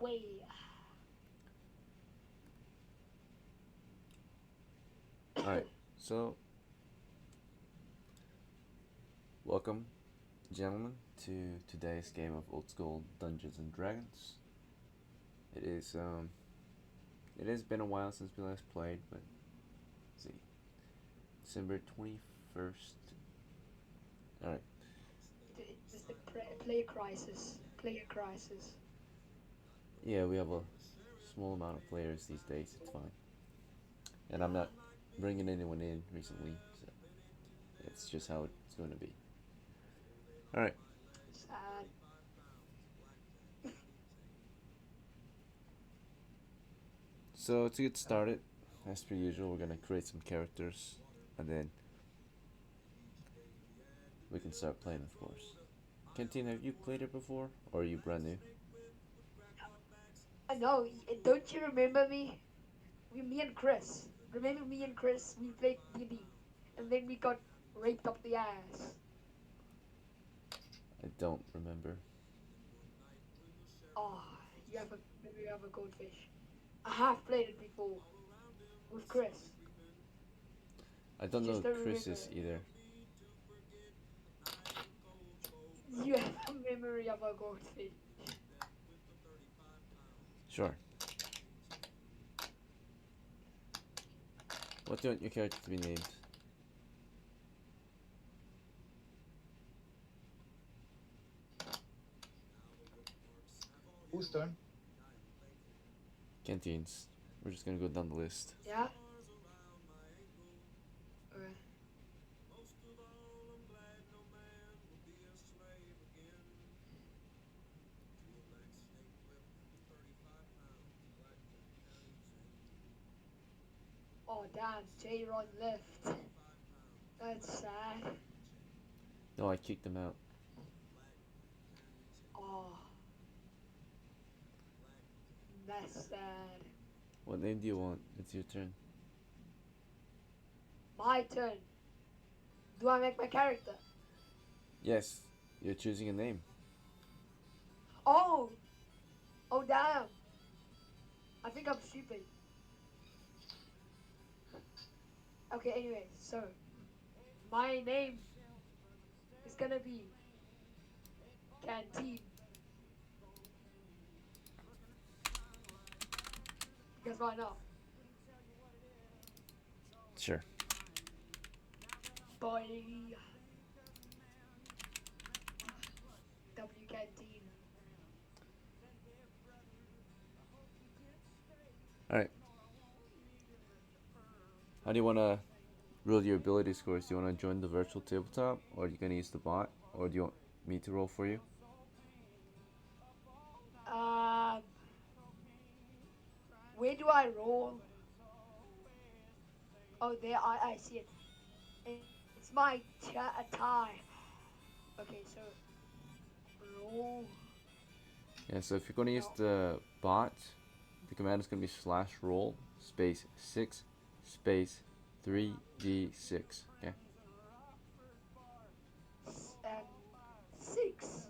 way. Alright, so welcome, gentlemen, to today's game of Old School Dungeons and Dragons. It is it has been a while since we last played, but let's see, December 21st. Alright, It's the player crisis. Player crisis. yeah, we have a small amount of players these days. It's fine, and I'm Yeah. not bringing anyone in recently, so it's just how it's going to be. Alright, Sad. so to get started, as per usual, we're gonna create some characters, and then we can start playing, of course. Canteen, have you played it before, or are you brand new? I know. Don't you remember me? Me and Chris. Remember me and Chris? We played D&D, and then we got raped up the ass. I don't remember. Oh, maybe you have a goldfish. I have played it before with Chris. I You don't just know don't remember Chris's it. either. You have a memory of a goldfish. Sure. What do you want your character to be named? Whose turn? Canteen's. We're just gonna go down the list. Yeah. Okay. Oh damn, J-Ron left. That's sad. No, I kicked him out. Oh, that's sad. What name do you want? It's your turn. My turn. Do I make my character? Yes, you're choosing a name. Oh, oh damn. I think I'm stupid. Okay, anyway, so my name is gonna be Canteen. Because why not? Sure. Boy. W Canteen. Alright. How do you wanna roll your ability scores? Do you wanna join the virtual tabletop, or are you gonna use the bot, or do you want me to roll for you? Um, where do I roll? Oh, there, I see it. It's my tie. Okay, so roll. Yeah, so if you're gonna use No, the bot, the command is gonna be slash roll space 6 space 3d6. Okay? um, six,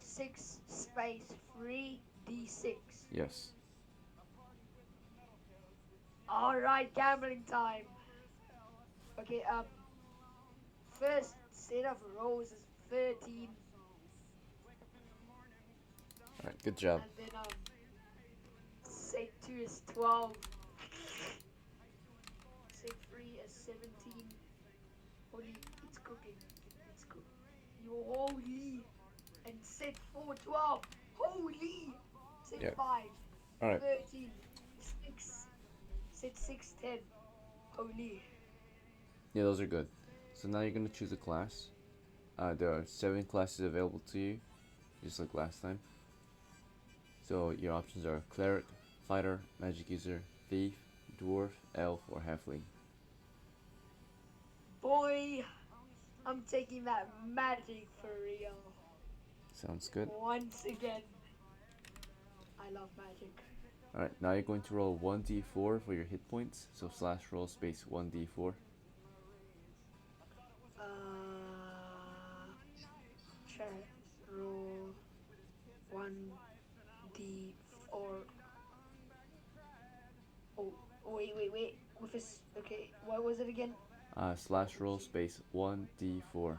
six space 3d6. Yes. All right, gambling time. Okay, first set of rolls is 13, Alright, good job. and then set two is 12, set three is 17. Holy, it's cooking. It's cooking. You holy, and set four 12. Holy, set Yeah. five Alright. 13, six, set six 10. Holy. Yeah, those are good. So now you're gonna choose a class. There are 7 classes available to you, just like last time. So your options are cleric, fighter, magic user, thief, dwarf, elf, or halfling. Boy, I'm taking that magic for real. Sounds good. Once again, I love magic. Alright, now you're going to roll 1d4 for your hit points. So slash roll space 1d4. Sure. Roll 1d4. Okay, what was it again? Slash roll space 1d4.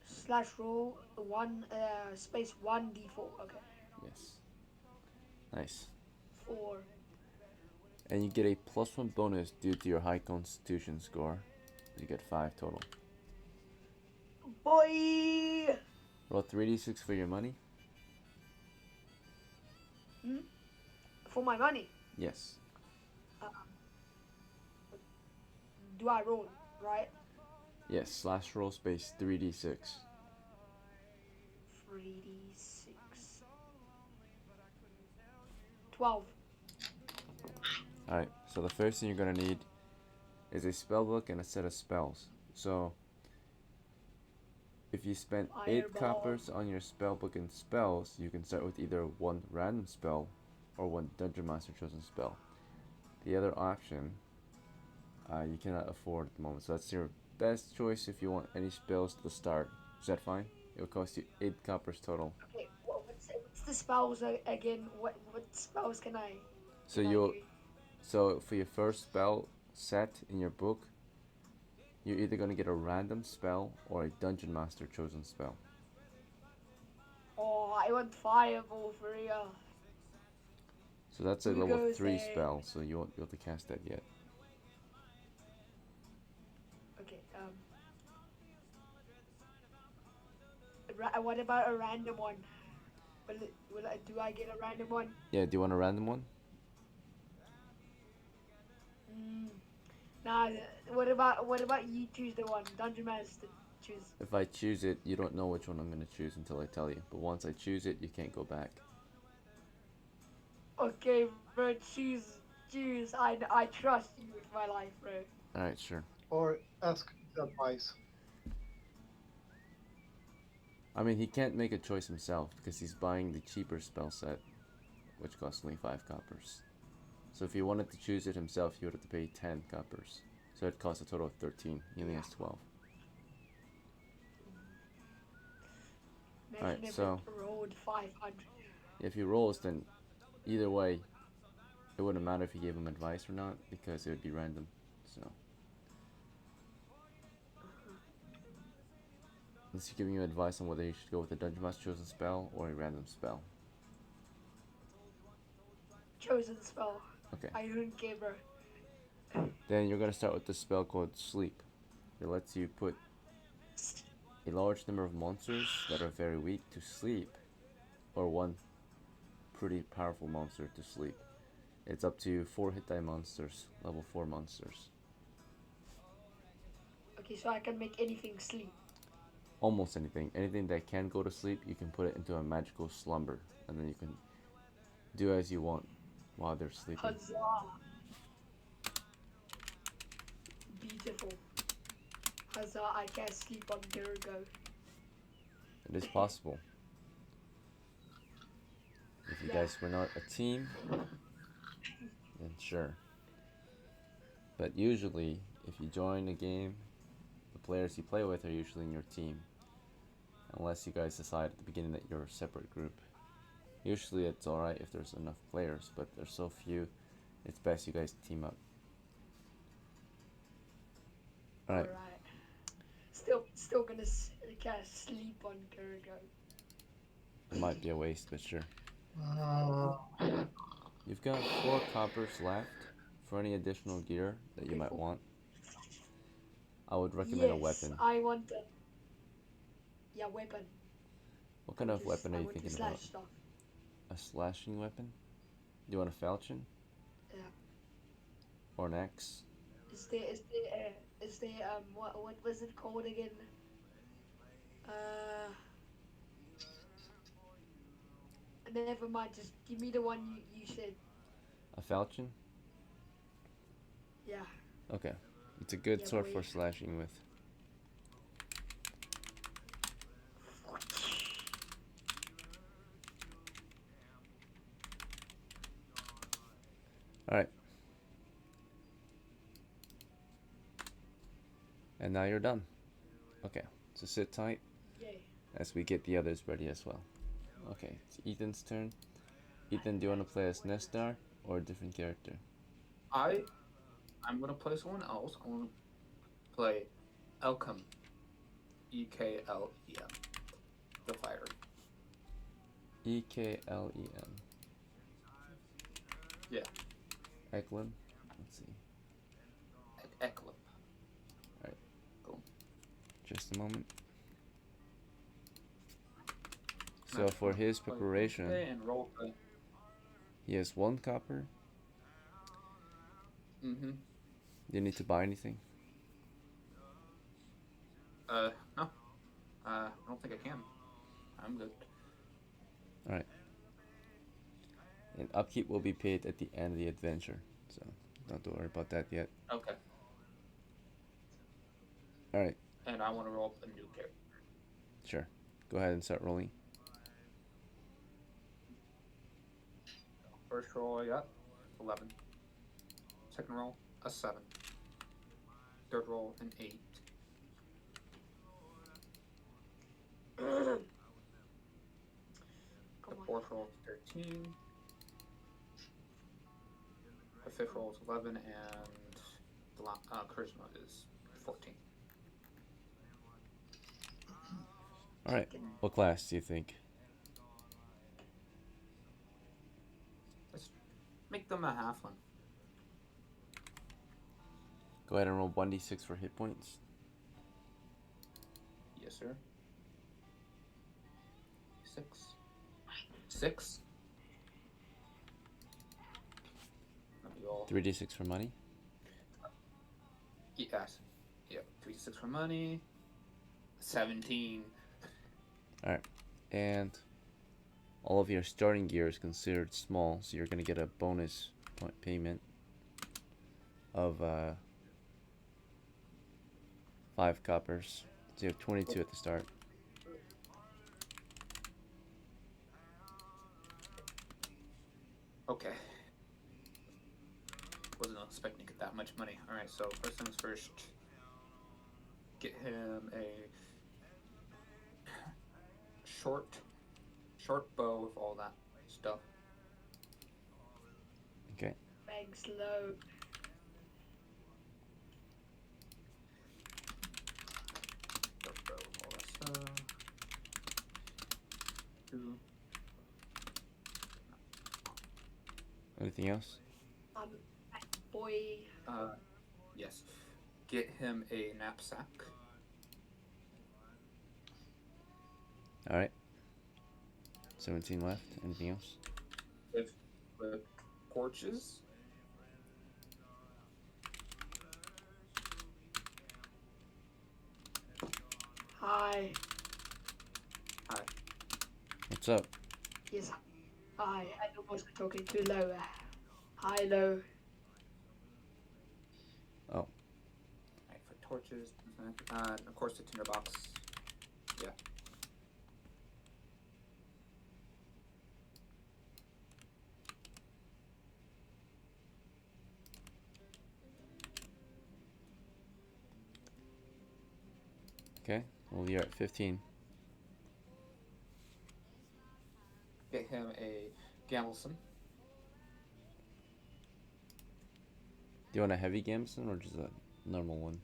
Slash roll one space 1d4. Okay. Yes. Nice. 4. And you get a +1 bonus due to your high constitution score. You get 5 total. Boy! Roll 3d6 for your money. For my money, Yes. do I roll, right? Yes, slash roll space 3d6. 3d6. 12. Alright, so the first thing you're going to need is a spell book and a set of spells. So, if you spend 8 Fireball. coppers on your spell book and spells, you can start with either one random spell or one Dungeon Master chosen spell. The other option, you cannot afford at the moment. So that's your best choice if you want any spells to start. Is that fine? It will cost you 8 coppers total. Okay, what's the spells again? What spells can I? So can I you'll do? so for your first spell set in your book, you're either going to get a random spell or a Dungeon Master chosen spell. Oh, I want fireball for real. So that's a Who level goes 3 there? spell, so you won't be able to cast that yet. Okay. What about a random one? Do I get a random one? Yeah, do you want a random one? Nah. What about you choose the one? Dungeon Master choose. If I choose it, you don't know which one I'm going to choose until I tell you. But once I choose it, you can't go back. Okay, bro. Choose. I trust you with my life, bro. Alright, sure. Or ask his advice. I mean, he can't make a choice himself because he's buying the cheaper spell set, which costs only 5 coppers. So if he wanted to choose it himself, he would have to pay 10 coppers. So it costs a total of 13. He only has 12. Imagine Alright, if so it rolled 500. if he rolls, then either way, it wouldn't matter if you gave him advice or not because it would be random. So he's giving you advice on whether you should go with a Dungeon Master chosen spell or a random spell. Chosen spell. Okay. I don't care, bro. Then you're going to start with the spell called Sleep. It lets you put a large number of monsters that are very weak to sleep, or one pretty powerful monster to sleep. It's up to 4 hit die monsters, level 4 monsters. Okay, so I can make anything sleep. Almost anything. Anything that can go to sleep, you can put it into a magical slumber, and then you can do as you want while they're sleeping. Huzzah! Beautiful. Huzzah! I can't sleep on Durgo. It is possible. If you guys were not a team, then sure. But usually, if you join a game, the players you play with are usually in your team. Unless you guys decide at the beginning that you're a separate group. Usually it's alright if there's enough players, but there's so few, it's best you guys team up. Alright. Still gonna cast sleep on Durgo. It might be a waste, but sure. Uh, You've got 4 coppers left for any additional gear that you might want. I would recommend a weapon. I want a weapon. What kind of weapon are you thinking about? Stuff. A slashing weapon? Do you want a falchion? Yeah. Or an axe? Is there what was it called again? Never mind. Just give me the one you said. A falchion? Yeah. Okay. It's a good Yeah, sword boy. for slashing with. Alright. And now you're done. Okay, so sit tight Yay. as we get the others ready as well. Okay, it's Ethan's turn. Ethan, do you want to play as Nestar or a different character? I'm gonna play someone else. I'm gonna play Elchem. EKLEM. The fiery. EKLEM. Yeah. EKLEM. Let's see. EKLEM. Alright. Cool. Just a moment. So for his preparation, and roll the. he has 1 copper. Mm-hmm. Do you need to buy anything? No. I don't think I can. I'm good. Alright. And upkeep will be paid at the end of the adventure, so don't worry about that yet. Okay. Alright, And I want to roll up a new character. sure. Go ahead and start rolling. First roll I got 11. Second roll a 7. Third roll an 8. Come The on. fourth roll is 13. The fifth roll is 11, and the charisma is 14. Alright, what class do you think? Let's make them a halfling. Go ahead and roll 1d6 for hit points. Yes, sir. 6. That'll be all. 3d6 for money. Yes. Yep. 3 6 for money. 17. Alright, and all of your starting gear is considered small, so you're going to get a bonus point payment of 5 coppers. So you have 22 at the start. Okay. Wasn't expecting to get that much money. Alright, so first things first. Get him a short bow with all that stuff. Okay. Thanks, low. Short bow with all that stuff. 2. Anything else? Boy. Yes. Get him a knapsack. Alright. 17 left. Anything else? With torches. Hi. Hi. What's up? Yes. Hi. I was talking too low. Hi, low. Oh. Alright, for torches. And of course the tinderbox. Yeah. Okay. Well, you're at 15. Get him a gambeson. Do you want a heavy gambeson or just a normal one?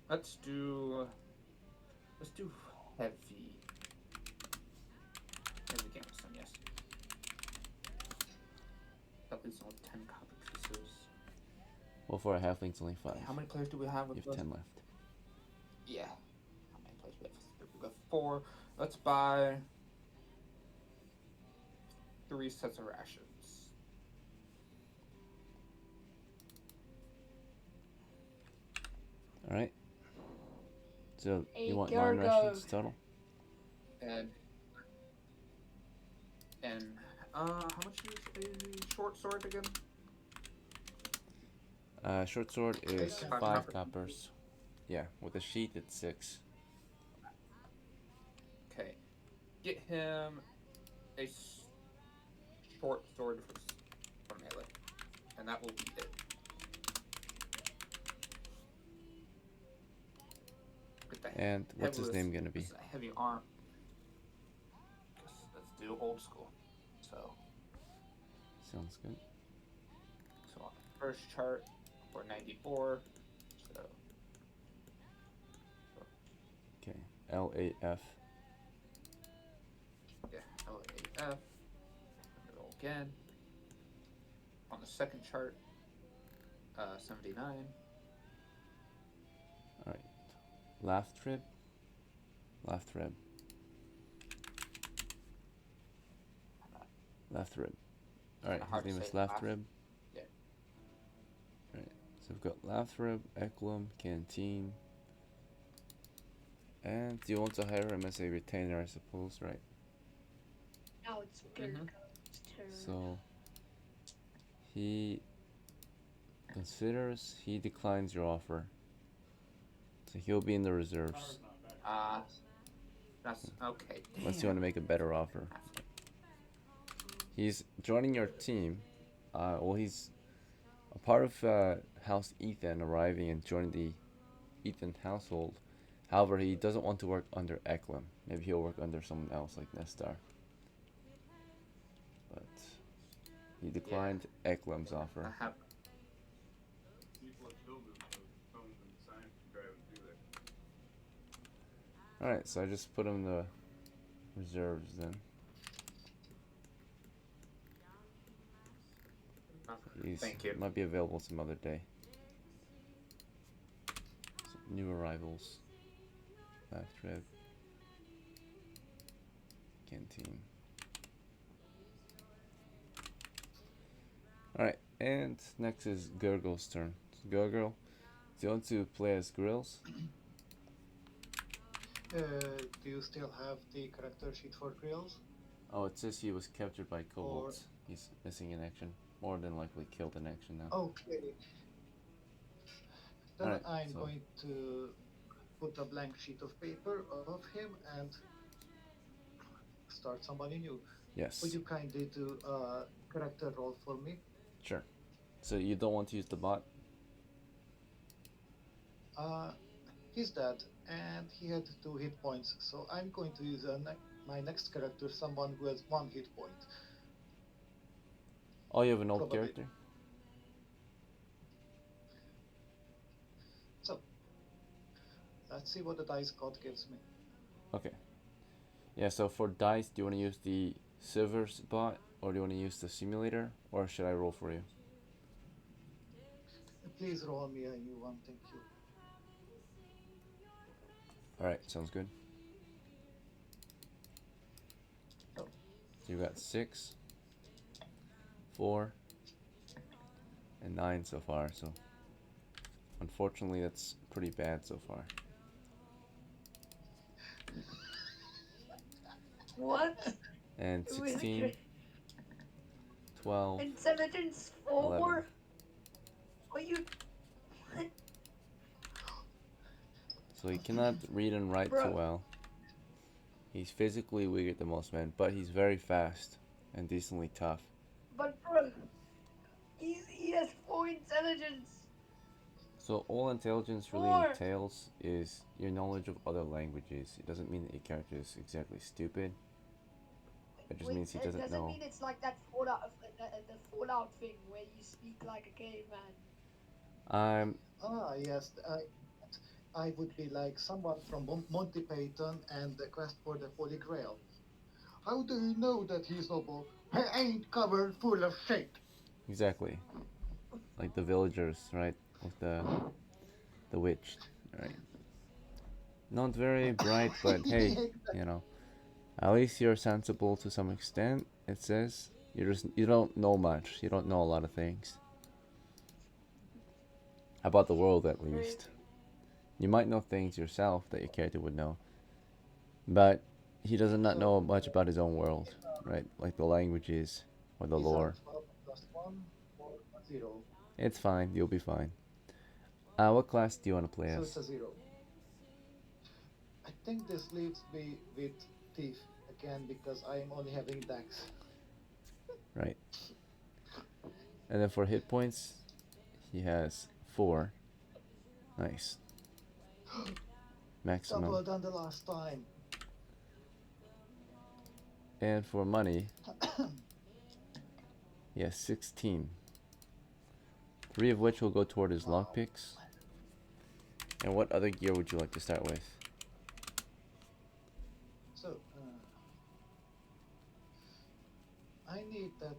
Let's do heavy. Heavy gambeson, yes. That leaves only 10 copper pieces. Well, for a halfling, it's only 5. How many players do we have with You have us? 10 left. Yeah. How many players do we have? We got 4. Let's buy 3 sets of rations. Alright. So, Hey, you want Gargo. 9 rations total? And how much is a short sword again? Short sword is It's 5 5 coppers. Yeah, with a sheath it's 6. Okay. Get him a short sword for melee. And that will be it. Get the And what's his heaviest- name gonna be? Heavy arm. Let's do old school. So Sounds good. on the first chart for 94. So Okay. LAF. yeah, LAF. Roll again. On the second chart, 79. All right. Lathrib. Lathrib. Lathrib. All right. Hard His to name is say, Lathrib. Yeah. All right. So we've got Lathrib, EKLEM, Canteen. And do you want to hire him as a retainer, I suppose, right? Now it's Mhm. Gurgo's turn. So he considers, he declines your offer. So he'll be in the reserves. That's okay. Unless you want to make a better offer. He's joining your team. Well, he's a part of House Ethan, arriving and joining the Ethan household. However, he doesn't want to work under EKLEM. Maybe he'll work under someone else like Nestar. But he declined EKLEM's offer. I have Alright, so I just put him in the reserves then. Thank you. Might be available some other day. Some new arrivals. Left rib. Canteen. Alright, and next is Gurgle's turn. So Gurgle, do you want to play as Grills? Do you still have the character sheet for Grills? Oh, it says he was captured by kobolds. He's missing in action. More than likely killed in action now. Okay. Then Alright, I'm so- going to put a blank sheet of paper of him and start somebody new. Yes. Would you kindly do a character roll for me? Sure. So you don't want to use the bot? He's dead, and he had 2 hit points, so I'm going to use my next character, someone who has 1 hit point. Oh, you have an old Probably. character? So, let's see what the dice god gives me. Okay. Yeah, so for dice, do you want to use the Silver's bot, or do you want to use the simulator, or should I roll for you? Please roll me a new one, thank you. Alright, sounds good. Oh. So you got 6, 4, and 9 so far, so unfortunately that's pretty bad so far. What? And Wait, 16, 12, Intelligence 4? 11. Are you? What? So he cannot read and write too Bruh. well. He's physically weaker than most men, but he's very fast and decently tough. But bro, he has 4 intelligence. So all intelligence really Four. entails is your knowledge of other languages. It doesn't mean that your character is exactly stupid. It just means he doesn't Does know. it mean it's like that Fallout, the Fallout thing where you speak like a caveman? Yes, I would be like someone from Monty Python and the Quest for the Holy Grail. How do you know that he's noble? He ain't covered full of shit. Exactly. Like the villagers, right? With the witch, right? Not very bright, but hey, you know, at least you're sensible to some extent. It says you don't know much. You don't know a lot of things about the world, at least. You might know things yourself that your character would know, but he does not know much about his own world, right? Like the languages or the He's lore. a 12 plus 1 or a 0. It's fine. You'll be fine. What class do you want to play So as? it's a 0. I think this leaves me with Thief again because I am only having Dex. Right. And then for hit points, he has 4. Nice. Maximum. Double than the last time. And for money, yes, 16. 3 of which will go toward his Wow. lockpicks. And what other gear would you like to start with? So, I need that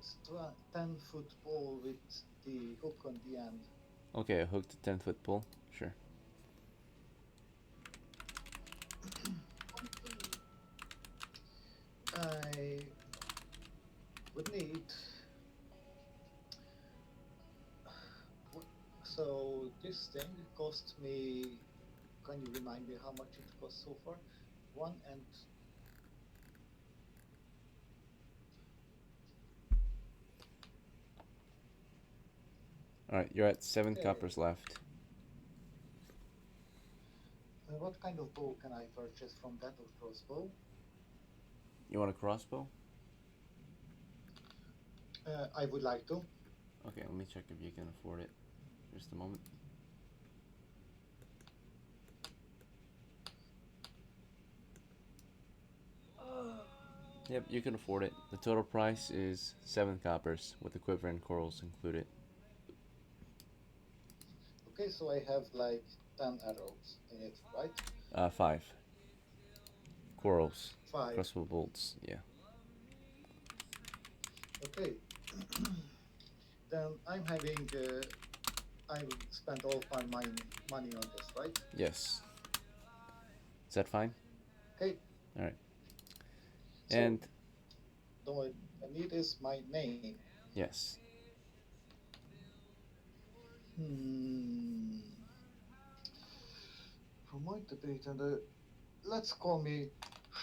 10-foot pole with the hook on the end. Okay, a hooked 10-foot pole. Sure. I would need. So this thing cost me. Can you remind me how much it cost so far? One and Alright, you're at 7 okay. coppers left. What kind of bow can I purchase from that or crossbow? You want a crossbow? I would like to. Okay, let me check if you can afford it. Just a moment. Yep, you can afford it. The total price is 7 coppers with the quiver and corals included. Okay, so I have like 10 arrows in it, right? 5 corals, 5. crossbow bolts. Yeah. Okay. Then I'm having. I will spend all my money on this, right? Yes. Is that fine? Okay. All right. So And the only I need is my name. yes. Hmm. From my debate and let's call me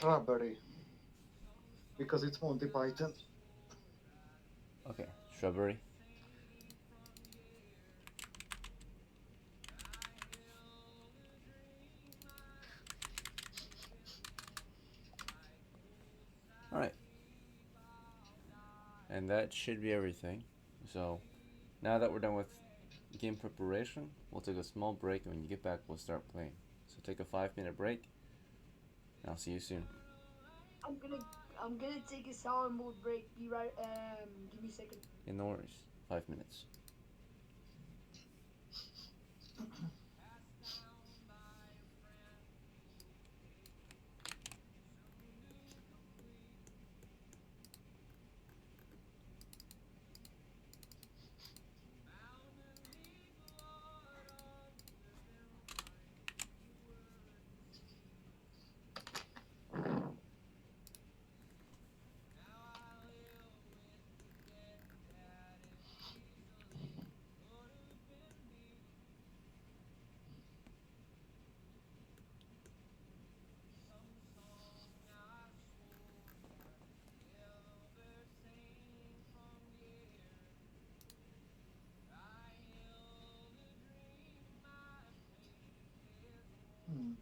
Shrubbery because it's Monty Python. Okay. Shrubbery. All right. And that should be everything. So now that we're done with game preparation, we'll take a small break, and when you get back, we'll start playing. So take a 5-minute break, and I'll see you soon. I'm gonna I'm gonna take a sour mode break. Be right. Give me a second. Yeah, no worries. 5 minutes. Hmm.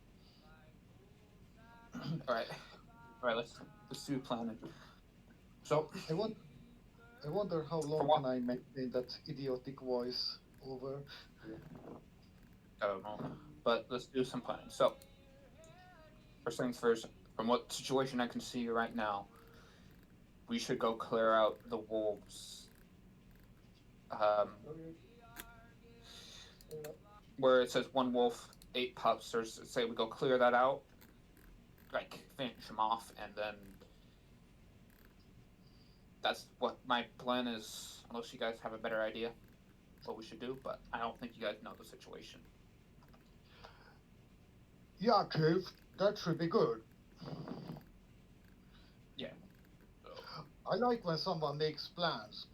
All right, all right. Let's do planning. So I want. I wonder how for long what? can I maintain that idiotic voice over. I don't know, but let's do some planning. So first things first. From what situation I can see right now, we should go clear out the wolves. Um, where it says one wolf, 8 pups, or say we go clear that out, like finish them off, and then that's what my plan is. Unless you guys have a better idea what we should do, but I don't think you guys know the situation. Yeah, Chief, that should be good. Yeah. So, I like when someone makes plans.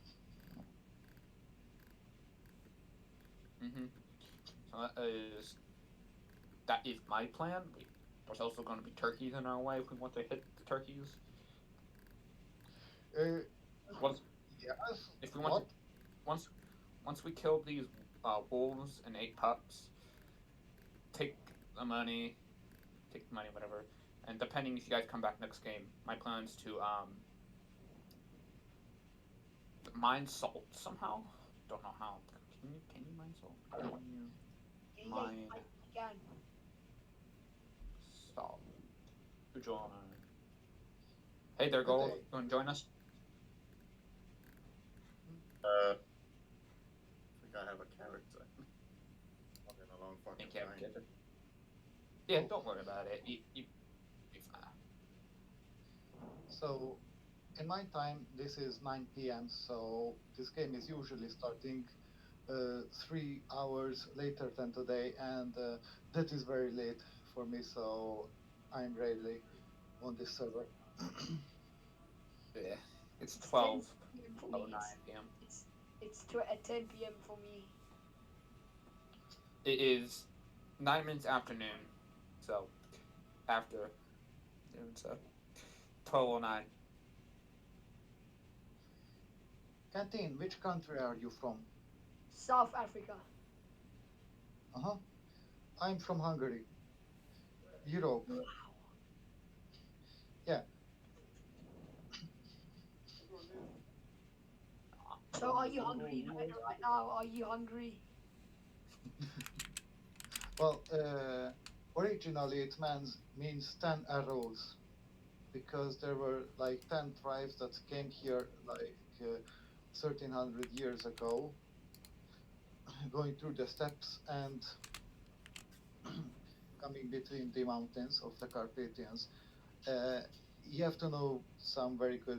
mm-hmm. So that is my plan. There's also going to be turkeys in our way if we want to hit the turkeys. Uh, Once yes. if we want to What? once once we kill these wolves and 8 pups, take the money, whatever. And depending if you guys come back next game, my plan is to mine salt somehow. Don't know how. Can you mine salt? Can you Yeah, yeah, mine I can. salt? Who join? Hey there, Good Gold. day. You want to join us? I think I have a character. I've been a long fucking Think you have a time. character? Yeah, Oh. don't worry about it. You be fine. So, in my time, this is 9 p.m., so this game is usually starting 3 hours later than today, and that is very late for me, so I'm rarely on this server. Yeah. It's It's 10 12:09 p.m. for me. p.m. At 10 p.m. for me. It is 9 minutes after noon. So, after noon, so 12:09. Canteen, which country are you from? South Africa. Uh-huh. I'm from Hungary, Europe. Yeah. So are you hungry right now? Are you hungry? Well, originally it means 10 arrows because there were like 10 tribes that came here like 1300 years ago, going through the steppes and coming between the mountains of the Carpathians. Uh, you have to know some very good,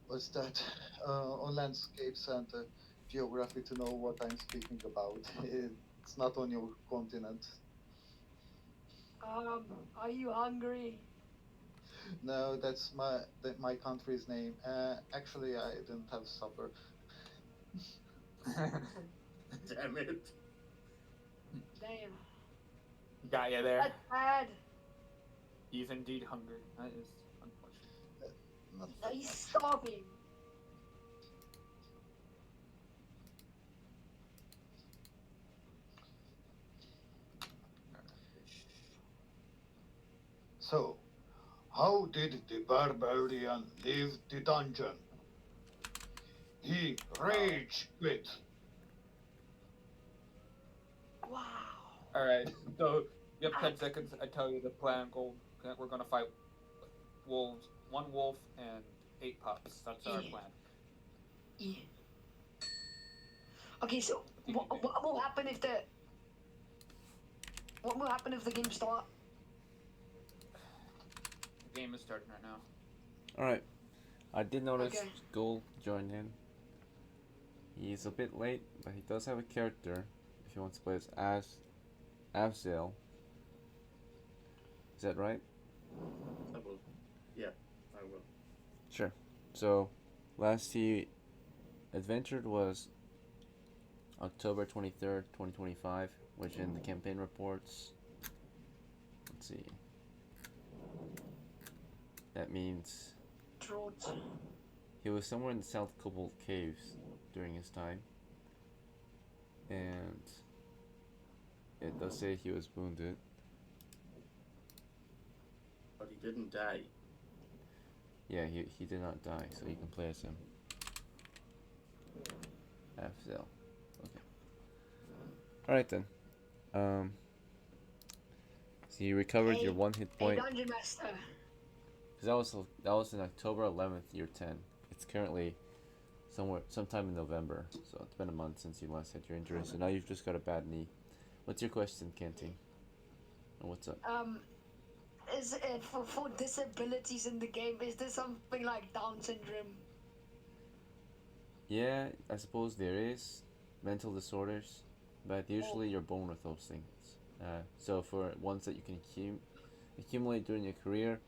what's that, on landscapes and geography to know what I'm speaking about. It's not on your continent. Are you hungry? No, that's my country's name. Actually, I didn't have supper. Damn it. Damn. Got you there. That's bad. He's indeed hungry. That is unfortunate. Not Now that he's much. starving. So, how did the barbarian leave the dungeon? He rage quit. Wow. Alright, so you have 10 seconds. I tell you the plan, Gold. We're gonna fight wolves. One wolf and 8 pups. That's our Yeah. plan. Yeah. Okay, so what will happen if the game start? The game is starting right now. Alright. I did notice Okay. Gold joined in. He's a bit late, but he does have a character if he wants to play as AZFELL. Is that right? I will. Yeah, I will. Sure. So, last he adventured was October 23rd, 2025, which in the campaign reports, let's see, that means Drought. he was somewhere in the South Cobalt Caves during his time, and it does say he was wounded. But he didn't die. Yeah, he did not die, so you can play as him. AZFELL. Okay. Alright then. So you recovered your 1 hit Hey, point. Dungeon Master. Because that was in October 11th, year 10. It's currently sometime in November, so it's been a month since you last had your injury. So now you've just got a bad knee. What's your question, Canteen? And what's up? Is it for disabilities in the game? Is there something like Down syndrome? Yeah, I suppose there is mental disorders, but usually you're born with those things. So for ones that you can accumulate during your career,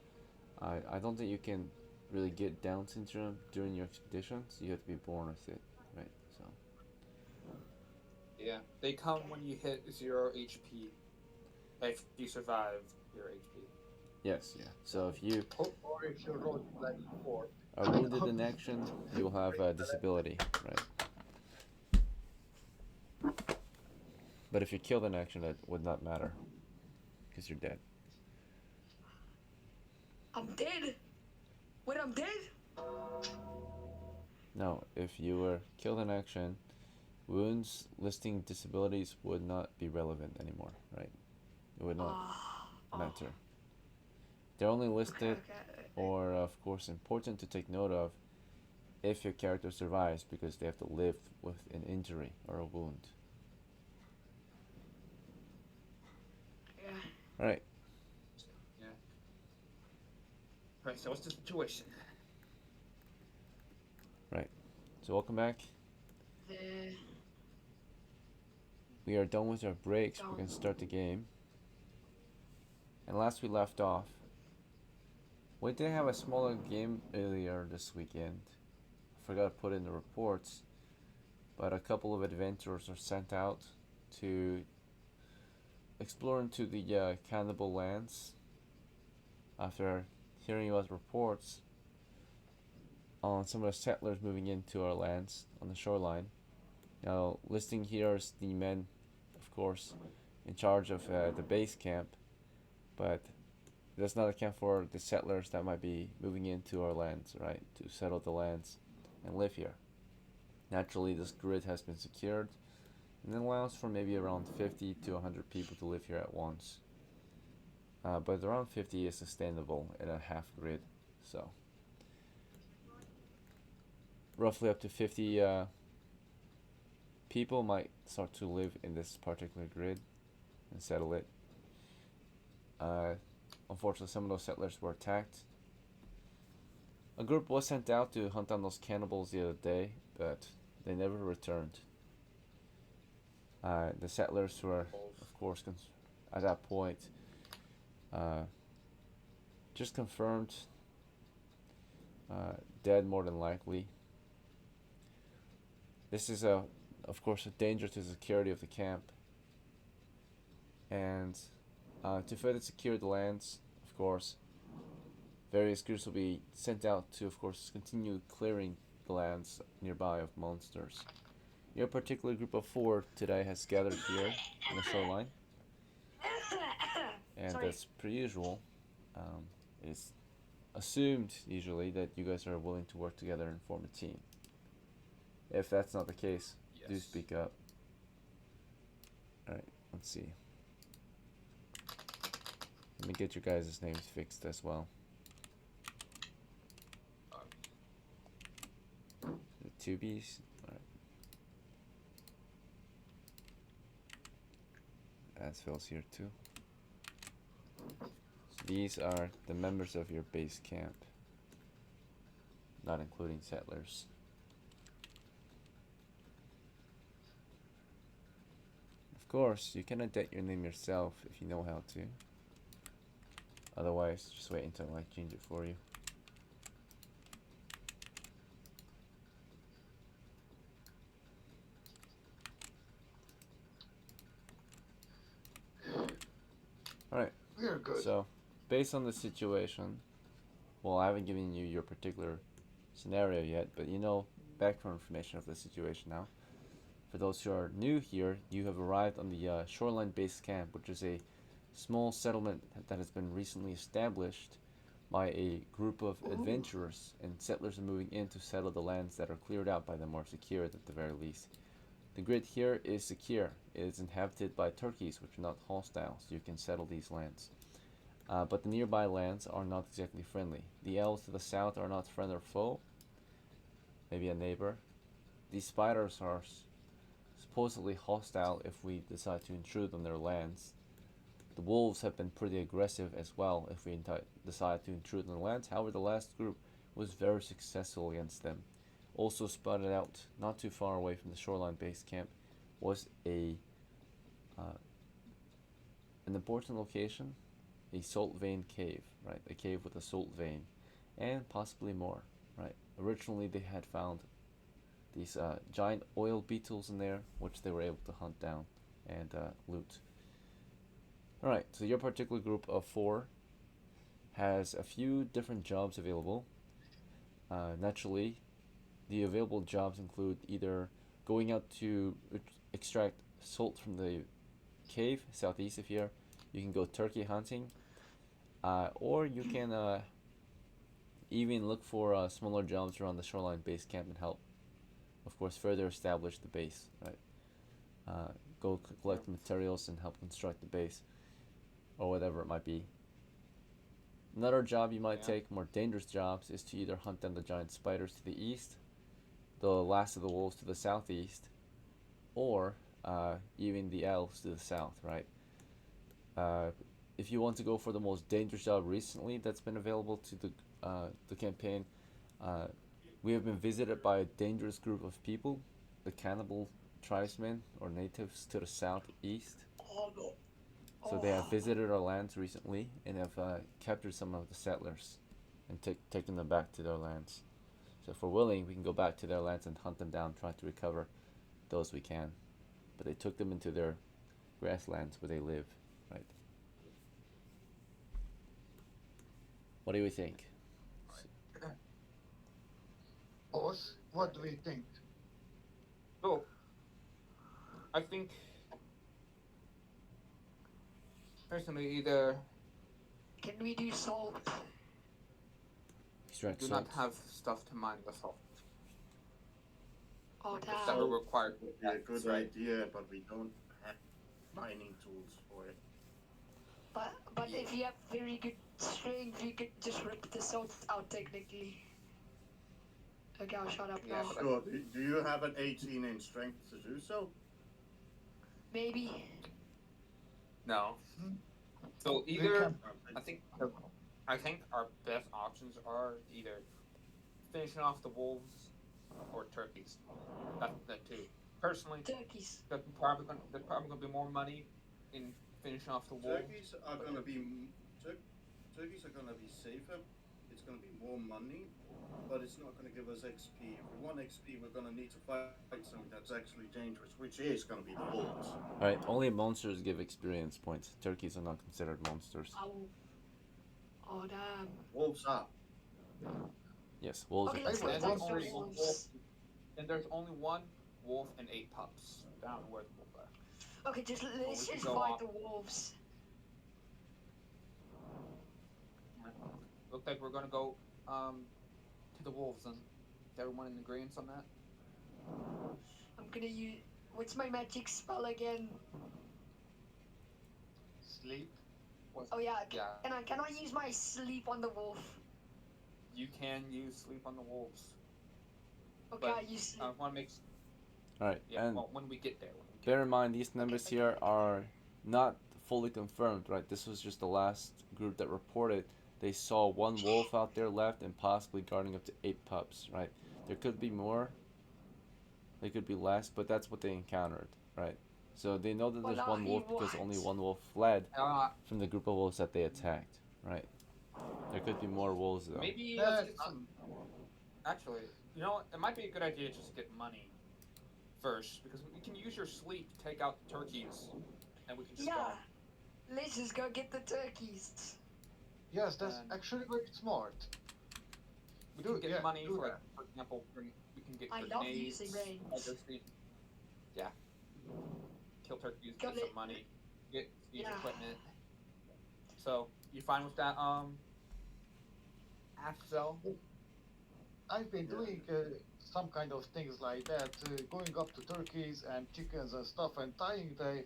I don't think you can really get Down syndrome during your expeditions. You have to be born with it, right? So. Yeah. They come when you hit 0 HP. If you survive your HP. Yes, yeah. So if you Or if you rolled like 4. are wounded in action, you will have a disability, right? But if you're killed in action, it would not matter, because you're dead. I'm dead. Wait, I'm dead? No, if you were killed in action, wounds listing disabilities would not be relevant anymore, right? It would not matter. They're only listed, Okay. or of course important to take note of, if your character survives, because they have to live with an injury or a wound. Yeah. Alright, Yeah. Right. So what's the situation? so welcome back. The We are done with our breaks. We Done. can start the game. And last we left off, we did have a smaller game earlier this weekend. I forgot to put in the reports, but a couple of adventurers are sent out to explore into the cannibal lands after hearing about reports on some of the settlers moving into our lands on the shoreline. Now, listing here is the men, of course, in charge of the base camp, but it does not account for the settlers that might be moving into our lands, right, to settle the lands and live here. Naturally, this grid has been secured and it allows for maybe around 50 to 100 people to live here at once. But around 50 is sustainable in a half grid, so roughly up to 50 people might start to live in this particular grid and settle it. Unfortunately, some of those settlers were attacked. A group was sent out to hunt down those cannibals the other day, but they never returned. The settlers were, of course, at that point, just confirmed dead more than likely. This is, of course, a danger to the security of the camp. And to further secure the lands, of course, various groups will be sent out to, of course, continue clearing the lands nearby of monsters. Your particular group of 4 today has gathered here on the shoreline, and Sorry. as per usual, it's assumed usually that you guys are willing to work together and form a team. If that's not the case, do Yes. speak up. Alright, let's see. Let me get your guys' names fixed as well. The 2Bs? Alright. AZFELL's here too. So these are the members of your base camp, not including settlers. Of course, you can edit your name yourself if you know how to. Otherwise, just wait until I change it for you. Alright, We're good. so based on the situation, well, I haven't given you your particular scenario yet, but you know background information of the situation now. For those who are new here, you have arrived on the Shoreline Base Camp, which is a small settlement that has been recently established by a group of adventurers, and settlers are moving in to settle the lands that are cleared out by them or secured at the very least. The grid here is secure. It is inhabited by turkeys, which are not hostile, so you can settle these lands. But the nearby lands are not exactly friendly. The elves to the south are not friend or foe, maybe a neighbor. These spiders are supposedly hostile if we decide to intrude on their lands. The wolves have been pretty aggressive as well if we decide to intrude on their lands. However, the last group was very successful against them. Also spotted out not too far away from the Shoreline Base Camp was an important location, a salt vein cave, right? A cave with a salt vein, and possibly more, right? Originally they had found these giant oil beetles in there, which they were able to hunt down and loot. Alright, so your particular group of 4 has a few different jobs available. Naturally, the available jobs include either going out to extract salt from the cave southeast of here. You can go turkey hunting, or you can even look for smaller jobs around the Shoreline Base Camp and help, of course, further establish the base, right? Go collect materials and help construct the base, or whatever it might be. Another job you might Yeah. take, more dangerous jobs, is to either hunt down the giant spiders to the east, the last of the wolves to the southeast, or even the elves to the south, right? Uh, if you want to go for the most dangerous job recently that's been available to the campaign, uh, we have been visited by a dangerous group of people, the cannibal tribesmen or natives to the southeast. Oh no. So they have Oh. visited our lands recently and have captured some of the settlers and taken them back to their lands. So if we're willing, we can go back to their lands and hunt them down, try to recover those we can. But they took them into their grasslands where they live, right? What do we think? Boss, what do we think? So, I think personally, either Can we do salt? Extract do salt. not have stuff to mine the salt Oh that damn. are required. Would be a good Right. idea, but we don't have mining tools for it. But if you have very good strength, you could just rip the salt out technically. Okay, I'll shut up Yeah, now. but Sure, do you have an 18 in strength to do so? Maybe. No. Hmm. So We either can- I think our best options are either finishing off the wolves or turkeys. That too. Personally, Turkeys. there's probably gonna be more money in finishing off the wolves. Turkeys are gonna be turkeys are gonna be safer. It's gonna be more money, but it's not gonna give us XP. If we want XP, we're gonna need to fight something that's actually dangerous, which is gonna be the wolves. Alright, only monsters give experience points. Turkeys are not considered monsters. Oh damn. Wolves are. Yes, wolves Okay, are let's go considered And there's down monsters. to only one wolves. and there's only one wolf and 8 pups. I don't know where the wolves are. Okay, let's we just can go fight off. the wolves. Looks like we're gonna go to the wolves, and is everyone in agreement on that? I'm gonna use. What's my magic spell again? Sleep. Oh yeah. Yeah. Can I use my sleep on the wolf? You can use sleep on the wolves. Okay, But, I use sleep. I want to make. Alright, Yeah. and Well, when we get there. bear in mind these numbers here are not fully confirmed, right? This was just the last group that reported they saw one wolf out there left and possibly guarding up to 8 pups, right? There could be more, there could be less, but that's what they encountered, right? So they know that Well, there's one wolf because only one wolf fled from the group of wolves that they attacked, right? There could be more wolves though. Maybe Yeah, let's get some. Actually, you know what? It might be a good idea just to get money first, because we can use your sleep to take out the turkeys, and we can just Yeah. Let's just go get the turkeys. Yes, that's And- actually very smart. we Do- can get yeah, money do for, that. like, for example, we can get I love grenades, using range. other things. Yeah. Kill turkeys, Got get it. some money, get these Yeah. equipment. So you fine with that? AZFELL? I've been Yeah. doing some kind of things like that, going up to turkeys and chickens and stuff and tying their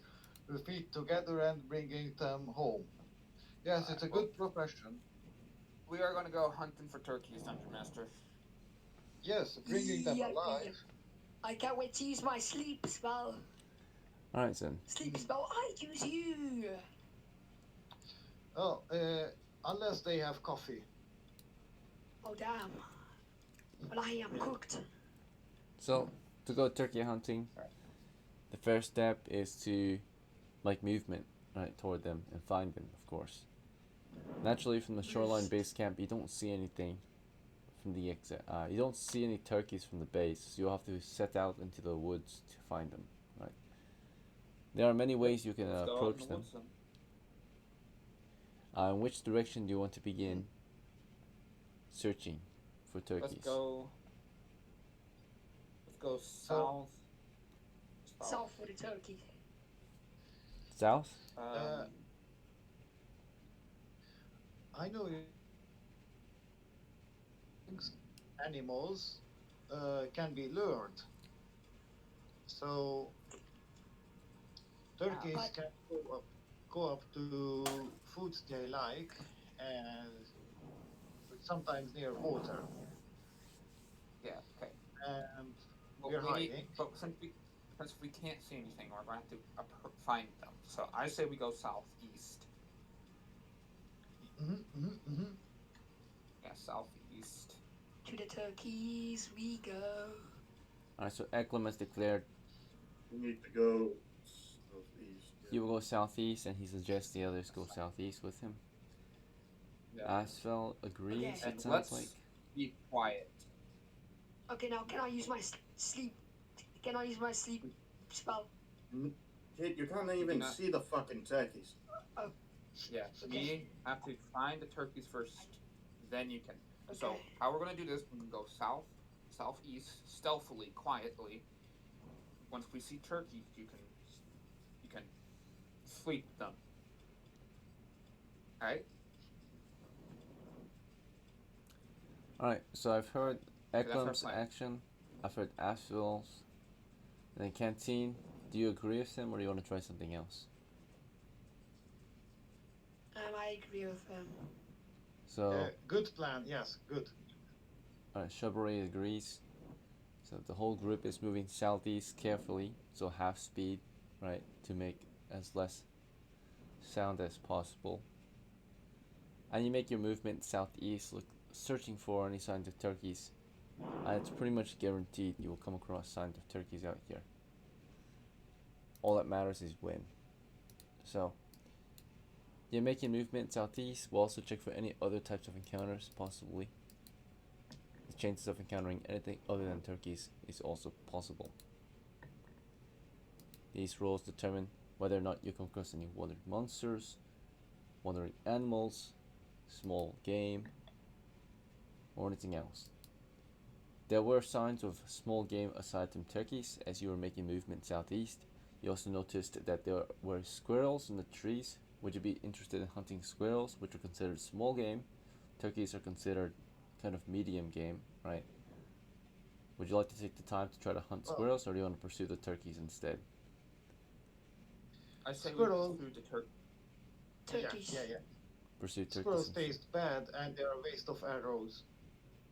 feet together and bringing them home. Yes, it's a Alright, good profession. We are gonna go hunting for turkeys, Dungeon Master. Yes, bringing them Yep, alive. yep. I can't wait to use my sleep spell. Alright then. Sleep spell, I choose you. Oh, unless they have coffee. Oh damn. But I am cooked. So to go turkey hunting, the first step is to make movement right toward them and find them, of course. Naturally, from the shoreline base camp, you don't see anything from the exit. You don't see any turkeys from the base, so you'll have to set out into the woods to find them. Right. There are many ways you can Let's go out in approach the them. woods then. In which direction do you want to begin searching for turkeys? Let's go south. South for the turkey. South? I know animals can be lured. So turkeys but- can go up to foods they like and sometimes near water. Yeah. Okay. And Well, we're we need, hiding. but since we can't see anything, we're going to have to find them. So I say we go southeast. Yeah, southeast. To the turkeys we go. Alright, so EKLEM has declared We need to go southeast. he will go southeast, and he suggests the others go southeast with him. Yeah. AZFELL agrees, Okay. it And sounds let's like. be quiet. Okay, now can I use my sleep? Can I use my sleep spell? Kid, you can't even not- see the fucking turkeys. Yeah. We have to find the turkeys first, then you can. So Okay. how we're gonna do this? We're gonna go southeast, stealthily, quietly. Once we see turkeys, you can sleep them. All right. Alright, so I've heard that's our EKLEM's plan. action, I've heard AZFELL's, and then Canteen. Do you agree with him, or do you want to try something else? I agree with him. So, Good plan. Yes, good. alright, Shrubbery agrees. So the whole group is moving southeast carefully, so half speed, right, to make as less sound as possible. And you make your movement southeast, searching for any signs of turkeys. And it's pretty much guaranteed you will come across signs of turkeys out here. All that matters is when. So, you make your movement southeast. We'll also check for any other types of encounters, possibly. The chances of encountering anything other than turkeys is also possible. These rolls determine whether or not you come across any wandering monsters, wandering animals, small game, or anything else. There were signs of small game aside from turkeys as you were making movement southeast. You also noticed that there were squirrels in the trees. Would you be interested in hunting squirrels, which are considered small game? Turkeys are considered kind of medium game, right? Would you like to take the time to try to hunt squirrels, or do you want to pursue the turkeys instead? I say Squirrel. we pursue the Turkeys. Yeah. Pursue turkeys. Squirrels taste bad and they're a waste of arrows.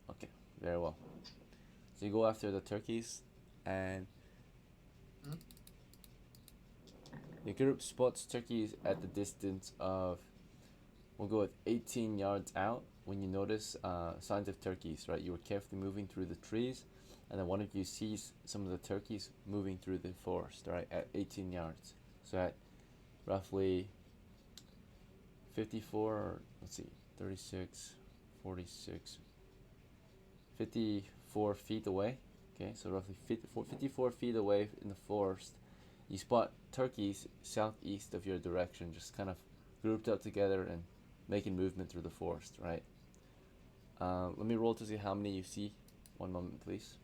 Okay, very well. So you go after the turkeys, and the group spots turkeys at the distance of, we'll go with 18 yards out. When you notice signs of turkeys, right, you were carefully moving through the trees, and then one of you sees some of the turkeys moving through the forest, right, at 18 yards. So at roughly 54, or let's see, 36, 46, 54 feet away. Okay, so roughly 54 feet away in the forest, you spot turkeys southeast of your direction, just kind of grouped up together and making movement through the forest, right? Let me roll to see how many you see. One moment, please.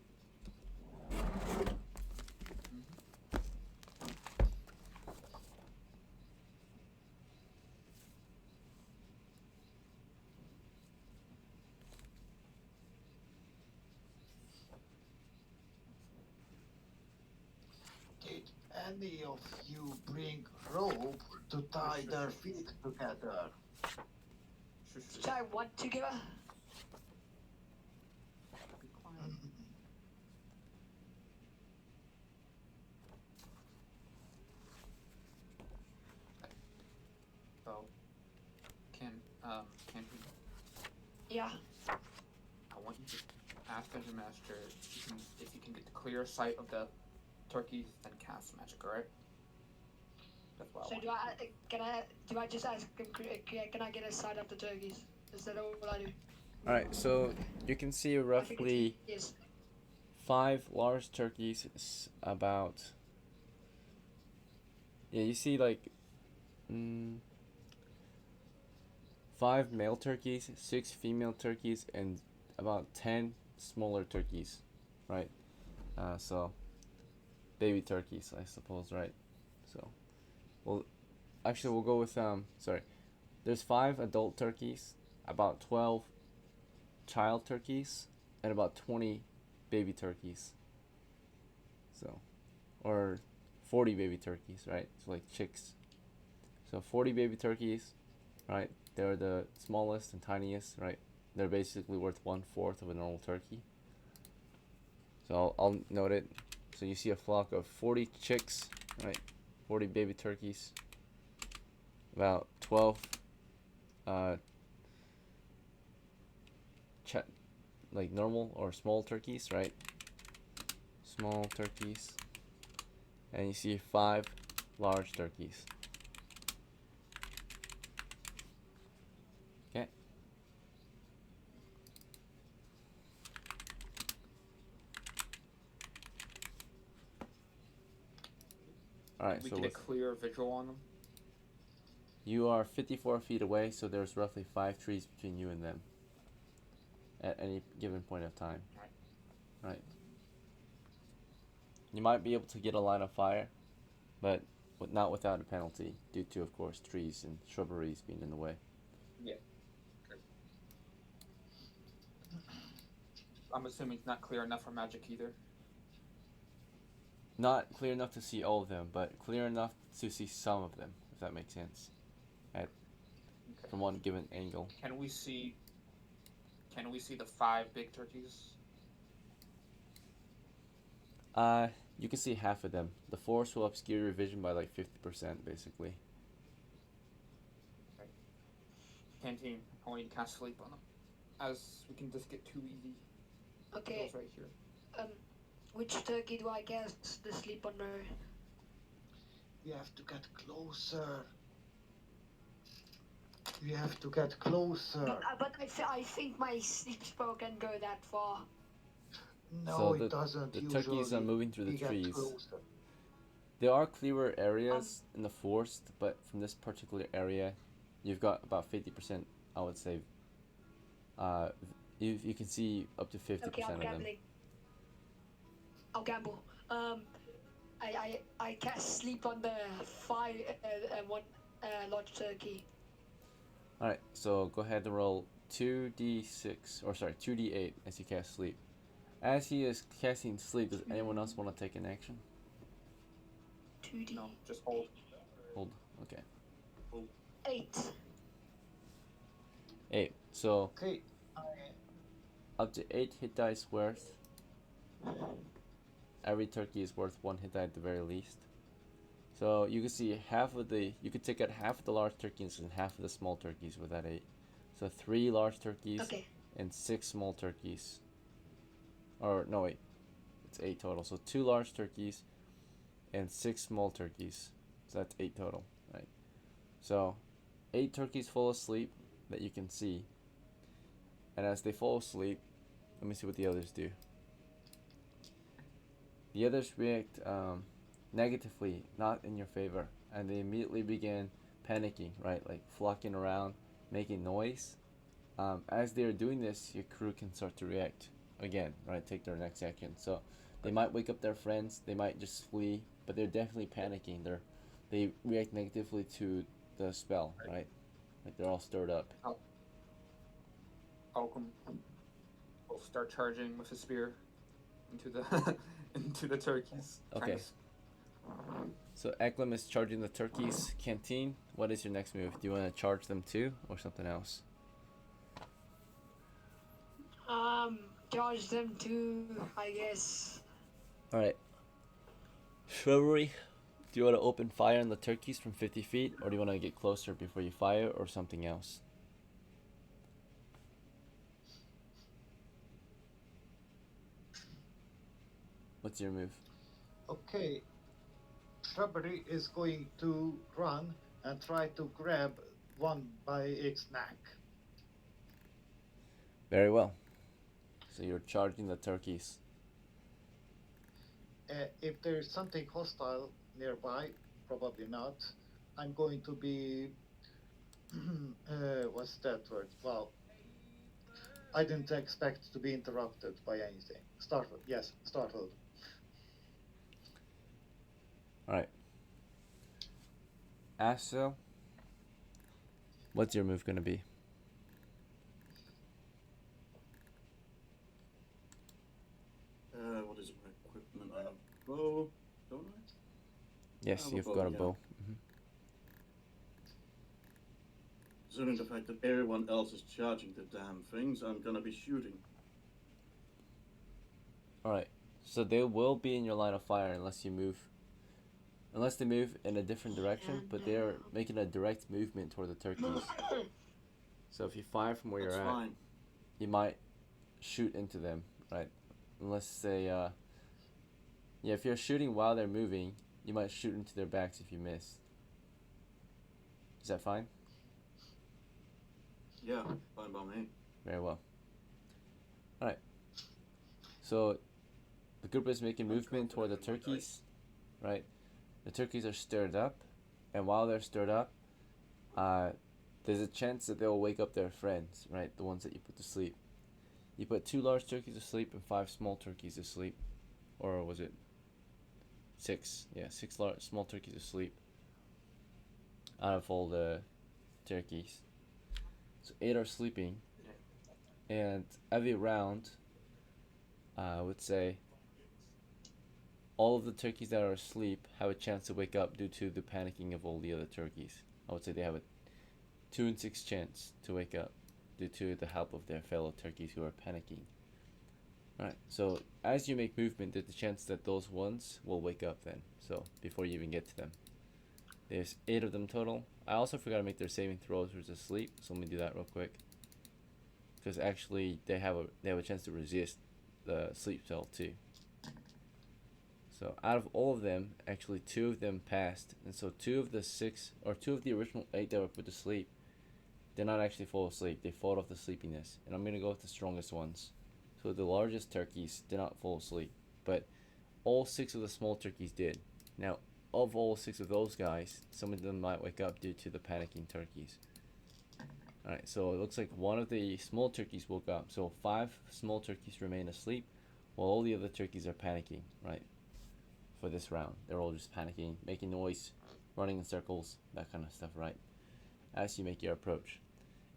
Did any of you bring rope to tie their feet together? Did I want together? Be quiet. So, can he? Yeah. I want you to ask Dungeon Master if you can get the clear sight of the turkeys and cast magic, alright? That's what I So want. do I just ask him? Can I get a sight of the turkeys? Is that all I do? Alright, so you can see I think roughly it's 5 large turkeys, about, yeah, you see like 5 male turkeys, 6 female turkeys, and about 10 smaller turkeys, right? So baby turkeys, I suppose, right? So, well, actually we'll go with sorry, there's 5 adult turkeys, about 12 child turkeys, and about 20 baby turkeys. So, or 40 baby turkeys, right? So like chicks. So 40 baby turkeys, right? They're the smallest and tiniest, right? They're basically worth 1/4 of a normal turkey. So I'll note it. So you see a flock of 40 chicks, right? 40 baby turkeys. About 12 like normal or small turkeys, right? Small turkeys. And you see 5 large turkeys. Okay. Alright, We so get a with clear visual on them. you are 54 feet away, so there's roughly 5 trees between you and them at any given point of time. Right. You might be able to get a line of fire, but not without a penalty, due to, of course, trees and shrubberies being in the way. Yeah. I'm assuming it's not clear enough for magic either. Not clear enough to see all of them, but clear enough to see some of them, if that makes sense. Okay. From one given angle. Can we see the 5 big turkeys? You can see half of them. The forest will obscure your vision by like 50%, basically. Okay. Canteen, I want you to cast sleep on them, as we can just get too easy Okay. kills right here. Which turkey do I cast the sleep under? We have to get closer. We have to get closer. But I think my sleep spell can go that far. No, So it doesn't. the usually. turkeys are moving through the We get trees. closer. There are clearer areas in the forest, but from this particular area, you've got about 50%, I would say. You can see up to 50% Okay, I'm of them. gambling. I'll gamble. I cast sleep on the one large turkey. Alright, so go ahead and roll 2d6, or sorry, 2d8 as you cast sleep. As he is casting sleep, does anyone else want to take an action? 2D. No, just hold. Hold, okay. 8. 8. So, Okay. up to 8 hit dice worth. Every turkey is worth 1 hit die at the very least. So you can see you could take out half of the large turkeys and half of the small turkeys with that 8. So 3 large turkeys and 6 small turkeys. Or no, wait, it's 8 total. So 2 large turkeys and 6 small turkeys. So that's 8 total, right? So 8 turkeys fall asleep that you can see. And as they fall asleep, let me see what the others do. The others react negatively, not in your favor, and they immediately begin panicking, right? Like flocking around, making noise. As they are doing this, your crew can start to react again, right? Take their next action. So they might wake up their friends, they might just flee, but they're definitely panicking. They react negatively to the spell, right? Like they're all stirred up. Malcolm will start charging with his spear into the into the turkeys. Okay. So EKLEM is charging the turkeys. Canteen, what is your next move? Do you want to charge them too, or something else? Charge them too, I guess. Alright. Shrubbery, do you want to open fire on the turkeys from 50 feet, or do you want to get closer before you fire, or something else? What's your move? Okay. Shrubbery is going to run and try to grab one by its neck. Very well. So you're charging the turkeys. If there's something hostile nearby, probably not. I'm going to be what's that word? Well, I didn't expect to be interrupted by anything. Startled. Yes, startled. Alright. AZFELL, what's your move going to be? What is my equipment? I have a bow, don't I? Yes, I have you've a bow, got a yeah. bow. Is considering the fact that everyone else is charging the damn things, I'm gonna be shooting. Alright, so they will be in your line of fire unless you move. Unless they move in a different direction, but they're making a direct movement toward the turkeys. So if you fire from where That's you're fine. at, you might shoot into them, right? Unless they, yeah, if you're shooting while they're moving, you might shoot into their backs if you miss. Is that fine? Yeah, fine by me. Very well. Alright. So the group is making movement toward the turkeys, right? The turkeys are stirred up, and while they're stirred up, there's a chance that they'll wake up their friends, right? The ones that you put to sleep. You put 2 large turkeys to sleep and 5 small turkeys to sleep. Or was it 6? Yeah, 6 small turkeys to sleep out of all the turkeys. So 8 are sleeping, and every round, I would say all of the turkeys that are asleep have a chance to wake up due to the panicking of all the other turkeys. I would say they have a 2 in 6 chance to wake up due to the help of their fellow turkeys who are panicking. Alright, so as you make movement, there's a chance that those ones will wake up then, so before you even get to them. There's 8 of them total. I also forgot to make their saving throws versus asleep, so let me do that real quick. Because actually they have a chance to resist the sleep spell too. So out of all of them, actually 2 of them passed, and so 2 of the 6, or 2 of the original 8 that were put to sleep, did not actually fall asleep. They fought off the sleepiness, and I'm gonna go with the strongest ones. So the largest turkeys did not fall asleep, but all 6 of the small turkeys did. Now, of all 6 of those guys, some of them might wake up due to the panicking turkeys. Alright, so it looks like one of the small turkeys woke up. So 5 small turkeys remain asleep, while all the other turkeys are panicking, right? For this round. They're all just panicking, making noise, running in circles, that kind of stuff, right? As you make your approach.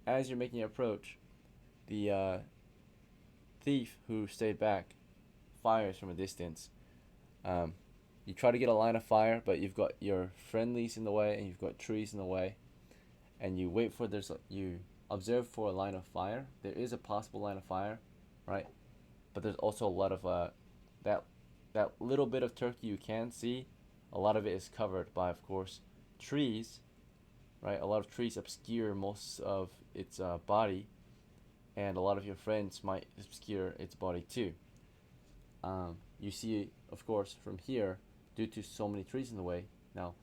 As you're making your approach, the thief who stayed back fires from a distance. You try to get a line of fire, but you've got your friendlies in the way and you've got trees in the way, and you wait for you observe for a line of fire. There is a possible line of fire, right? But there's also a lot of that little bit of turkey you can see. A lot of it is covered by, of course, trees, right? A lot of trees obscure most of its body, and a lot of your friends might obscure its body too. You see, of course, from here, due to so many trees in the way, now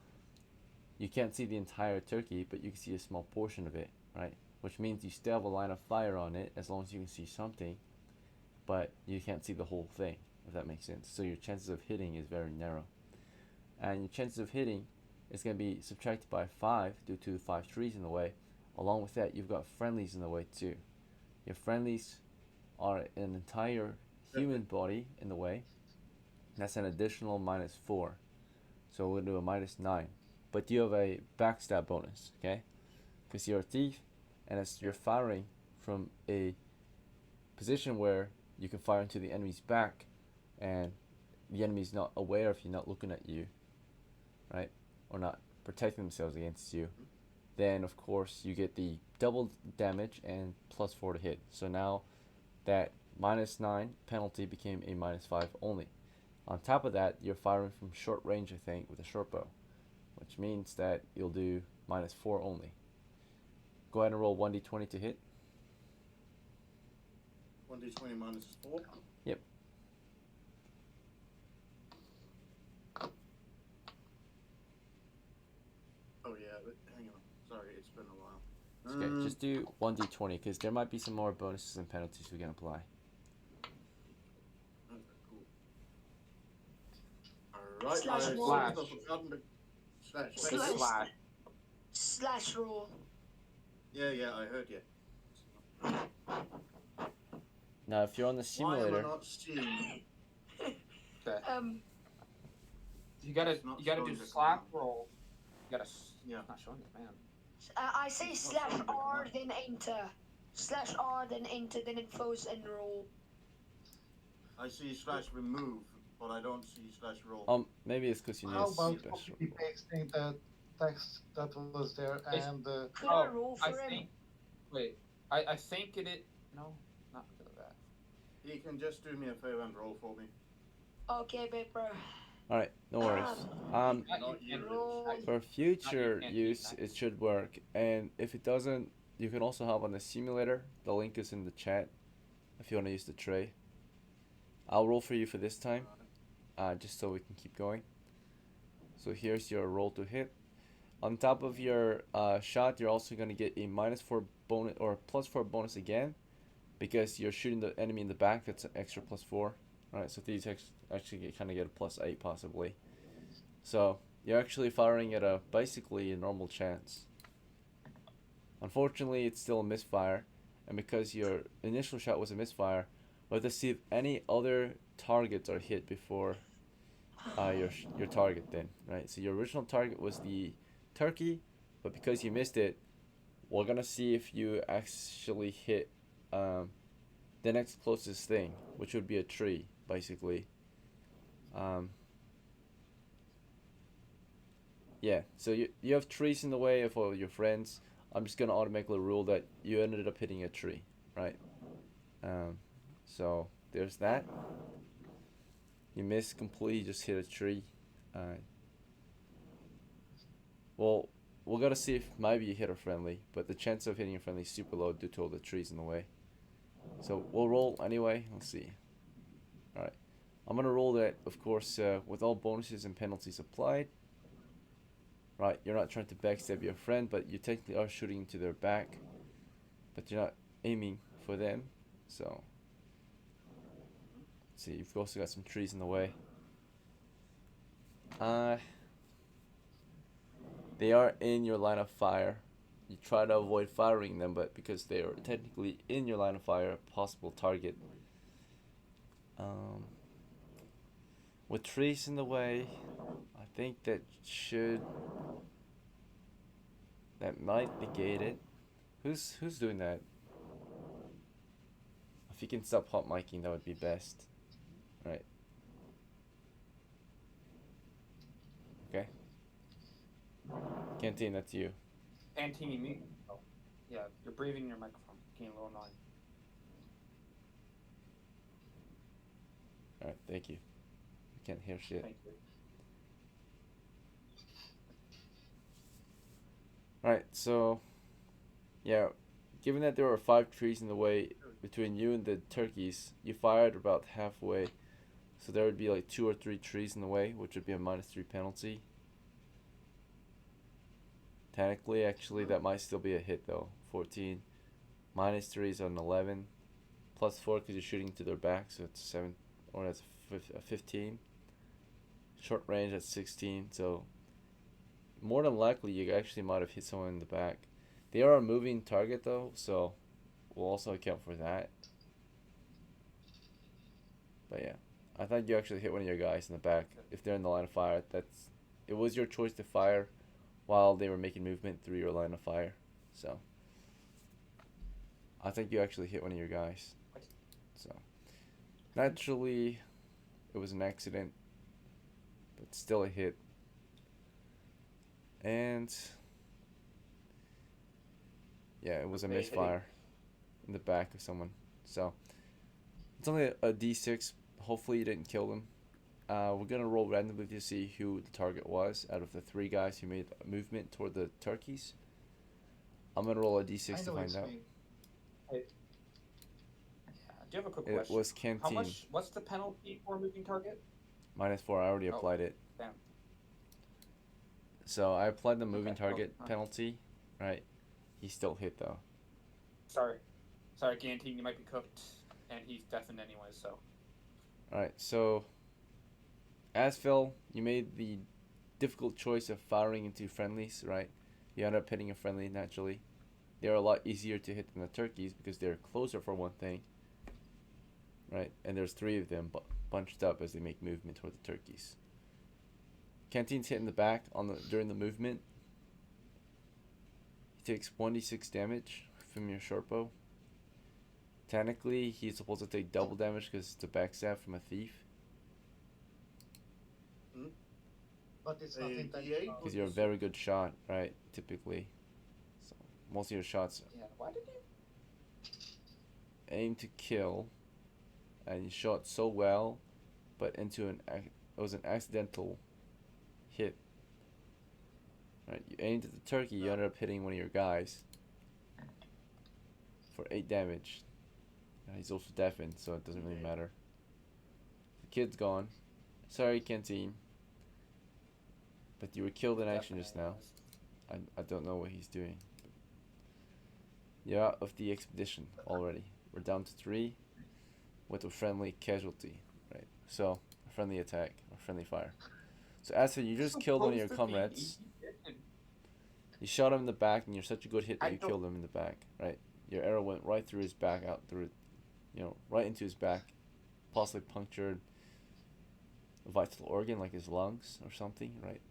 you can't see the entire turkey, but you can see a small portion of it, right? Which means you still have a line of fire on it, as long as you can see something, but you can't see the whole thing, if that makes sense. So your chances of hitting is very narrow. And your chances of hitting is going to be subtracted by 5 due to the 5 trees in the way. Along with that, you've got friendlies in the way too. Your friendlies are an entire human body in the way. That's an additional -4. So we'll do a -9. But you have a backstab bonus, okay? Because you're a thief, and as you're firing from a position where you can fire into the enemy's back, and the enemy's not aware if you're not looking at you, right? Or not protecting themselves against you, then of course you get the double damage and +4 to hit. So now that -9 penalty became a -5 only. On top of that, you're firing from short range, I think, with a short bow, which means that you'll do -4 only. Go ahead and roll 1d20 to hit. 1d20 -4? Yep. Oh yeah, but hang on. Sorry, it's been a while. It's okay, just do 1d20, because there might be some more bonuses and penalties we can apply. Okay, cool. Alright, Slash roll. Slash roll. Yeah, I heard you. Now, if you're on the Why am I simulator, not seeing? Okay. You It's gotta not do showing the slap command. roll. You gotta. Yeah. It's not showing it, man. I say It's not showing the /R command. then enter. /R then enter, then it goes and roll. I see /remove, but I don't see /roll. maybe it's because you need How to about special. copy pasting that text that was there, It's, and Should I oh, roll I for him? think. Wait, I think no, not because of that. He can just do me a favor and roll for me. Okay, babe, bro. All right, no worries. Um, Not you, Rich. roll. For future use, it should work, and if it doesn't, you can also hop on the simulator. The link is in the chat if you want to use the tray. I'll roll for you for this time, just so we can keep going. So here's your roll to hit. On top of your shot, you're also going to get a -4 bonus or +4 bonus again, because you're shooting the enemy in the back. That's an extra +4. Alright, so these actually kind of get a +8 possibly. So you're actually firing at a basically a normal chance. Unfortunately, it's still a misfire, and because your initial shot was a misfire, we have to see if any other targets are hit before your target. Then, right? So your original target was the turkey, but because you missed it, we're gonna see if you actually hit the next closest thing, which would be a tree, basically. Yeah, so you have trees in the way of all your friends. I'm just gonna automatically rule that you ended up hitting a tree, right? So there's that. You missed completely, just hit a tree. Well, we're gonna see if maybe you hit a friendly, but the chance of hitting a friendly is super low due to all the trees in the way. So we'll roll anyway. Let's see. All right, I'm gonna roll that, of course, with all bonuses and penalties applied. Right, you're not trying to backstab your friend, but you technically are shooting into their back, but you're not aiming for them. So, let's see, you've also got some trees in the way. They are in your line of fire. You try to avoid firing them, but because they are technically in your line of fire, a possible target. With trees in the way, I think that might negate it. Who's doing that? If you can stop hot micing, that would be best. Right. Okay. Canteen, that's you. Canteen, you mute. Oh, yeah, you're breathing in your microphone. Getting a little annoying. Alright, thank you. I can't hear shit. Thank you. Alright, so yeah, given that there were 5 trees in the way between you and the turkeys, you fired about halfway, so there would be like 2 or 3 trees in the way, which would be a -3 penalty. Technically, actually, that might still be a hit though. 14 -3 is an 11, +4 because you're shooting to their back, so it's 7, or that's a 15. Short range at 16, so more than likely you actually might have hit someone in the back. They are a moving target though, so we'll also account for that. But yeah, I thought you actually hit one of your guys in the back. If they're in the line of fire, it was your choice to fire while they were making movement through your line of fire. So I think you actually hit one of your guys. So naturally, it was an accident, but still a hit. And yeah, it was a misfire in the back of someone. So it's only a D6. Hopefully you didn't kill them. We're gonna roll randomly to see who the target was out of the 3 guys who made a movement toward the turkeys. I'm gonna roll a D6 to find out. Hey. Do you have a quick It question? was Canteen. What's the penalty for a moving target? -4. I already applied it. Damn. So I applied the moving Okay. target Oh, penalty. Right. He still hit though. Sorry, Canteen, you might be cooked, and he's deafened anyway. So. Alright, so AZFELL, you made the difficult choice of firing into friendlies, right? You end up hitting a friendly naturally. They're a lot easier to hit than the turkeys because they're closer for one thing, right? And there's 3 of them bunched up as they make movement toward the turkeys. Canteen's hit in the back during the movement. He takes 1d6 damage from your short bow. Technically, he's supposed to take double damage because it's a backstab from a thief. but it's not DA intentional. because you're a very good shot, right? Typically, so most of your shots Yeah. Why did you? aim to kill, and you shot so well, but it was an accidental hit. Right, you aimed at the turkey, you ended up hitting one of your guys for 8 damage. He's also deafened, so it doesn't really matter. The kid's gone. Sorry, Canteen. But you were killed in action just now. I don't know what he's doing. You're out of the expedition already. We're down to 3 with a friendly casualty. Right, so a friendly attack, or friendly fire. So Asfel, you just killed one of your comrades. You shot him in the back, and you're such a good hit that you killed him in the back, right? Your arrow went right through his back, out through, right into his back, possibly punctured a vital organ like his lungs or something, right?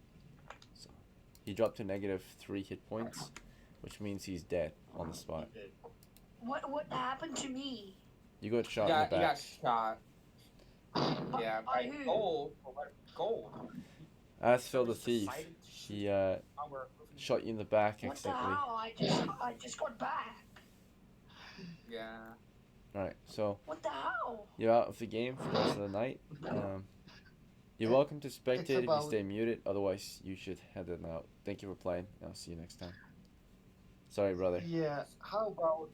So he dropped to -3 hit points, which means he's dead on the spot. What happened to me? You got shot Yeah, in the you got back. shot. Yeah, By by who? gold. Or gold. Asfel the thief, he shot you in the back What the accidentally. hell? I just got back. Yeah. Alright, so What the hell? you're out of the game for the rest of the night. You're welcome to spectate if you about- stay muted, otherwise you should head on out. Thank you for playing, I'll see you next time. Sorry, brother. Yeah, how about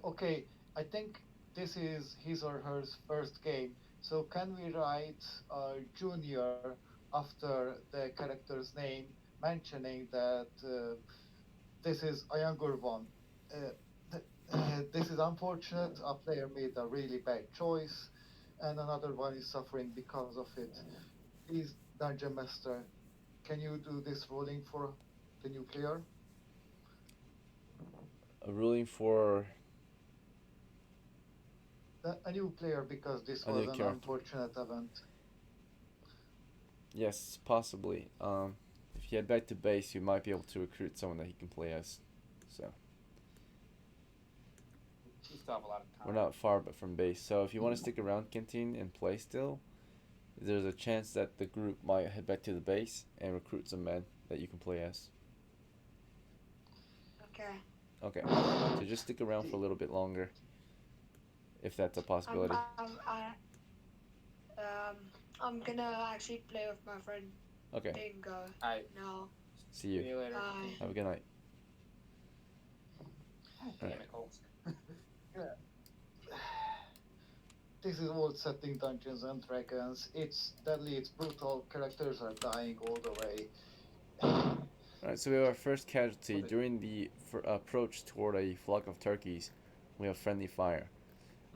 okay, I think this is his or her first game. So can we write junior after the character's name, mentioning that this is a younger one? This is unfortunate. A player made a really bad choice, and another one is suffering because of it. Please, Dungeon Master, can you do this ruling for the new player? A ruling for A new player, because this A was new an character. unfortunate event. yes, possibly. If you head back to base, you might be able to recruit someone that he can play as. So You still have a lot of time. we're not far but from base. So if you want to stick around Canteen and play still, there's a chance that the group might head back to the base and recruit some men that you can play as. Okay. Okay, so just stick around for a little bit longer, if that's a possibility. I'm gonna actually play with my friend Okay, Dingo. Alright. No. see See you. you later. Bye. Have a good night. Damn it, Colt. This is old setting Dungeons and Dragons. It's deadly, it's brutal, characters are dying all the way. Alright, so we have our first casualty. During the approach toward a flock of turkeys, we have friendly fire.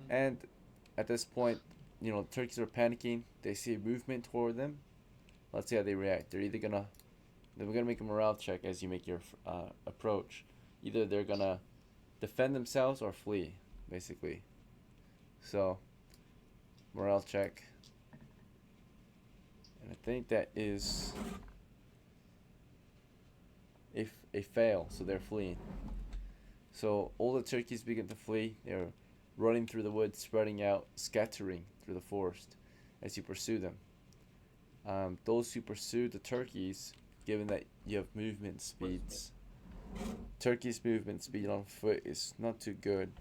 And at this point, the turkeys are panicking. They see movement toward them. Let's see how they react. They're gonna make a morale check as you make your approach. Either they're gonna defend themselves or flee, basically. So, morale check. And I think that is a fail, so they're fleeing. So all the turkeys begin to flee. They're running through the woods, spreading out, scattering through the forest as you pursue them. Those who pursue the turkeys, given that you have movement speeds, turkeys' movement speed on foot is not too good.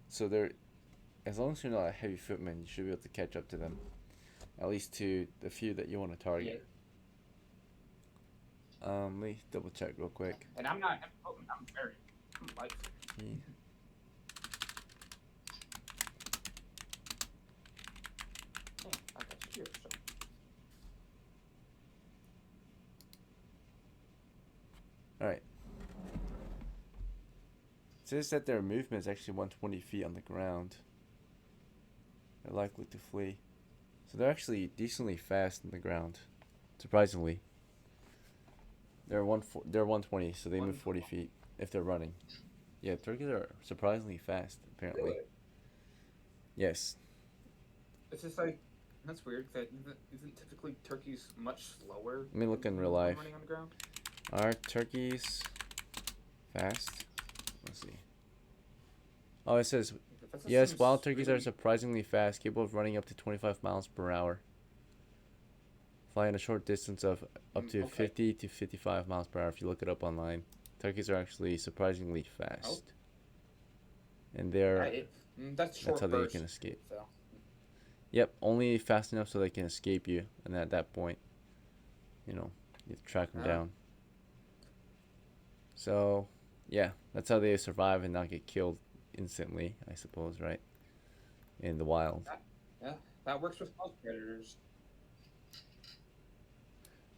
So as long as you're not a heavy footman, you should be able to catch up to them. At least to the few that you want to target. Let me double check real quick. And I'm not. I'm very light. Yeah, I got you here, so. Alright. It says that their movement is actually 120 feet on the ground. They're likely to flee. So they're actually decently fast on the ground. Surprisingly. They're 120, so they move 40 feet if they're running. Yeah, turkeys are surprisingly fast, apparently. Really? Yes. It's just like, that's weird. That isn't typically turkeys much slower. Let me look in than real the one life. Running on the ground. Are turkeys fast? Let's see. Oh, it says, That just yes, seems wild turkeys are really- surprisingly fast, capable of running up to 25 miles per hour. flying a short distance of up to Okay. 50 to 55 miles per hour. If you look it up online, turkeys are actually surprisingly fast, and That's that's how short they burst. can escape. So Yep, only fast enough so they can escape you, and at that point, you know, you have to track them Yeah. down. So, yeah, that's how they survive and not get killed instantly, I suppose, right? In the wild. that works with most predators.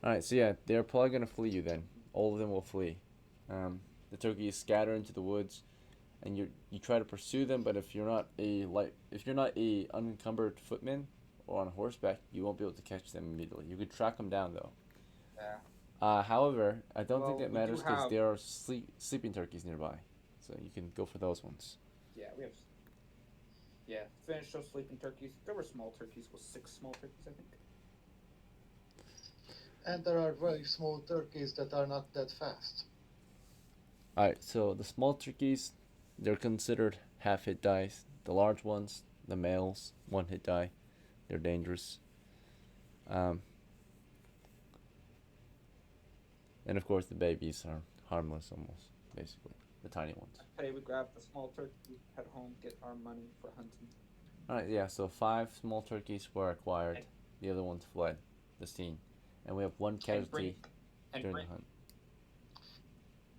Alright, so yeah, they're probably gonna flee you then. All of them will flee. The turkeys scatter into the woods, and you try to pursue them. But if you're not a unencumbered footman or on horseback, you won't be able to catch them immediately. You could track them down though. Yeah. However, I don't think Well, that we do matters because have. there are sleeping turkeys nearby, so you can go for those ones. Yeah, we have. Yeah, finished those sleeping turkeys. There were small turkeys. Was 6 small turkeys, I think. And there are very small turkeys that are not that fast. Alright, so the small turkeys, they're considered half hit dice. The large ones, the males, one hit die. They're dangerous. Um, and of course, the babies are harmless almost, basically. The tiny ones. Hey, we grab the small turkey, head home, get our money for hunting. Alright, yeah, so 5 small turkeys were acquired. The other ones fled the scene. And we have one casualty during the hunt.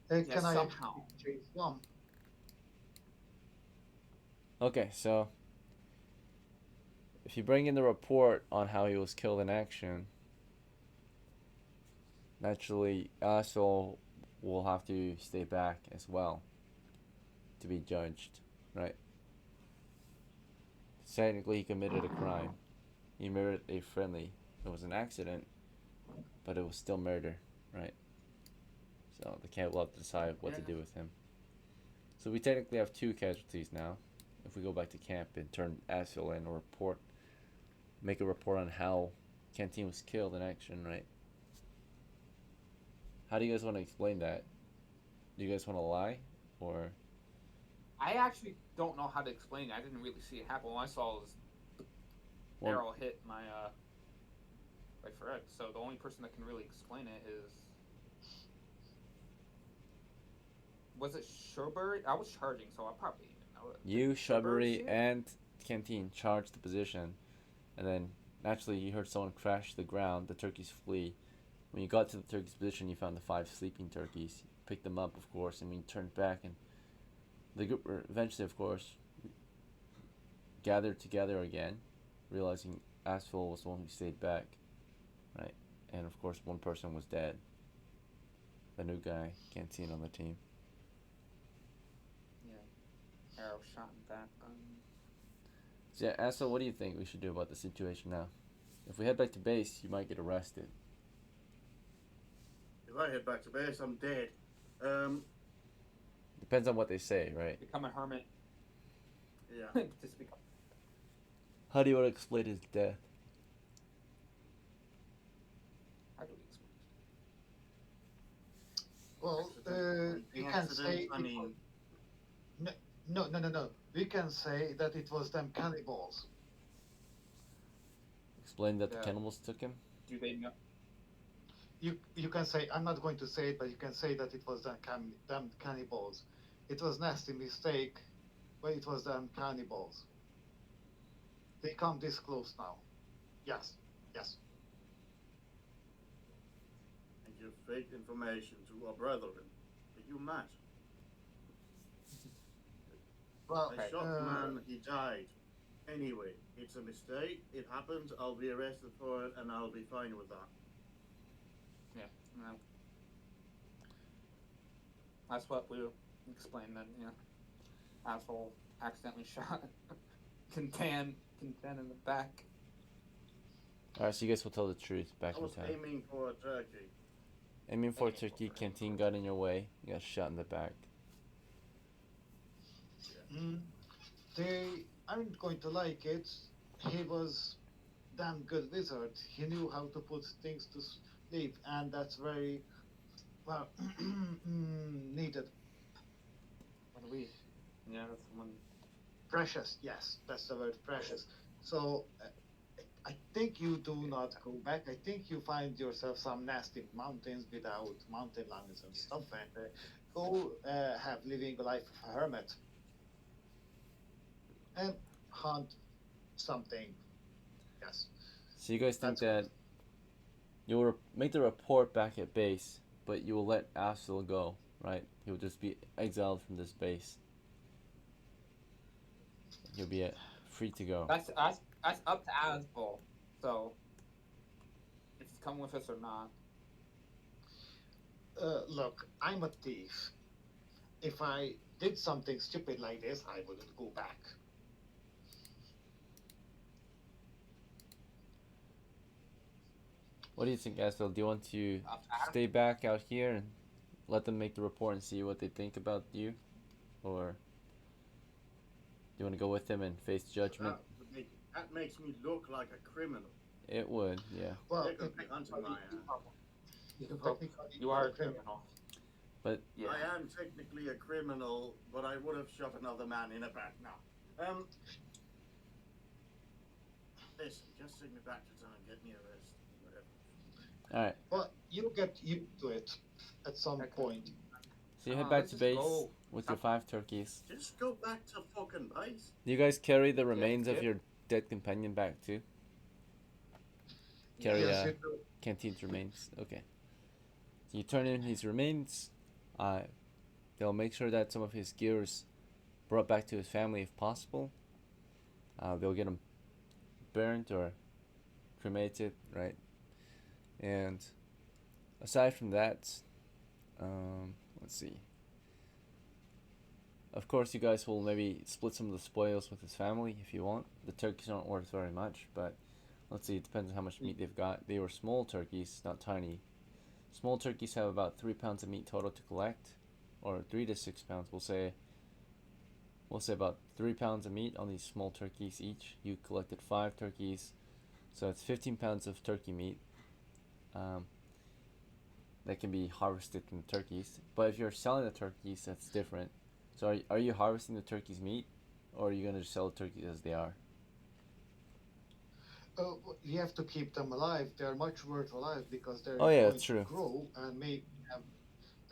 Can I somehow. actually chase one? Okay, so if you bring in the report on how he was killed in action, naturally, AZFELL will have to stay back as well to be judged, right? Technically, he committed a crime. He murdered a friendly. It was an accident, but it was still murder, right? So the camp will have to decide what to do with him. So we technically have 2 casualties now. If we go back to camp and turn AZFELL in a make a report on how Canteen was killed in action, right? How do you guys want to explain that? Do you guys want to lie, or? I actually don't know how to explain it. I didn't really see it happen. All I saw was the arrow hit my Fred. So the only person that can really explain it is. Was it Shrubbery? I was charging, so I probably even know it. You, Shrubbery, see it? and Canteen charged the position, and then naturally you heard someone crash to the ground. The turkeys flee. When you got to the turkeys' position, you found the 5 sleeping turkeys. You picked them up, of course, and when you turned back, and the group eventually, of course, gathered together again, realizing AZFELL was the one who stayed back, right? And of course, one person was dead. The new guy, Canteen on the team. Yeah. Arrow shot in back. So yeah, AZFELL, what do you think we should do about the situation now? If we head back to base, you might get arrested. If I head back to base, I'm dead. Depends on what they say, right? Become a hermit. Yeah. Just become. How do you want to explain his death? How do we explain? Well, we The can accident, say. I mean, No. We can say that it was them cannibals. Explain that the Yeah. cannibals took him? Do they know? You can say, I'm not going to say it, but you can say that it was them cannibals. It was nasty mistake, but it was them cannibals. They come this close now. Yes. and give fake information to our brethren. Are you mad? Well, I shot the man, he died. Anyway, it's a mistake, it happened, I'll be arrested for it, and I'll be fine with that. Yeah. No. That's what we explained then. Yeah. Asshole accidentally shot Contan in the back. Alright, so you guys will tell the truth back I in was time. aiming for a turkey. Aiming for a turkey, Canteen got in your way, you got shot in the back. I'm going to like it. He was damn good wizard. He knew how to put things to sleep, and that's very well needed. What do we? Yeah, that's the one. Precious, yes, that's the word, precious. So I think you do not go back. I think you find yourself some nasty mountains without mountain lions and stuff, and go have living a life of a hermit and hunt something. Yes, So you guys think that's good. that you'll make the report back at base, but you will let Asfel go, right? He will just be exiled from this base. He'll be free to go. That's up to AZFELL. So if he's coming with us or not. Look, I'm a thief. If I did something stupid like this, I wouldn't go back. What do you think, Asfel? Do you want to Up to stay back out here and let them make the report and see what they think about you? Or do you want to go with them and face judgment? That makes me look like a criminal. It would, yeah. Well, They're gonna be hunting my ass. technically, You are a criminal. But Yeah. I am technically a criminal, but I would have shot another man in the back now. Listen, just take me back to town, get me arrested, whatever. alright. Well, you get used to it at some Okay. point. So you head Let's back to just base go. with your 5 turkeys. Just go back to fucking base. Do you guys carry the remains of yeah. your dead companion back too? Carry Yes, you do. Canteen's remains. Okay. So you turn in his remains. They'll make sure that some of his gear is brought back to his family if possible. They'll get him burnt or cremated, right? And aside from that, let's see. Of course, you guys will maybe split some of the spoils with his family if you want. The turkeys aren't worth very much, but let's see, it depends on how much meat they've got. They were small turkeys, not tiny. Small turkeys have about 3 pounds of meat total to collect, or 3 to 6 pounds. We'll say about 3 pounds of meat on these small turkeys each. You collected 5 turkeys, so it's 15 pounds of turkey meat. That can be harvested from the turkeys. But if you're selling the turkeys, that's different. So are you harvesting the turkey's meat, or are you gonna just sell the turkeys as they are? You have to keep them alive. They're much worth alive because they're Oh, yeah, going that's true. to grow and maybe have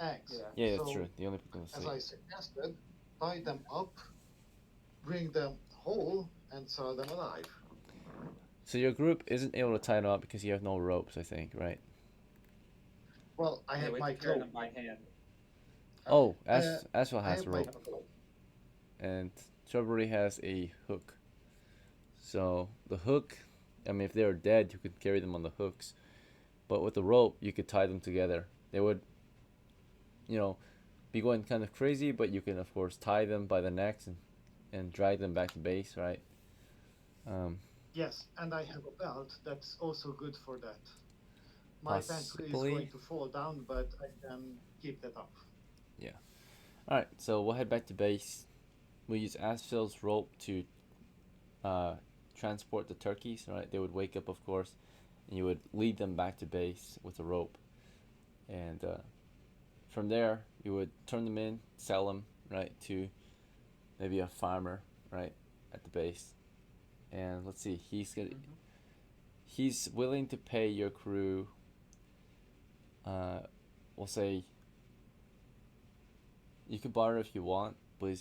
eggs. Yeah. Yeah, that's So, true. The only people in the as sleep. I suggested, tie them up, bring them whole, and sell them alive. So your group isn't able to tie them up because you have no ropes, I think, right? Well, I Yeah, have we my have to carry clothes. them by hand. Oh, Uh, Aswell I has have a my rope, clothes. and Shrubbery has a hook. So the hook, I mean, if they were dead, you could carry them on the hooks, but with the rope, you could tie them together. They would, be going kind of crazy, but you can of course tie them by the necks and drag them back to base, right? Yes, and I have a belt that's also good for that. My pencil is Possibly. going to fall down, but I can keep that up. All right, so we'll head back to base. We'll use Asfield's rope to transport the turkeys. Right, they would wake up, of course, and you would lead them back to base with a rope, and from there you would turn them in, sell them, right, to maybe a farmer, right, at the base. And let's see, he's willing to pay your crew. We'll say you could barter if you want, but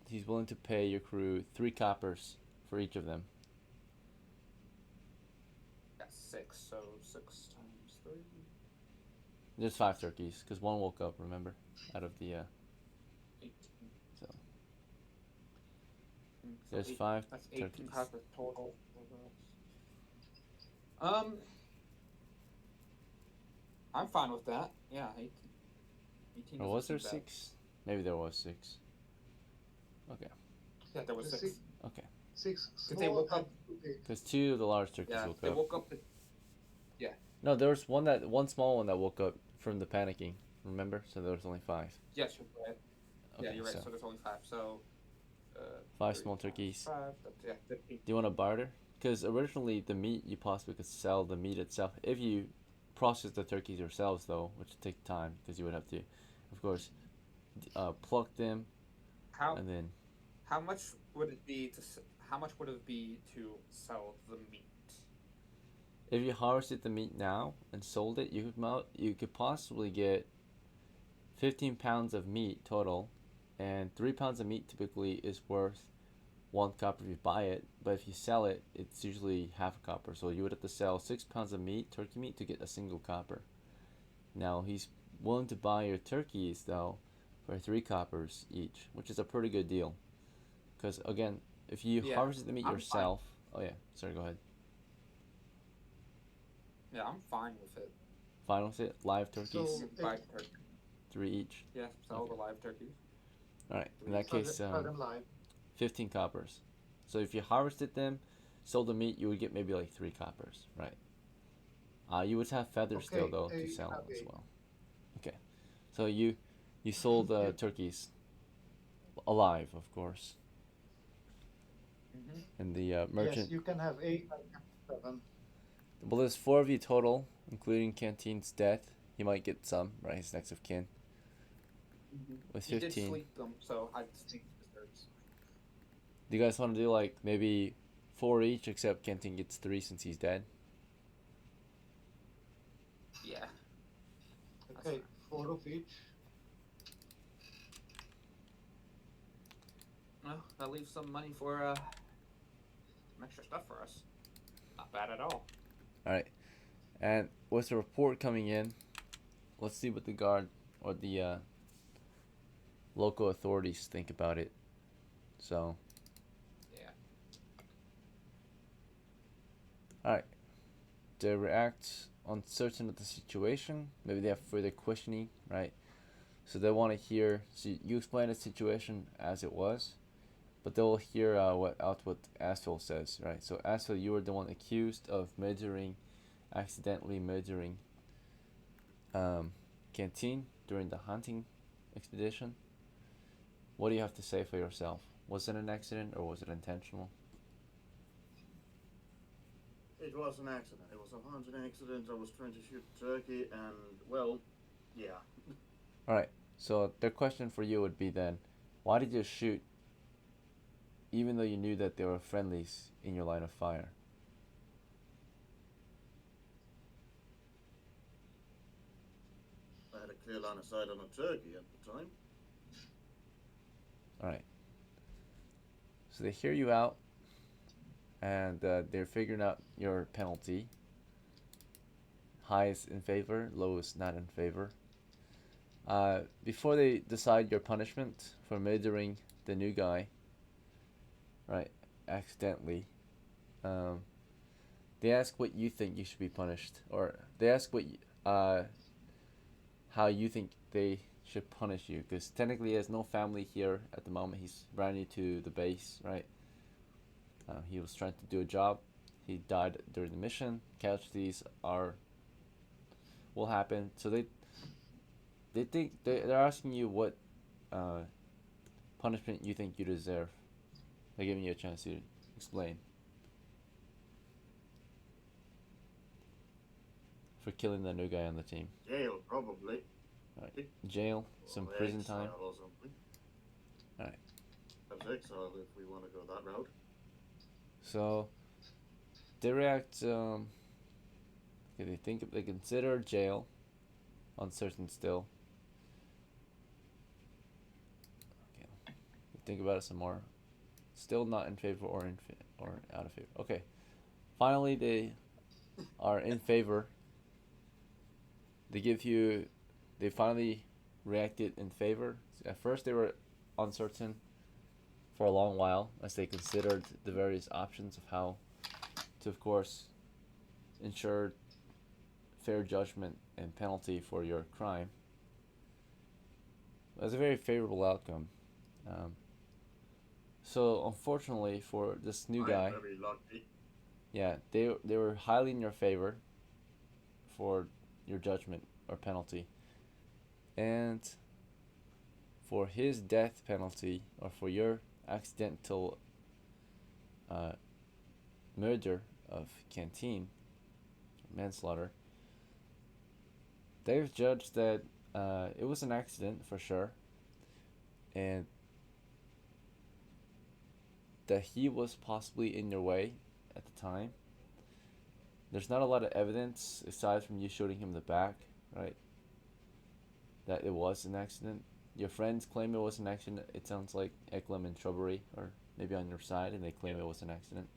he's willing to pay your crew 3 coppers for each of them. That's 6, so 6 times 3. There's 5 turkeys, because one woke up, remember, out of the 18. so So there's 8 5 That's 18 turkeys. coppers total. I'm fine with that. Yeah, 18. 18 Or was isn't there too bad. 6? Maybe there was 6. Okay. Yeah, there was The 6. Okay. 6 Because they small woke and up. 2 big. Because 2 of the large turkeys Yeah, woke they up. woke up. No, there was one small one that woke up from the panicking. Remember? So there was only 5. Yes, you're right. Okay, Yeah, you're right. so So there's only 5. So. 5 3 small times turkeys. 5. That's 15. Do you want to barter? Because originally the meat you possibly could sell the meat itself if you process the turkeys yourselves, though, which would take time because you would have to, of course, pluck them How and then how much would it be to how much would it be to sell the meat? if you harvested the meat now and sold it, you could possibly get 15 pounds of meat total, and 3 pounds of meat typically is worth 1 copper if you buy it, but if you sell it, it's usually half a copper. So you would have to sell 6 pounds of meat, turkey meat, to get a single copper. Now he's willing to buy your turkeys though for 3 coppers each, which is a pretty good deal. Because again, if you Yeah, harvested the meat I'm yourself, oh yeah, sorry, go ahead. Yeah, I'm fine with it. Fine with it. Live turkeys, So You can buy turkey. 3 each. Yeah, sell Okay. the live turkeys. All right. In that sell case, them live. 15 coppers. So if you harvested them, sold the meat, you would get maybe like 3 coppers, right? You would have feathers still Okay, though to you sell have as 8. well. Okay. So you sold Yeah. turkeys alive, of course, Mm-hmm. and the Yes, merchant. you can have 8, I can have 7. Well, there's 4 of you total, including Canteen's death. He might get some, right? His next of kin. With He did 15. sleep them, so I think he deserves. Do you guys want to do like maybe 4 each, except Kenton gets 3 since he's dead? Yeah. Okay, 4 of each. Well, that leaves some money for some extra stuff for us. Not bad at all. All right. And with the report coming in, let's see what the guard or the local authorities think about it. So, Yeah. all right. They react uncertain of the situation. Maybe they have further questioning, right? So they want to hear. So you explain the situation as it was, but they'll hear what AZFELL says, right? So AZFELL, you were the one accused of accidentally murdering Canteen during the hunting expedition. What do you have to say for yourself? Was it an accident or was it intentional? It was an accident. It was a hunting accident. I was trying to shoot turkey, and well, yeah. All right. So their question for you would be then, why did you shoot, even though you knew that there were friendlies in your line of fire? I had a clear line of sight on a turkey at the time. All right. So they hear you out, and they're figuring out your penalty. High is in favor, low is not in favor. Before they decide your punishment for murdering the new guy, right, accidentally, they ask what you think you should be punished, or they ask how you think they should punish you, because technically he has no family here at the moment. He's brand new to the base, right? He was trying to do a job. He died during the mission. Casualties will happen. So they think they're asking you what punishment you think you deserve. They're giving you a chance to explain for killing the new guy on the team. Jail, probably. Right. Jail, some Or prison exile time. or something. Alright. Perhaps exile if we want to go that route. So they react. They consider jail uncertain still. Okay, think about it some more. Still not in favor or out of favor. Okay, finally they are in favor. They finally reacted in favor. At first they were uncertain for a long while as they considered the various options of how to, of course, ensure fair judgment and penalty for your crime. It was a very favorable outcome. So unfortunately for this new guy, I'm very lucky. yeah, they were highly in your favor for your judgment or penalty, and for his death penalty or for your accidental murder of Canteen, manslaughter, they've judged that it was an accident for sure, and that he was possibly in your way at the time. there's not a lot of evidence aside from you shooting him in the back, right? That it was an accident. Your friends claim it was an accident. It sounds like EKLEM and Shrubbery are maybe on your side, and they claim it was an accident.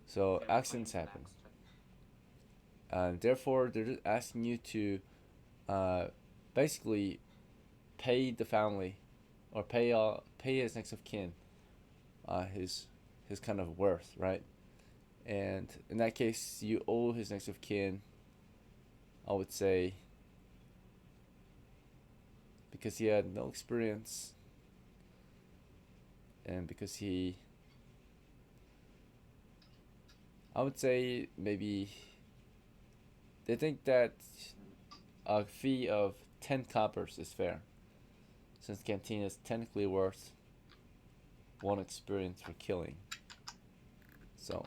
So accidents happen. Therefore, they're just asking you to basically pay the family or pay his next of kin his kind of worth, right? And in that case, you owe his next of kin, I would say, because he had no experience and because I would say maybe they think that a fee of 10 coppers is fair, since Canteen is technically worth 1 experience for killing. So,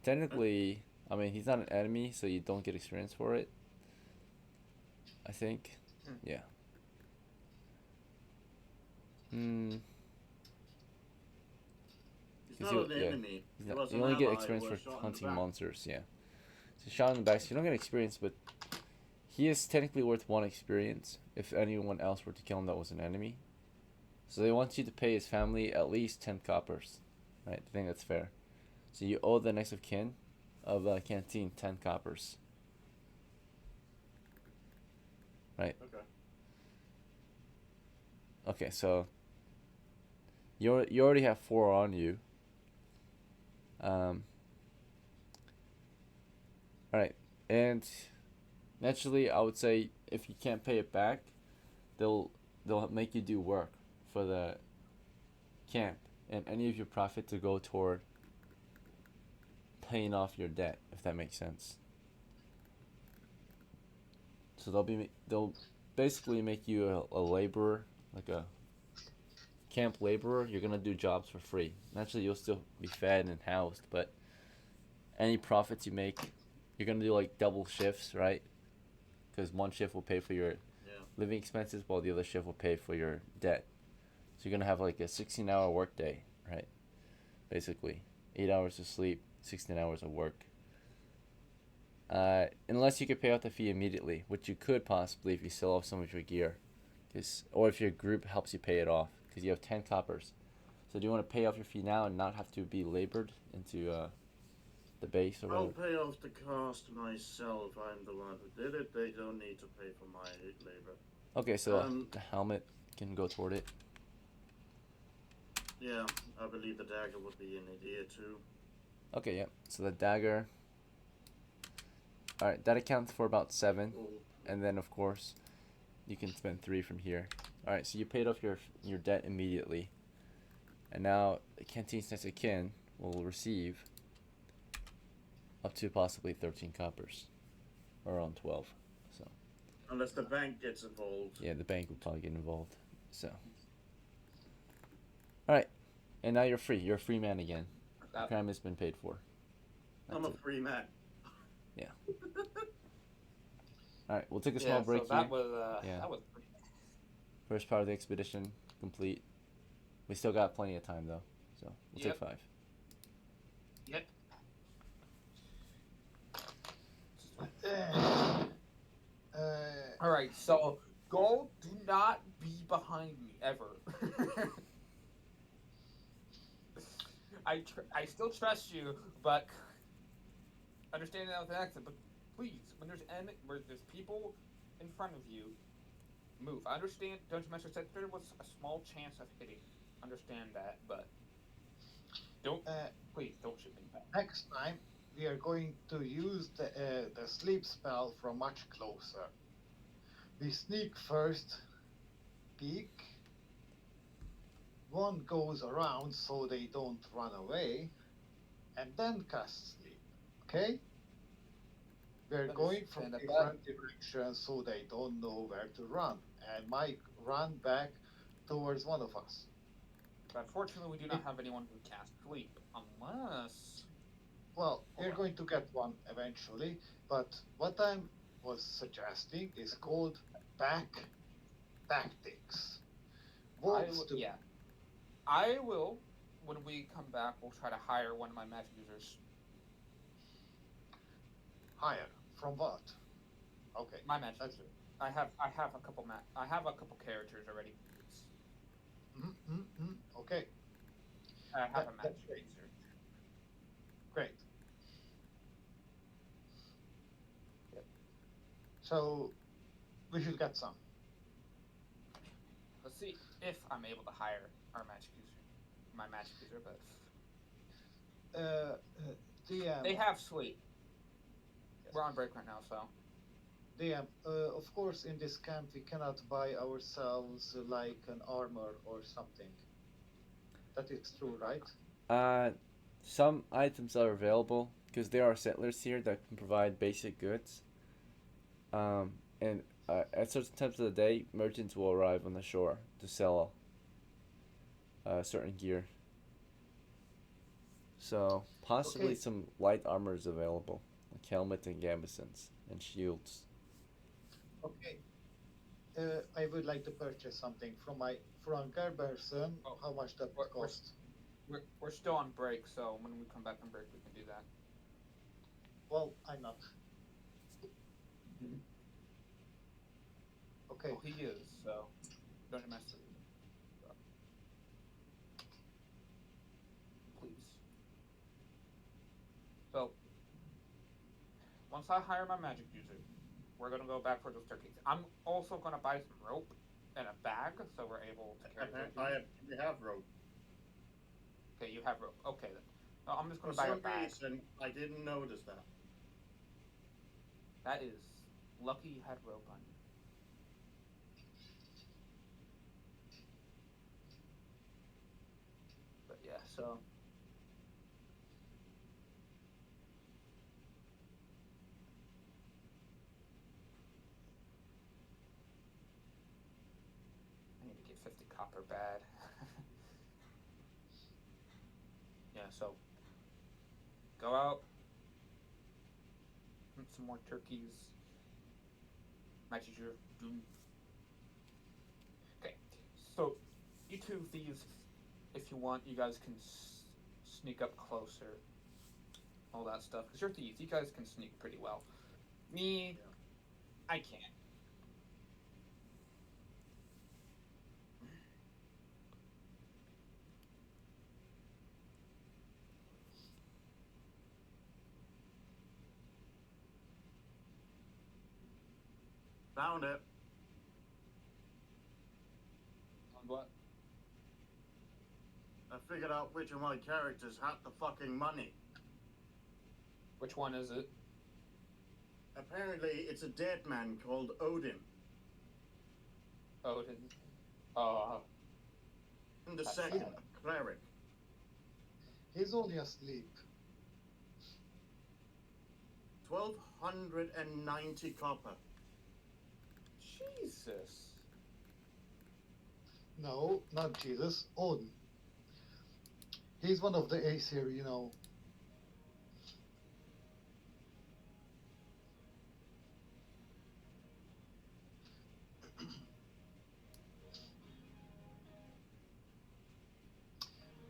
technically, I mean, he's not an enemy, so you don't get experience for it. I think. Yeah. He's not you- an yeah. enemy. He was You an only get ally experience who for was shot in the hunting back. monsters, yeah. So shot in the back, so you don't get experience, but he is technically worth 1 experience if anyone else were to kill him that was an enemy. So they want you to pay his family at least 10 coppers, right? I think that's fair. So you owe the next of kin of Canteen 10 coppers. Right. Okay. Okay, so you already have 4 on you. Alright, and naturally, I would say if you can't pay it back, they'll make you do work for the camp, and any of your profit to go toward paying off your debt, if that makes sense. So they'll basically make you a laborer, like a camp laborer. You're gonna do jobs for free. Naturally, you'll still be fed and housed, but any profits you make, you're gonna do like double shifts, right? Because 1 shift will pay for your living expenses, while the other shift will pay for your debt. So you're gonna have like a 16-hour workday, right? Basically, 8 hours of sleep, 16 hours of work. Unless you could pay out the fee immediately, which you could possibly if you sell off some of your gear, or if your group helps you pay it off, because you have 10 coppers. So do you want to pay off your fee now and not have to be labored into the base or I'll whatever? pay off the cost myself. I'm the one who did it. They don't need to pay for my labor. Okay, so the helmet can go toward it. Yeah, I believe the dagger would be an idea too. Okay, yeah. So the dagger. Alright, that accounts for about 7. Oh, And then, of course, you can spend 3 from here. Alright, so you paid off your debt immediately. And now, Canteen's next of kin will receive up to possibly 13 coppers. Or around 12. So, unless the bank gets involved. yeah, the bank will probably get involved. So. Alright, and now you're free. You're a free man again. Your crime has been paid for. I'm a free man. Yeah. Alright, we'll take a small break so here. that was Yeah. that was pretty First part of the expedition complete. We still got plenty of time though, so we'll take Yep. 5. Yep. All right, so go. Do not be behind me ever. I still trust you, but understand that with an accent. But please, when there's people in front of you, move. I understand Dungeon Master said there was a small chance of hitting. Understand that, but don't please don't shoot me back. Next time, we are going to use the sleep spell from much closer. We sneak first, peek. One goes around so they don't run away, and then cast sleep. Okay? We're going from Understand that, different directions so they don't know where to run, and might run back towards one of us. But unfortunately, we do not have anyone who casts sleep, unless. Well, we're Alright. going to get one eventually, but what I was suggesting is called back tactics. I will. When we come back, we'll try to hire one of my magic users. Higher. From what? Okay. My magic That's user. I have a couple I have a couple characters already. okay. I have That- a that's magic great. user. Great. Yep. So we should get some. Let's see if I'm able to hire our magic user, my magic user, but DM. they have sleep. We're on break right now, so DM. Of course, in this camp we cannot buy ourselves like an armor or something. That is true, right? Some items are available because there are settlers here that can provide basic goods. And at certain times of the day, merchants will arrive on the shore to sell certain gear. So possibly Okay. some light armor is available, like helmets and gambesons and shields. Okay. I would like to purchase something from my Gerberson. Oh, How much that we're- we're- cost? we're still on break. So when we come back from break, we can do that. Well, I'm not. Okay. Oh, he is. So don't mess with him. Please. So once I hire my magic user, we're gonna go back for those turkeys. I'm also gonna buy some rope and a bag so we're able to carry turkeys. We have rope. Okay, you have rope. Okay then. No, I'm just For gonna buy a some bag. reason, I didn't notice that. That is lucky you had rope on you. But yeah, so I need to get 50 copper bad. Yeah, so go out, hunt some more turkeys. Matches your doom. Okay, so you two thieves, if you want, you guys can sneak up closer. All that stuff, because you're thieves. You guys can sneak pretty well. Me, I can't. Found it. On what? I figured out which of my characters had the fucking money. Which one is it? Apparently, it's a dead man called Odin. Odin. And the That's second, sad. a cleric. He's only asleep. 1,290 copper. Jesus. No, not Jesus. Odin. He's one of the Aesir, you know.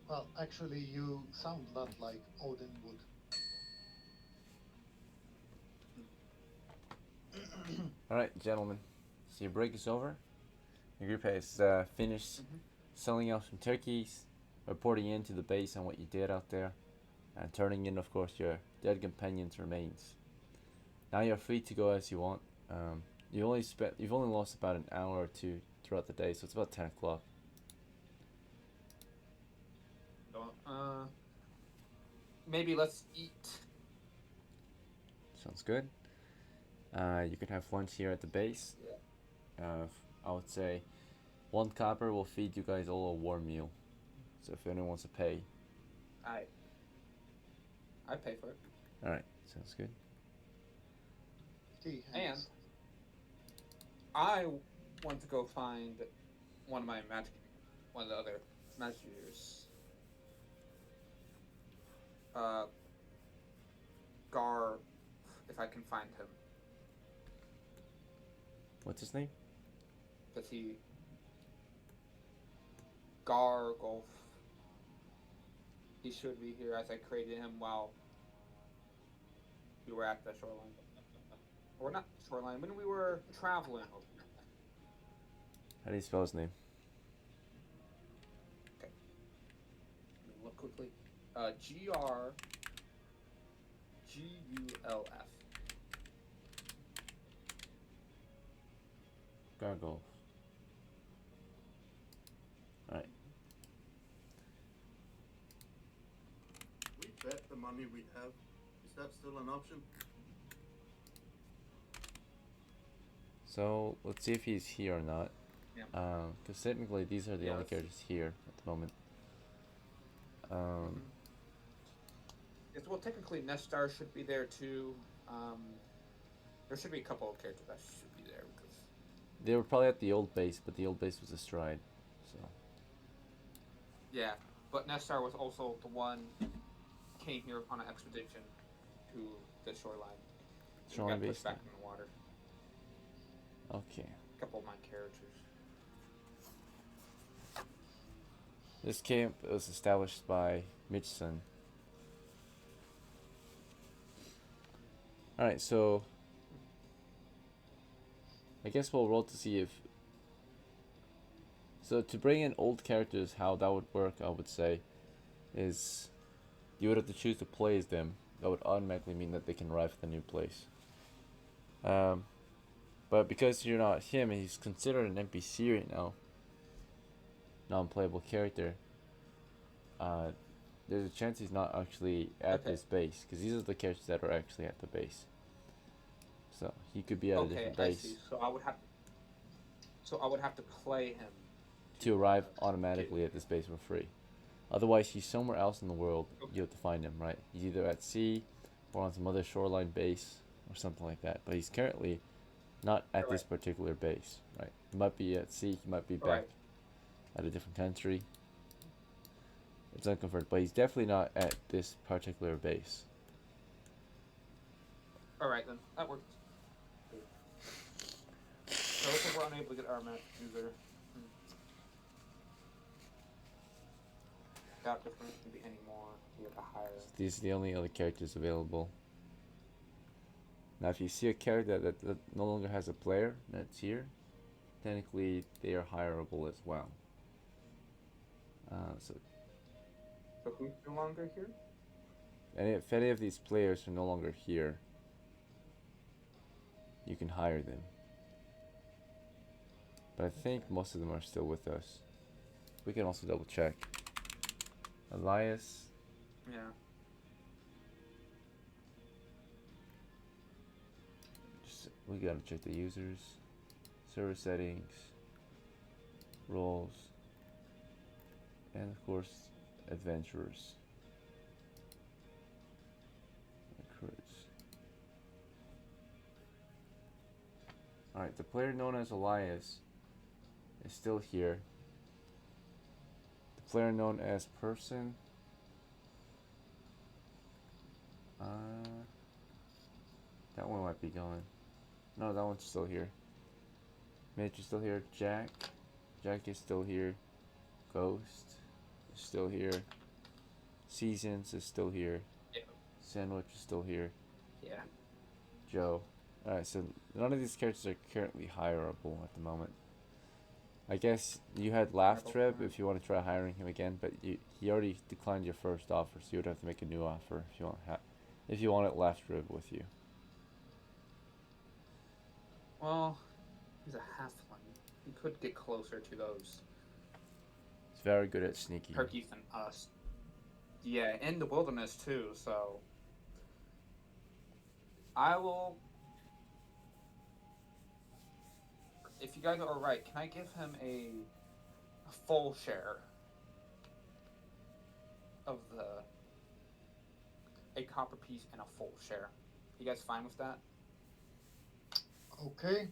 Well, actually, you sound a lot like Odin would. All right, gentlemen. So your break is over. Your group has finished selling out some turkeys, reporting in to the base on what you did out there, and turning in, of course, your dead companion's remains. Now you're free to go as you want. You've only lost about an hour or two throughout the day, so it's about 10 o'clock. Maybe let's eat. Sounds good. You can have lunch here at the base. I would say 1 copper will feed you guys all a warm meal. So if anyone wants to pay. I pay for it. Alright, sounds good. Tea And hands. I want to go find one of the other magic users. Gar, if I can find him. What's his name? Because he. Gargolf. He should be here as I created him while we were at the shoreline. or not Shoreline, when we were traveling. How do you spell his name? Okay. Let me look quickly. G-R-G-U-L-F. Gargoyle. Alright. We bet the money we have. Is that still an option? So let's see if he's here or not. Yeah. Because technically these are the only let's see. characters here at the moment. Yes, well, technically, Nestar should be there too. There should be a couple of characters that should be there because They were probably at the old base, but the old base was a stride. So yeah, but Nestar was also the one came here on an expedition to the shoreline. Shoreline got base. pushed back in the water. Okay. A couple of my characters. This camp was established by Mitchson. Alright, so I guess we'll roll to see if. So to bring in old characters, how that would work, I would say, is you would have to choose to play as them. That would automatically mean that they can arrive at the new place. But because you're not him, and he's considered an NPC right now, non-playable character. There's a chance he's not actually at this base, because these are the characters that are actually at the base. So he could be at a different base. I see. So I would have to play him to arrive automatically at this base for free. Otherwise, he's somewhere else in the world. You have to find him, right? He's either at sea or on some other shoreline base or something like that. But he's currently not at this particular base, right? He might be at sea. He might be back at a different country. It's unconfirmed, but he's definitely not at this particular base. Alright then, that works. So looks like we're unable to get our match user. Doubt if there can be any more. We have to hire. These are the only other characters available. Now, if you see a character that no longer has a player that's here, technically they are hireable as well. So who's no longer here? And if any of these players are no longer here, you can hire them. But I think most of them are still with us. We can also double check. Elias. Yeah. We gotta check the users, server settings, roles, and of course, adventurers. Recruits. Alright, the player known as Elias is still here. The player known as Person. That one might be gone. No, that one's still here. Mitch is still here. Jack is still here. Ghost is still here. Seasons is still here. Yeah. Sandwich is still here. Yeah. Joe. Alright, so none of these characters are currently hireable at the moment. I guess you had Laugh-Treb if you want to try hiring him again, but he already declined your first offer, so you would have to make a new offer if you wanted Laugh-Treb with you. Well, he's a halfling. He could get closer to those. He's very good at sneaking. Turkeys than us. Yeah, in the wilderness too, so I will. If you guys are alright, can I give him a full share of a copper piece and a full share? You guys fine with that? Okay.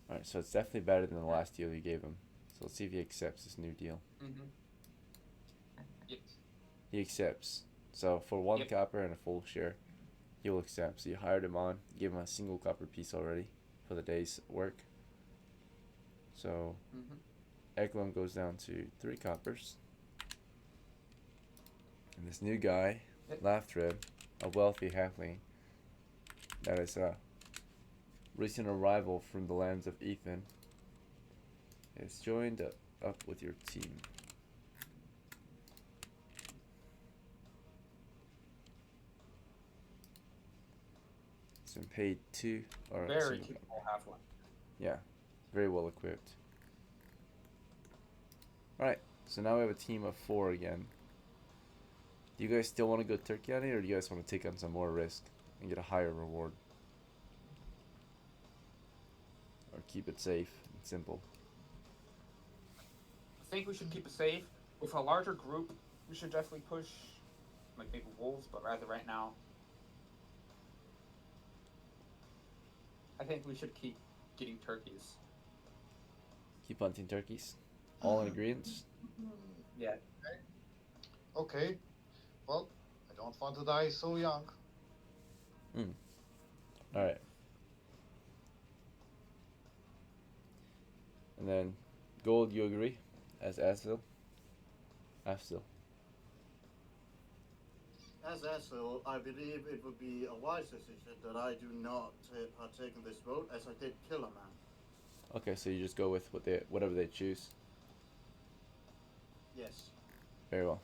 Alright, so it's definitely better than the last deal you gave him. So let's see if he accepts this new deal. Mm-hmm. Yep. He accepts. So for one copper and a full share, he will accept. So you hired him on, you gave him a single copper piece already for the day's work. So EKLEM goes down to 3 coppers. And this new guy, Laugh-Treb, a wealthy halfling, that is recent arrival from the lands of Ethan, has joined up with your team. It's been paid 2 or Very some- capable halfling. yeah, very well equipped. Alright, so now we have a team of 4 again. Do you guys still want to go turkey hunting, or do you guys want to take on some more risk and get a higher reward? Or keep it safe and simple? I think we should keep it safe. With a larger group, we should definitely push, like maybe wolves, but rather right now, I think we should keep getting turkeys. Keep hunting turkeys? All in agreement? Yeah. Okay. Well, I don't want to die so young. Alright. And then, Gold, you agree? As AZFELL? AZFELL. As AZFELL, I believe it would be a wise decision that I do not partake in this vote, as I did kill a man. Okay, so you just go with whatever they choose. Yes. Very well.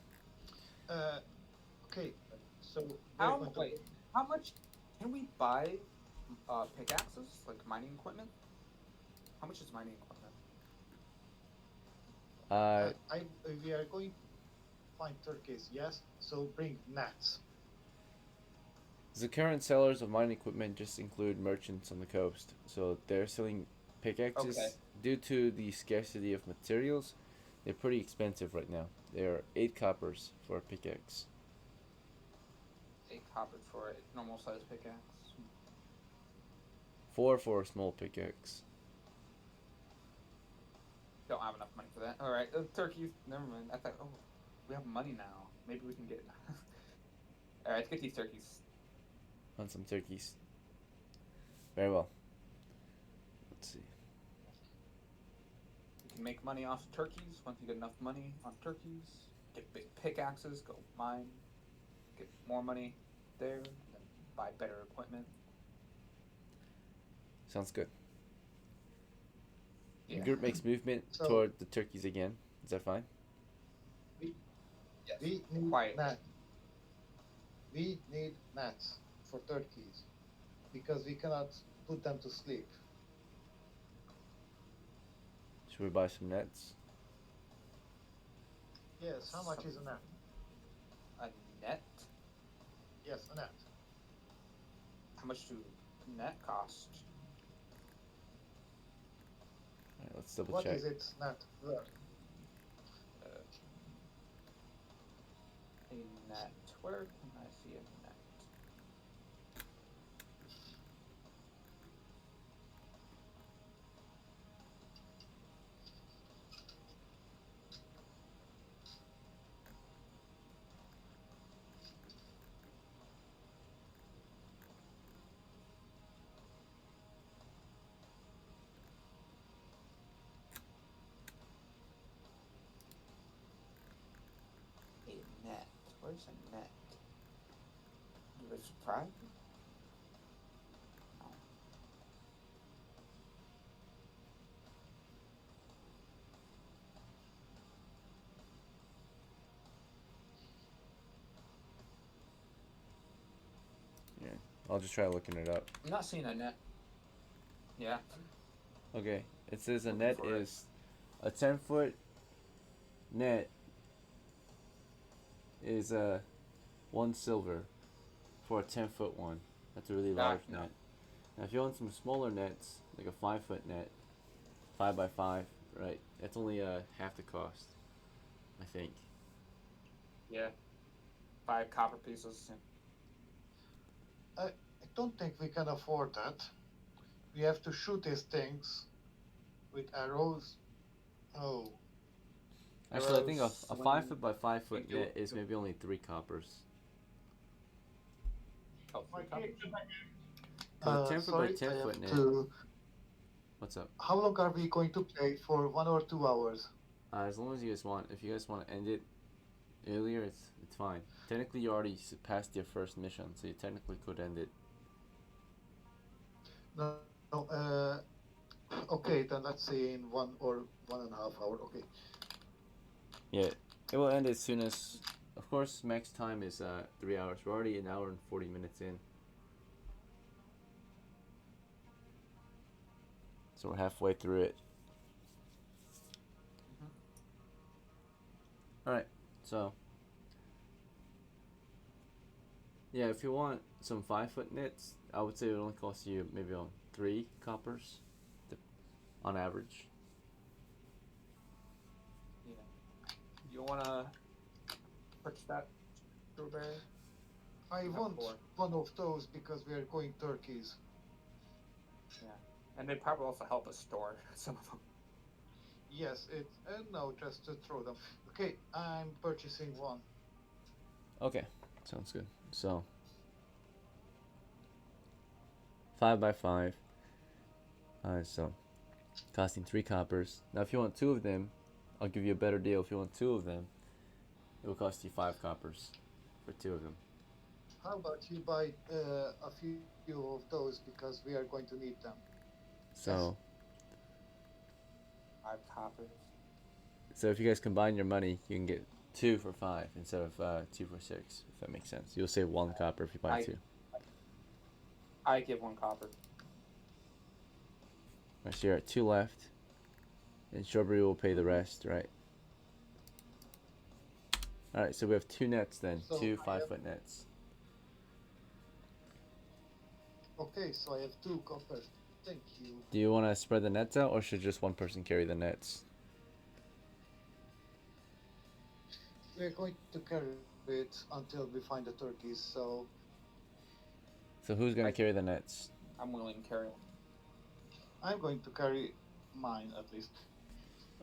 Okay. So How much can we buy pickaxes, like mining equipment? How much is mining equipment? we are going to find turkeys, yes. So bring nets. The current sellers of mining equipment just include merchants on the coast, so they're selling pickaxes. Okay. Due to the scarcity of materials, they're pretty expensive right now. They are 8 coppers for a pickaxe. 8 copper for a normal size pickaxe. 4 for a small pickaxe. Don't have enough money for that. All right, turkeys. Never mind. I thought, oh, we have money now. Maybe we can get. All right, let's get these turkeys. On some turkeys. Very well. Let's see. You can make money off turkeys. Once you get enough money on turkeys, get big pickaxes, go mine, get more money there, and then buy better equipment. Sounds good. Yeah. The group makes movement So- toward the turkeys again. Is that fine? Yes. We need Quiet. net. We need nets for turkeys because we cannot put them to sleep. Should we buy some nets? Yes. How much is a net? A net? Yes, a net. How much do net cost? Alright, let's double What check. is its net worth? A net. Where can I see a net? A net. Where's a net? Do it's private? No. I'll just try looking it up. I'm not seeing a net. Yeah. Okay, it says a Looking net for it. is a 10-foot net is 1 silver for a 10-foot one. That's a really large no. net. Now, if you want some smaller nets, like a 5-foot net, 5 by 5, right? That's only half the cost, I think. Yeah. 5 copper pieces. I don't think we can afford that. We have to shoot these things with arrows. Oh, Actually, I think a Arrows, 5-foot by 5-foot Think you'll- net is maybe only 3 coppers. Oh, 3 copper. For a 10-foot by sorry, I 10-foot have net. to. What's up? How long are we going to play for? 1 or 2 hours? As long as you guys want. If you guys want to end it earlier, it's fine. Technically, you already passed your first mission, so you technically could end it. No, No, okay, then let's say in 1 or 1.5 hour. Okay. Yeah, it will end as soon as. Of course, max time is 3 hours. We're already an hour and 40 minutes in, so we're halfway through it. All right, so yeah, if you want some 5 foot nets, I would say it would only cost you maybe on 3 coppers, on average. Yeah. You wanna purchase that, Strawberry? I You have want 4. one of those because we are going turkeys. Yeah. And they probably also help us store some of them. Yes, it. No, just to throw them. Okay, I'm purchasing one. Okay, sounds good. So 5 by 5. So costing 3 coppers. Now, if you want 2 of them, I'll give you a better deal. If you want 2 of them, it will cost you 5 coppers for 2 of them. How about you buy a few of those because we are going to need them. So 5 coppers. so if you guys combine your money, you can get 2 for 5 instead of 2 for 6. If that makes sense, you'll save 1 copper if you buy 2. I give 1 copper. Right, so you're at 2 left, and Shrubbery will pay the rest, right? All right, so we have 2 nets then, So two I have- 5-foot nets. Okay, so I have 2 coppers. Thank you. Do you want to spread the nets out, or should just one person carry the nets? We're going to carry it until we find the turkeys. So So who's gonna carry the nets? I'm willing to carry 1. I'm going to carry mine at least.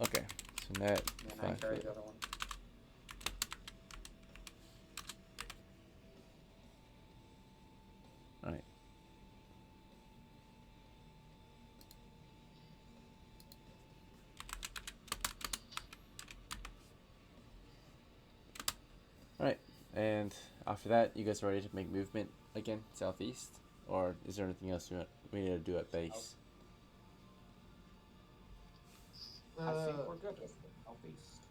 Okay, so net And I 5 carry foot. the other one. All right. All right, and after that, you guys are ready to make movement again, southeast, or is there anything else we need to do at base? I think Uh, we're good with it. Southeast.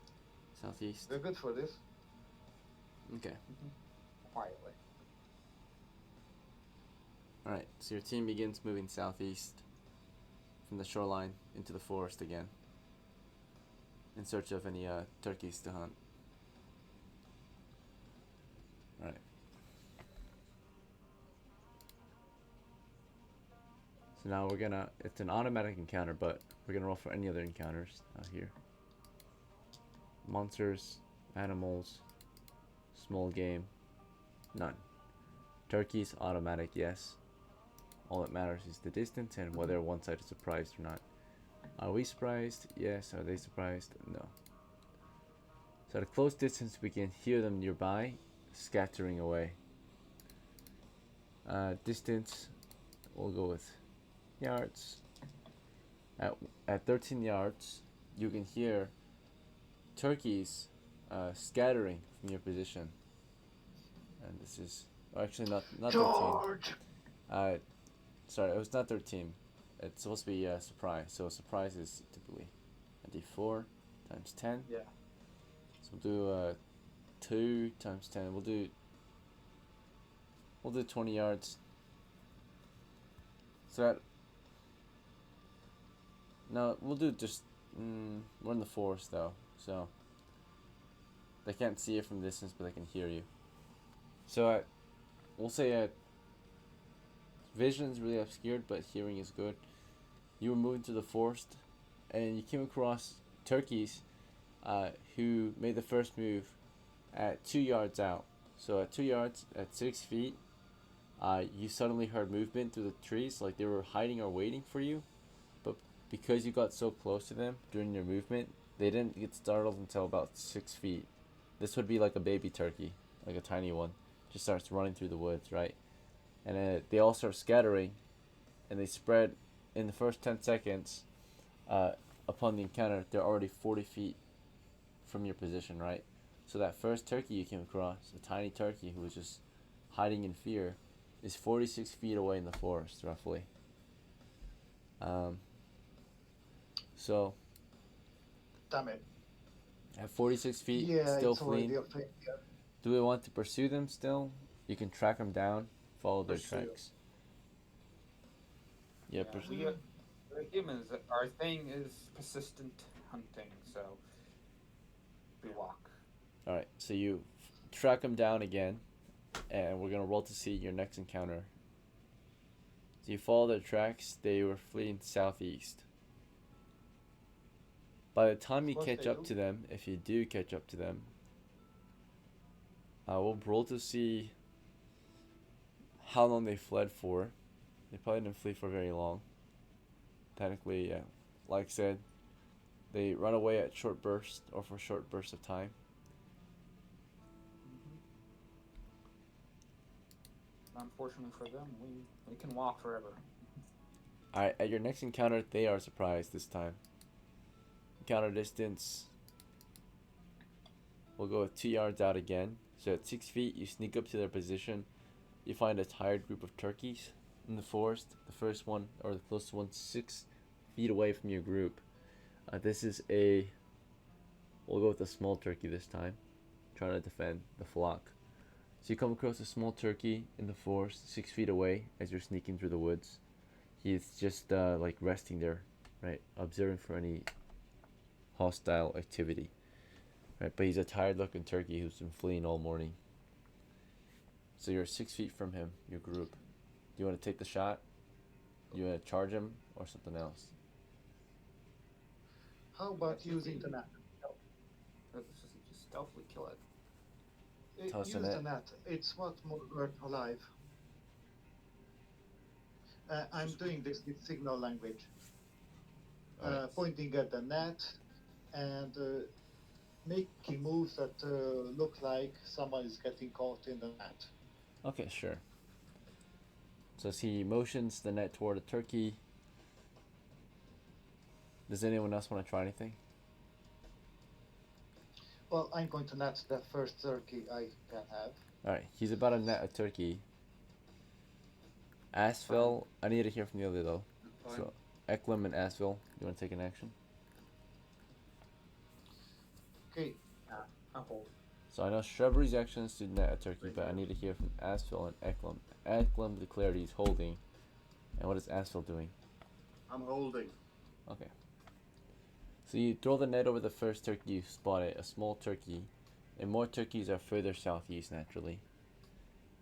Southeast. we're good for this. Okay. Quietly. All right. So your team begins moving southeast from the shoreline into the forest again, in search of any turkeys to hunt. All right. So now we're gonna. It's an automatic encounter, but we're gonna roll for any other encounters out here. Monsters, animals, small game, none. Turkeys, automatic, yes. All that matters is the distance and whether one side is surprised or not. Are we surprised? Yes. Are they surprised? No. So at a close distance, we can hear them nearby, scattering away. Distance, we'll go with yards. At 13 yards, you can hear turkeys scattering from your position. And this is actually not 13. George! Sorry, it was not 13. It's supposed to be a surprise. So a surprise is typically a d4 times 10. Yeah. So we'll do 2 times 10. We'll do 20 yards. So that. No, we'll do just. We're in the forest though, so they can't see you from a distance, but they can hear you. So we'll say vision's really obscured, but hearing is good. You were moving through the forest, and you came across turkeys, who made the first move at 2 yards out. So at 2 yards, at 6 feet, you suddenly heard movement through the trees, like they were hiding or waiting for you. But because you got so close to them during your movement, they didn't get startled until about 6 feet. This would be like a baby turkey, like a tiny one, just starts running through the woods, right? And they all start scattering, and they spread in the first 10 seconds. Upon the encounter, they're already 40 feet from your position, right? So that first turkey you came across, a tiny turkey who was just hiding in fear, is 46 feet away in the forest, roughly. Um, so Damn it. at 46 feet, Yeah, still it's already fleeing. a failure. Do we want to pursue them still? You can track them down, follow their Pursue. tracks. Yeah, Yeah, we the humans. Our thing is persistent hunting, so we walk. all right. So you track them down again, and we're gonna roll to see your next encounter. So you follow their tracks. They were fleeing southeast. By the time you Of course catch they up do. to them, if you do catch up to them, we'll roll to see how long they fled for. They probably didn't flee for very long. Technically, yeah. Like I said, they run away at short bursts or for short bursts of time. Unfortunately for them, we can walk forever. Alright, at your next encounter, they are surprised this time. Encounter distance, we'll go with 2 yards out again. So at 6 feet, you sneak up to their position. You find a tired group of turkeys in the forest. The first one, or the closest one, 6 feet away from your group. This is we'll go with a small turkey this time, trying to defend the flock. So you come across a small turkey in the forest, 6 feet away as you're sneaking through the woods. He's just like resting there, right, observing for any hostile activity, right? But he's a tired-looking turkey who's been fleeing all morning. So you're 6 feet from him, your group. Do you want to take the shot? Do you want to charge him or something else? How about using the net? Let's just stealthily kill it. Toss Use the the net. net. It's what more worth alive. I'm doing this with signal language. Alright. Pointing at the net and making moves that look like someone is getting caught in the net. Okay, sure. So as he motions the net toward a turkey, does anyone else want to try anything? Well, I'm going to net the first turkey I can have. Alright, he's about to net a turkey. AZFELL, I need to hear from the other though. Fine. So, EKLEM and AZFELL, you want to take an action? Okay, I'll hold. So I know Shrubbery's action is to net a turkey, but I need to hear from AZFELL and EKLEM. EKLEM declared he's holding. And what is AZFELL doing? I'm holding. Okay. So you throw the net over the first turkey you spotted, a small turkey, and more turkeys are further southeast naturally.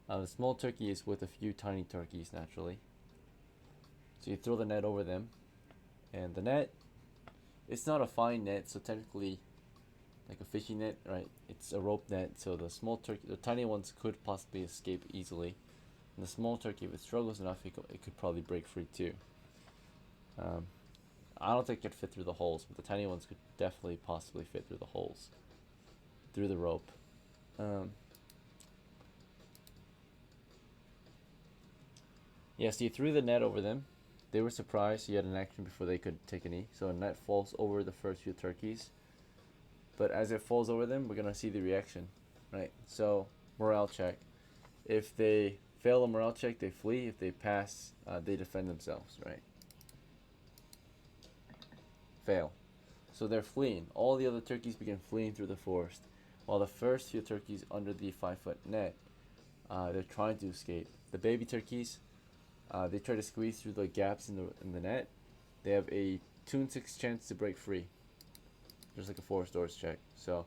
The small turkey is with a few tiny turkeys naturally. So you throw the net over them, and the net, it's not a fine net, so technically, like a fishing net, right? It's a rope net, so the tiny ones could possibly escape easily. And the small turkey, if it struggles enough, it could probably break free too. I don't think it could fit through the holes, but the tiny ones could definitely possibly fit through the holes, through the rope. Yeah, so you threw the net over them. They were surprised you had an action before they could take any. So a net falls over the first few turkeys. But as it falls over them, we're going to see the reaction, right? So, morale check. If they fail a morale check, they flee. If they pass, they defend themselves, right? Fail. So they're fleeing. All the other turkeys begin fleeing through the forest. While the first few turkeys under the 5-foot net, they're trying to escape. The baby turkeys, they try to squeeze through the gaps in the net. They have a 2 in 6 chance to break free. Just like a forest doors check. So,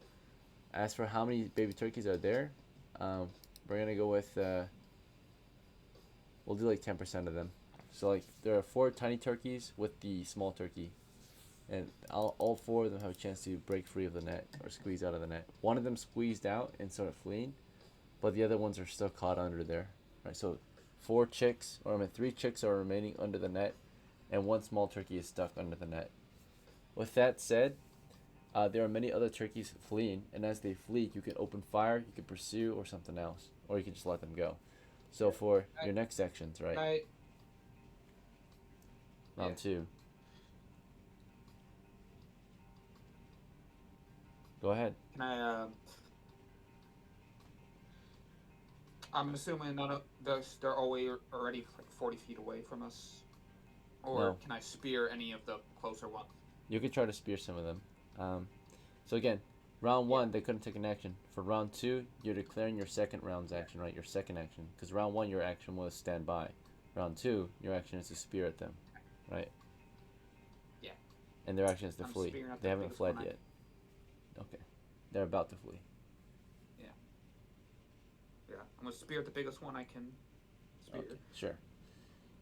as for how many baby turkeys are there, we're gonna go with we'll do like 10% of them. So like there are 4 tiny turkeys with the small turkey, and all 4 of them have a chance to break free of the net or squeeze out of the net. One of them squeezed out and started fleeing, but the other ones are still caught under there. Right. So 3 chicks are remaining under the net, and 1 small turkey is stuck under the net. With that said, there are many other turkeys fleeing, and as they flee, you can open fire, you can pursue, or something else, or you can just let them go. So for your next sections, right? Round 2. Go ahead. Can I? I'm assuming they're already like 40 feet away from us. Or No. can I spear any of the closer ones? You could try to spear some of them. So again, round one they couldn't take an action. For round two, you're declaring your second round's action, right? Your second action, because round one your action was stand by. Round two, your action is to spear at them, right? Yeah. And their action is to I'm flee. spearing at They the haven't biggest fled one yet. Okay, they're about to flee. Yeah. I'm gonna spear at the biggest one I can spear. Okay, sure.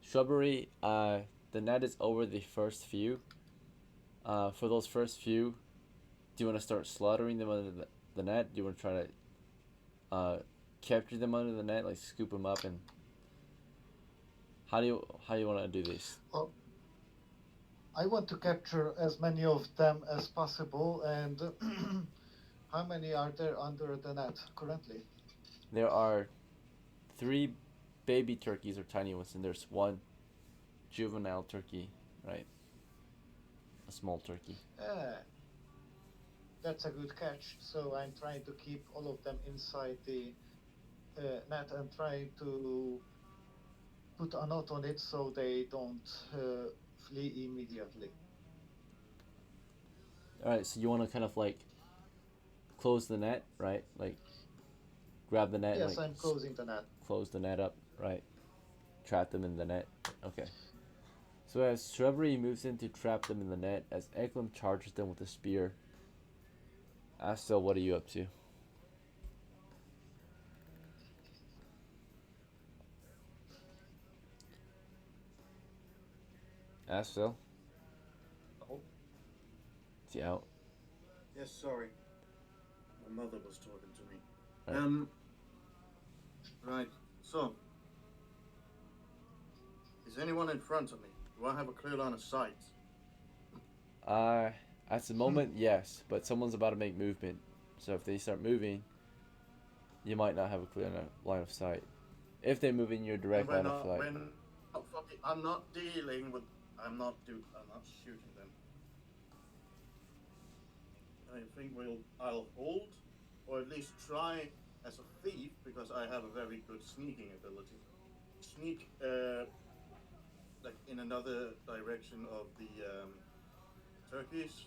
Shrubbery. The net is over the first few. For those first few, do you want to start slaughtering them under the net? Do you want to try to capture them under the net, like scoop them up, and how do you want to do this? Well, I want to capture as many of them as possible. And how many are there under the net currently? There are 3 baby turkeys or tiny ones, and there's 1 juvenile turkey, right? A small turkey. That's a good catch. So I'm trying to keep all of them inside the net and trying to put a knot on it so they don't flee immediately. Alright, so you want to kind of like close the net, right? Like grab the net Yes, and like I'm closing the net. close the net up, right? Trap them in the net. Okay. So as Shrubbery moves in to trap them in the net, as EKLEM charges them with a spear, Astel, what are you up to? Astel? Oh, Is he out? yes, sorry. My mother was talking to me. Right. Right. So, is anyone in front of me? Do I have a clear line of sight? At the moment, yes, but someone's about to make movement. So if they start moving, you might not have a clear line of sight. If they move in your direct line of sight. I'm not dealing with. I'm not shooting them. I think I'll hold, or at least try as a thief, because I have a very good sneaking ability. Sneak, like in another direction of the turkeys,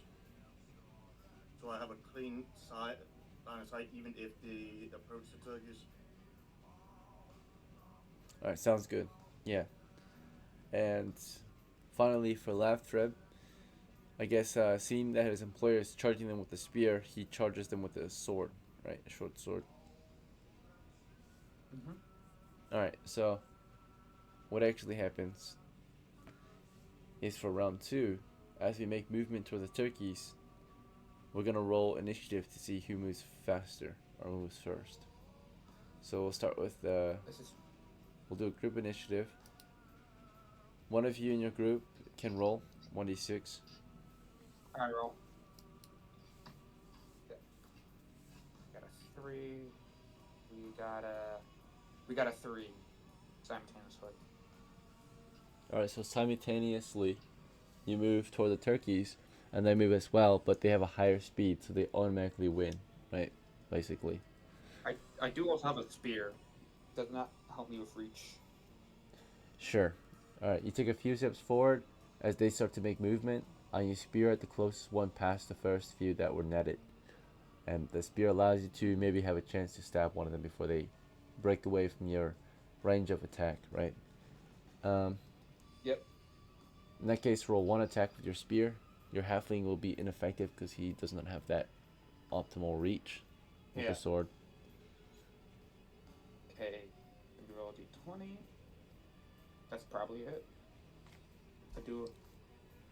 so I have a clean line of sight, even if they approach the turkeys. Alright, sounds good. Yeah. And finally, for Lathreb, I guess seeing that his employer is charging them with a spear, he charges them with a sword, right? A short sword. Alright, so what actually happens is for round 2, as we make movement toward the turkeys, we're going to roll initiative to see who moves faster or moves first. So we'll start with we'll do a group initiative. One of you in your group can roll 1d6. I roll. Got a 3. We got a 3 simultaneously. Alright, so simultaneously you move toward the turkeys and they move as well, but they have a higher speed, so they automatically win, right? Basically. I do also have a spear. Does not help me with reach. Sure. Alright, you take a few steps forward as they start to make movement, and you spear at the closest one past the first few that were netted. And the spear allows you to maybe have a chance to stab one of them before they break away from your range of attack, right? Yep. In that case, roll 1 attack with your spear. Your halfling will be ineffective because he does not have that optimal reach with the sword. Okay. We roll a d20. That's probably it. I do.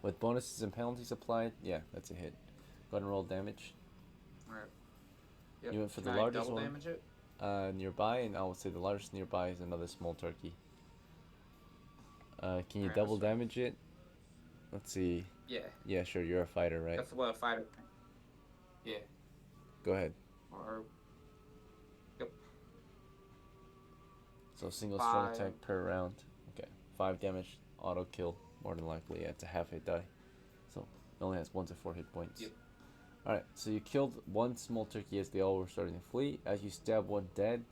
With bonuses and penalties applied, yeah, that's a hit. Go ahead and roll damage. Alright. Yep. You went for Can the I largest double one damage it? nearby, and I would say the largest nearby is another small turkey. Can you Alright, double let's try. damage it? Let's see. Yeah. Yeah, sure, you're a fighter, right? That's what a fighter. Yeah. Go ahead. Or. Yep. So single strong 5. attack per round. Okay. 5 damage, auto kill, more than likely. Yeah, it's a half hit die. So it only has 1 to 4 hit points. Yep. Alright, so you killed one small turkey as they all were starting to flee. As you stab one dead,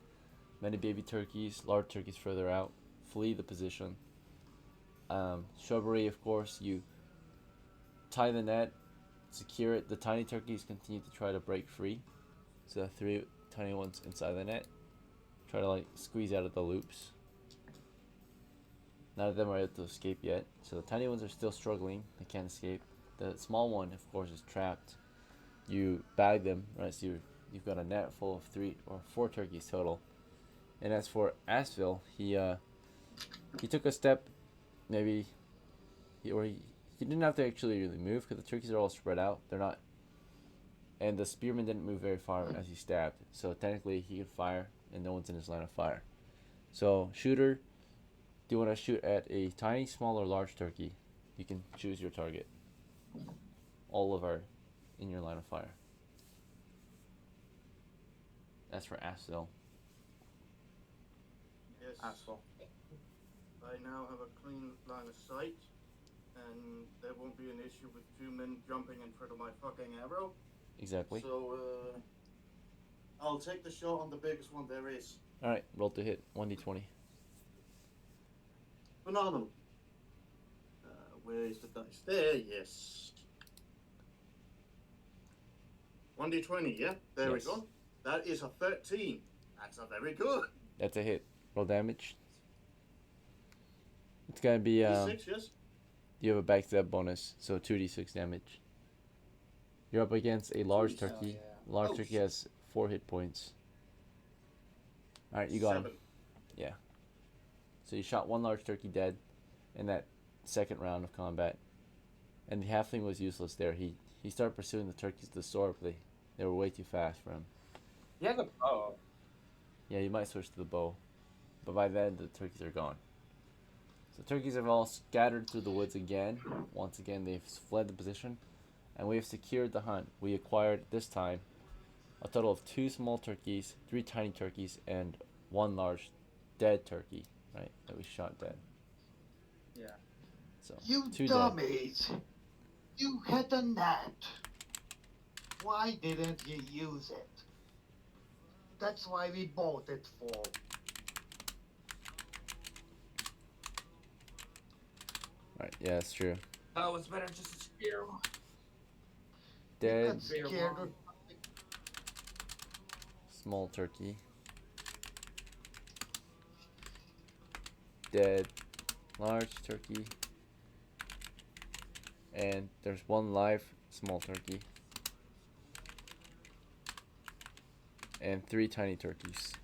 many baby turkeys, large turkeys further out, flee the position. Shrubbery, of course, you tie the net, secure it. The tiny turkeys continue to try to break free. So the 3 tiny ones inside the net try to like squeeze out of the loops. None of them are able to escape yet. So the tiny ones are still struggling. They can't escape. The small one, of course, is trapped. You bag them, right? So you've got a net full of 3 or 4 turkeys total. And as for AZFELL, he took a step, maybe, he didn't have to actually really move because the turkeys are all spread out. They're not, and the spearman didn't move very far as he stabbed. So technically, he could fire, and no one's in his line of fire. So shooter, do you want to shoot at a tiny, small, or large turkey? You can choose your target. All of are in your line of fire. That's for AZFELL. Yes. Asshole. I now have a clean line of sight, and there won't be an issue with 2 men jumping in front of my fucking arrow. Exactly. So, I'll take the shot on the biggest one there is. Alright, roll to hit. 1d20. Phenomenal. Where is the dice? There, yes. 1d20, yeah? There Yes. we go. That is a 13. That's a very good. That's a hit. Roll damage. It's gonna be D6, yes? you have a backstab bonus, so 2d6 damage. You're up against a large Jeez. turkey. Oh, yeah. Large Oh, turkey has 4 hit points. Alright, you got him. 7. Yeah. So you shot 1 large turkey dead in that second round of combat. And the halfling was useless there. He started pursuing the turkeys to the sword, but they were way too fast for him. Yeah, the bow. Yeah, you might switch to the bow. But by then, the turkeys are gone. So turkeys have all scattered through the woods again. Once again, they've fled the position. And we have secured the hunt. We acquired, this time, a total of 2 small turkeys, 3 tiny turkeys, and 1 large dead turkey, right? That we shot dead. Yeah. So, You 2 dead. dummies! You had a net. Why didn't you use it? That's why we bought it for. Right, yeah, that's true. Oh, it's better just to scare him. You Dead, got scared or small turkey. Dead, large turkey. And there's 1 live small turkey. And 3 tiny turkeys.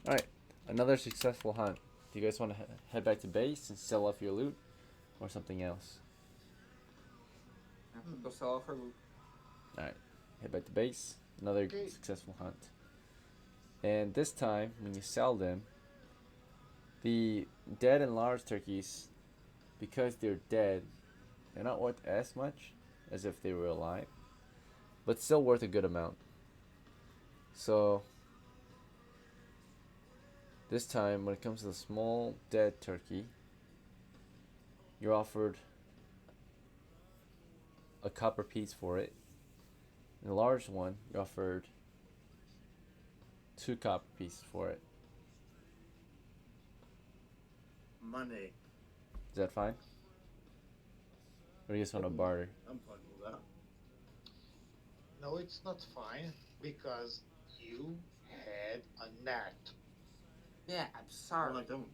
Alright, another successful hunt. Do you guys want to head back to base and sell off your loot? Or something else? Go sell off her loot. Alright, head back to base. Another Okay. successful hunt. And this time, when you sell them, the dead and large turkeys, because they're dead, they're not worth as much as if they were alive, but still worth a good amount. So, this time, when it comes to the small dead turkey, you're offered a copper piece for it. And the large one, you're offered 2 copper pieces for it. Money. Is that fine? Or do you just want to barter? I'm fine with that. No, it's not fine because you had a net. Yeah, I'm Well, sorry. I don't.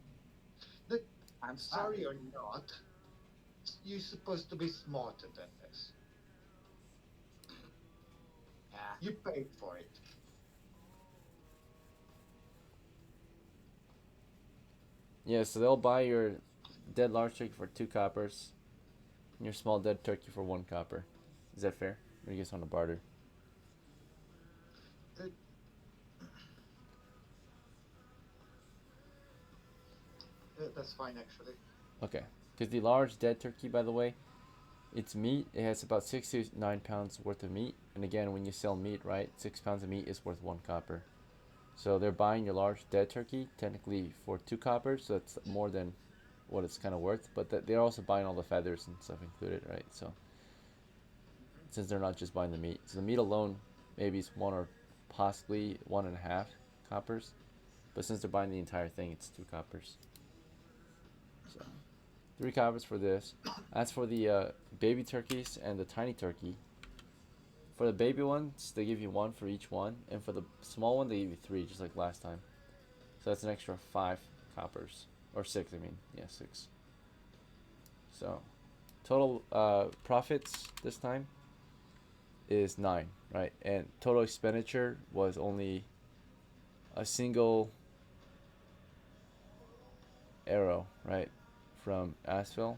I'm Sorry or not, you're supposed to be smarter than this. Yeah. You paid for it. Yeah, so they'll buy your dead large turkey for 2 coppers, and your small dead turkey for 1 copper. Is that fair? Or do you guys want to barter? That's fine, actually. Okay. Because the large dead turkey, by the way, it's meat. It has about 6 to 9 pounds worth of meat. And again, when you sell meat, right, 6 pounds of meat is worth 1 copper. So they're buying your large dead turkey, technically for 2 coppers. So that's more than what it's kind of worth. But they're also buying all the feathers and stuff included, right? So since they're not just buying the meat. So the meat alone maybe is 1 or possibly 1.5 coppers. But since they're buying the entire thing, it's 2 coppers. So 3 coppers for this. As for the baby turkeys and the tiny turkey, for the baby ones, they give you 1 for each one, and for the small one, they give you 3, just like last time. So that's an extra 5 coppers, or 6. I mean, yeah, 6. So total profits this time is 9, right? And total expenditure was only a single arrow, right, from AZFELL.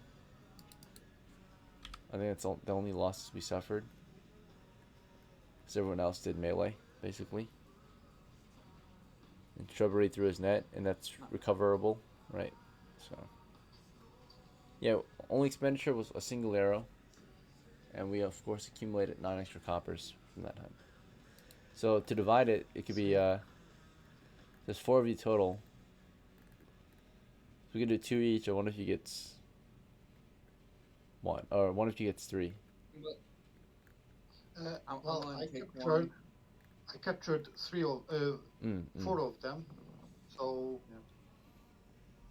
I think that's the only losses we suffered, because everyone else did melee, basically. And Shrubbery threw his net, and that's recoverable, right? So, yeah, only expenditure was a single arrow, and we, of course, accumulated 9 extra coppers from that hunt. So, to divide it, it could be, there's 4 of you total. So we can do 2 each, or one of you gets 1, or one of you gets 3. I'm Well, willing I to take captured, one. I captured 4 of them. So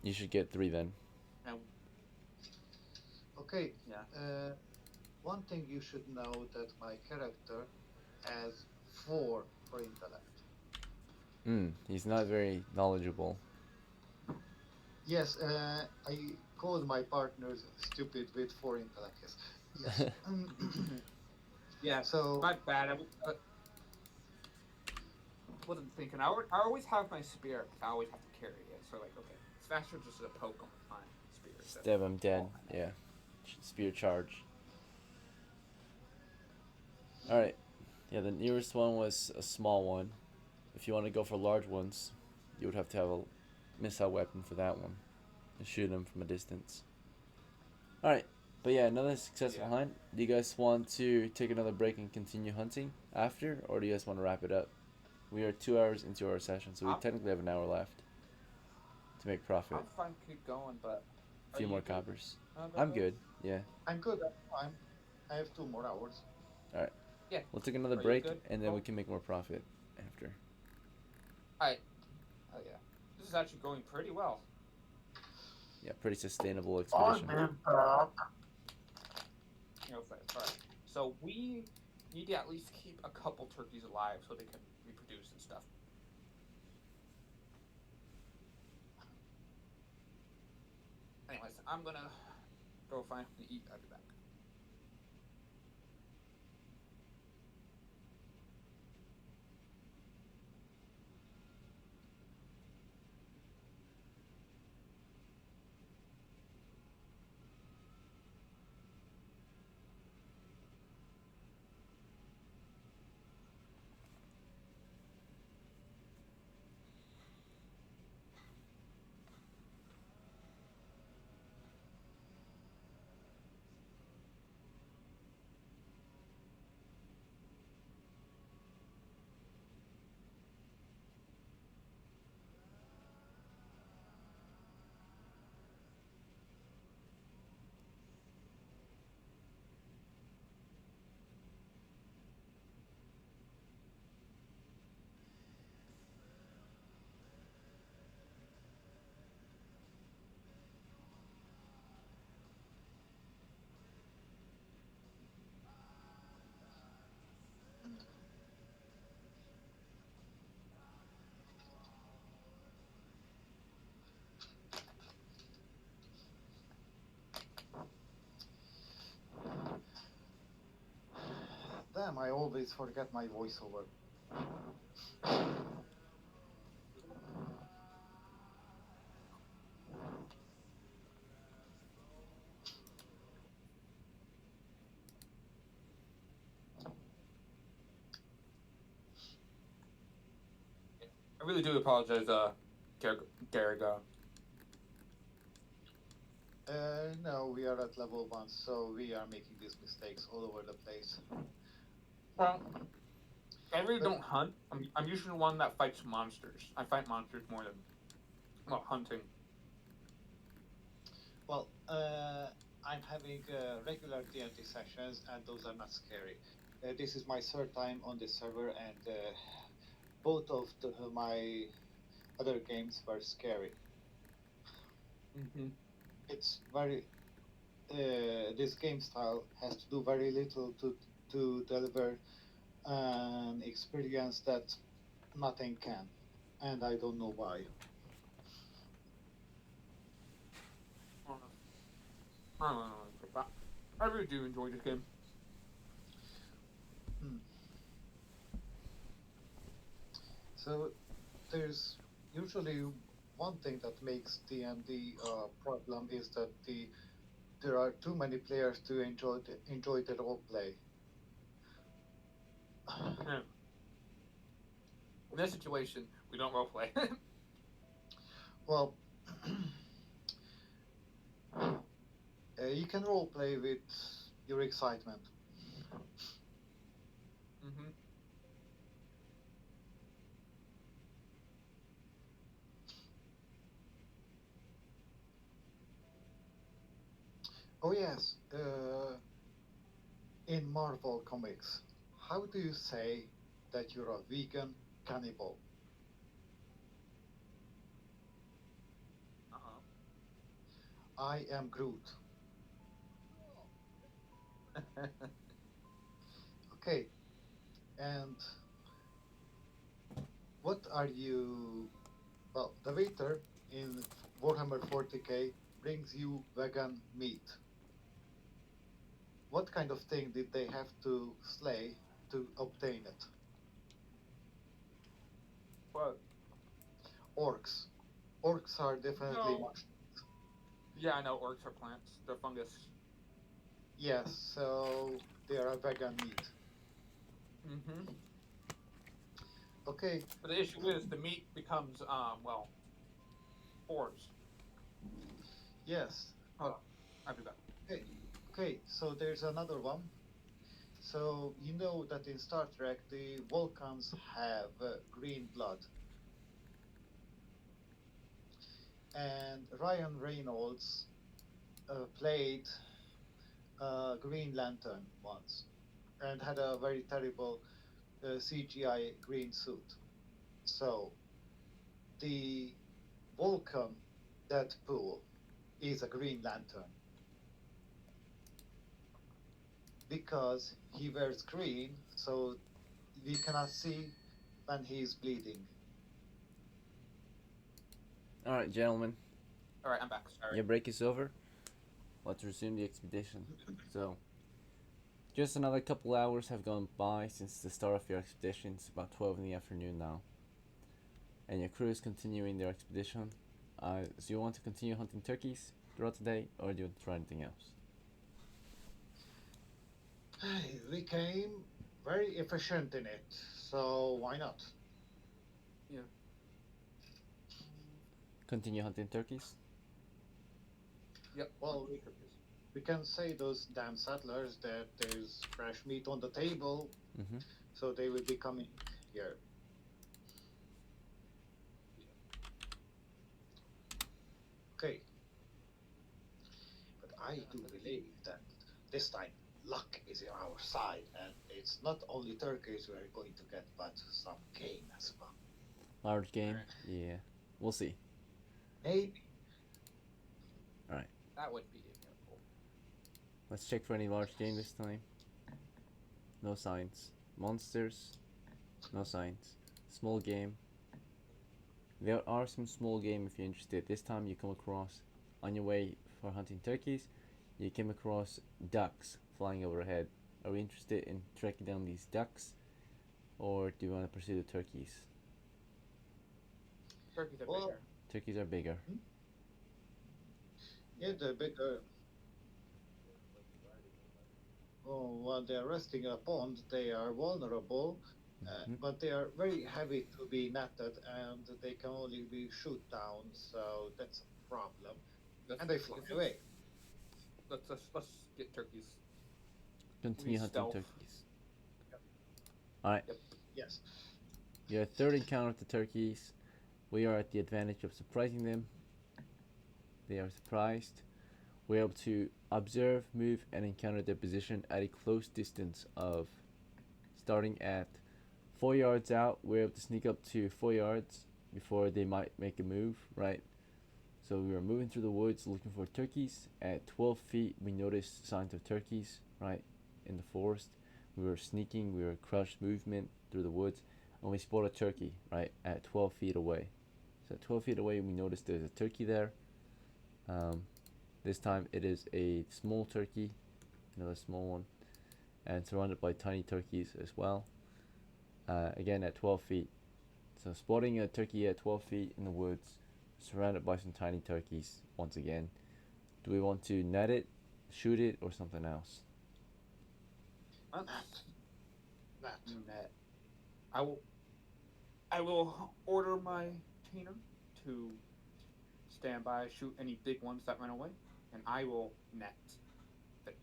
You should get 3 then. okay. Yeah. One thing you should know that my character has 4 for intellect. He's not very knowledgeable. Yes, I called my partners stupid with 4 intellect. Yes. Yeah. So My bad. I wasn't thinking. I always have my spear, because I always have to carry it. So like, okay, it's faster just to poke him with my spear. Stab him dead. Yeah. Spear charge. Alright. Yeah, the nearest one was a small one. If you want to go for large ones, you would have to have a missile weapon for that one. And shoot them from a distance. Alright. But yeah, another successful hunt. Do you guys want to take another break and continue hunting after? Or do you guys want to wrap it up? We are 2 hours into our session, so we technically have an hour left to make profit. I'm fine, keep going, but A few more coppers. Okay. I'm good. Yeah. I'm good. I have 2 more hours. All right. Yeah. We'll take another Are you break, good? and then we Cool. can make more profit after. Alright. Oh yeah. This is actually going pretty well. Yeah, pretty sustainable expedition. Alright. So we need to at least keep a couple turkeys alive so they can reproduce and stuff. Anyways, I'm gonna go find something to eat. I'll be back. Damn, I always forget my voiceover. I really do apologize, Garrick. No, we are at level 1, so we are making these mistakes all over the place. Well, I really don't hunt. I'm usually the one that fights monsters. I fight monsters more than, well, hunting. Well, I'm having regular D&D sessions, and those are not scary. This is my 3rd time on this server, and both of my other games were scary. Mm-hmm. It's very this game style has to do very little to deliver an experience that nothing can, and I don't know why. I don't know, but I really do enjoy this game. Hmm. So there's usually one thing that makes D&D a problem is that there are too many players to enjoy the role play. Yeah. In this situation, we don't roleplay. Well, you can role play with your excitement. Mm-hmm. Oh yes, in Marvel comics, how do you say that you're a vegan cannibal? Uh-oh. I am Groot. Okay, and what are you? Well, the waiter in Warhammer 40k brings you vegan meat. What kind of thing did they have to slay to obtain it? What? Orcs. Orcs are definitely No. much. Yeah, I know orcs are plants. They're fungus. Yes, so they are a vegan meat. Mm-hmm. Okay, But the issue is the meat becomes well, spores. yes. Oh, I'll be back. Okay, okay, so there's another one. So you know that in Star Trek the Vulcans have green blood, and Ryan Reynolds played Green Lantern once and had a very terrible CGI green suit. So the Vulcan Deadpool is a Green Lantern because he wears green, so we cannot see when he's bleeding. All right, gentlemen, All right, I'm back. Sorry. your break is over. Let's resume the expedition. So, just another couple hours have gone by since the start of your expedition. It's about 12 in the afternoon now, and your crew is continuing their expedition. So you want to continue hunting turkeys throughout the day, or do you want to try anything else? We became very efficient in it, so why not? Yeah. Continue hunting turkeys. Yep. Well, we can say those damn settlers that there's fresh meat on the table, Mm-hmm. so they will be coming here. Okay, but I do believe that this time luck is on our side, and it's not only turkeys we're going to get, but some game as well. Large game. Alright. Yeah, we'll see. Maybe. That would be a miracle. Let's check for any large game this time. No signs. Monsters. No signs. Small game. There are some small game if you're interested. This time you come across, on your way for hunting turkeys, you came across ducks flying overhead. Are we interested in tracking down these ducks, or do you want to pursue the turkeys? Turkeys are Well, bigger. Turkeys are bigger. yeah, the bigger. Oh, while they're resting in a pond, they are vulnerable, Mhm. but they are very heavy to be netted, and they can only be shoot down, so that's a problem. Let's, And they fly let's, away. let's get turkeys. Continue hunting stealth. turkeys. Alright, Yep. Yes. your third encounter with the turkeys. We are at the advantage of surprising them. They are surprised. We're able to observe, move, and encounter their position at a close distance of starting at 4 yards out. We're able to sneak up to 4 yards, before they might make a move, right? So we were moving through the woods looking for turkeys. At 12 feet, we noticed signs of turkeys, right, in the forest. We were sneaking, we were crushed movement through the woods, and we spotted a turkey, right, at 12 feet away. So at 12 feet away, we noticed there's a turkey there. This time it is a small turkey, another small one, and surrounded by tiny turkeys as well. Again at 12 feet. So spotting a turkey at 12 feet in the woods, surrounded by some tiny turkeys once again. Do we want to net it, shoot it, or something else? That. Net. I will order my tainer to stand by, shoot any big ones that run away, and I will net the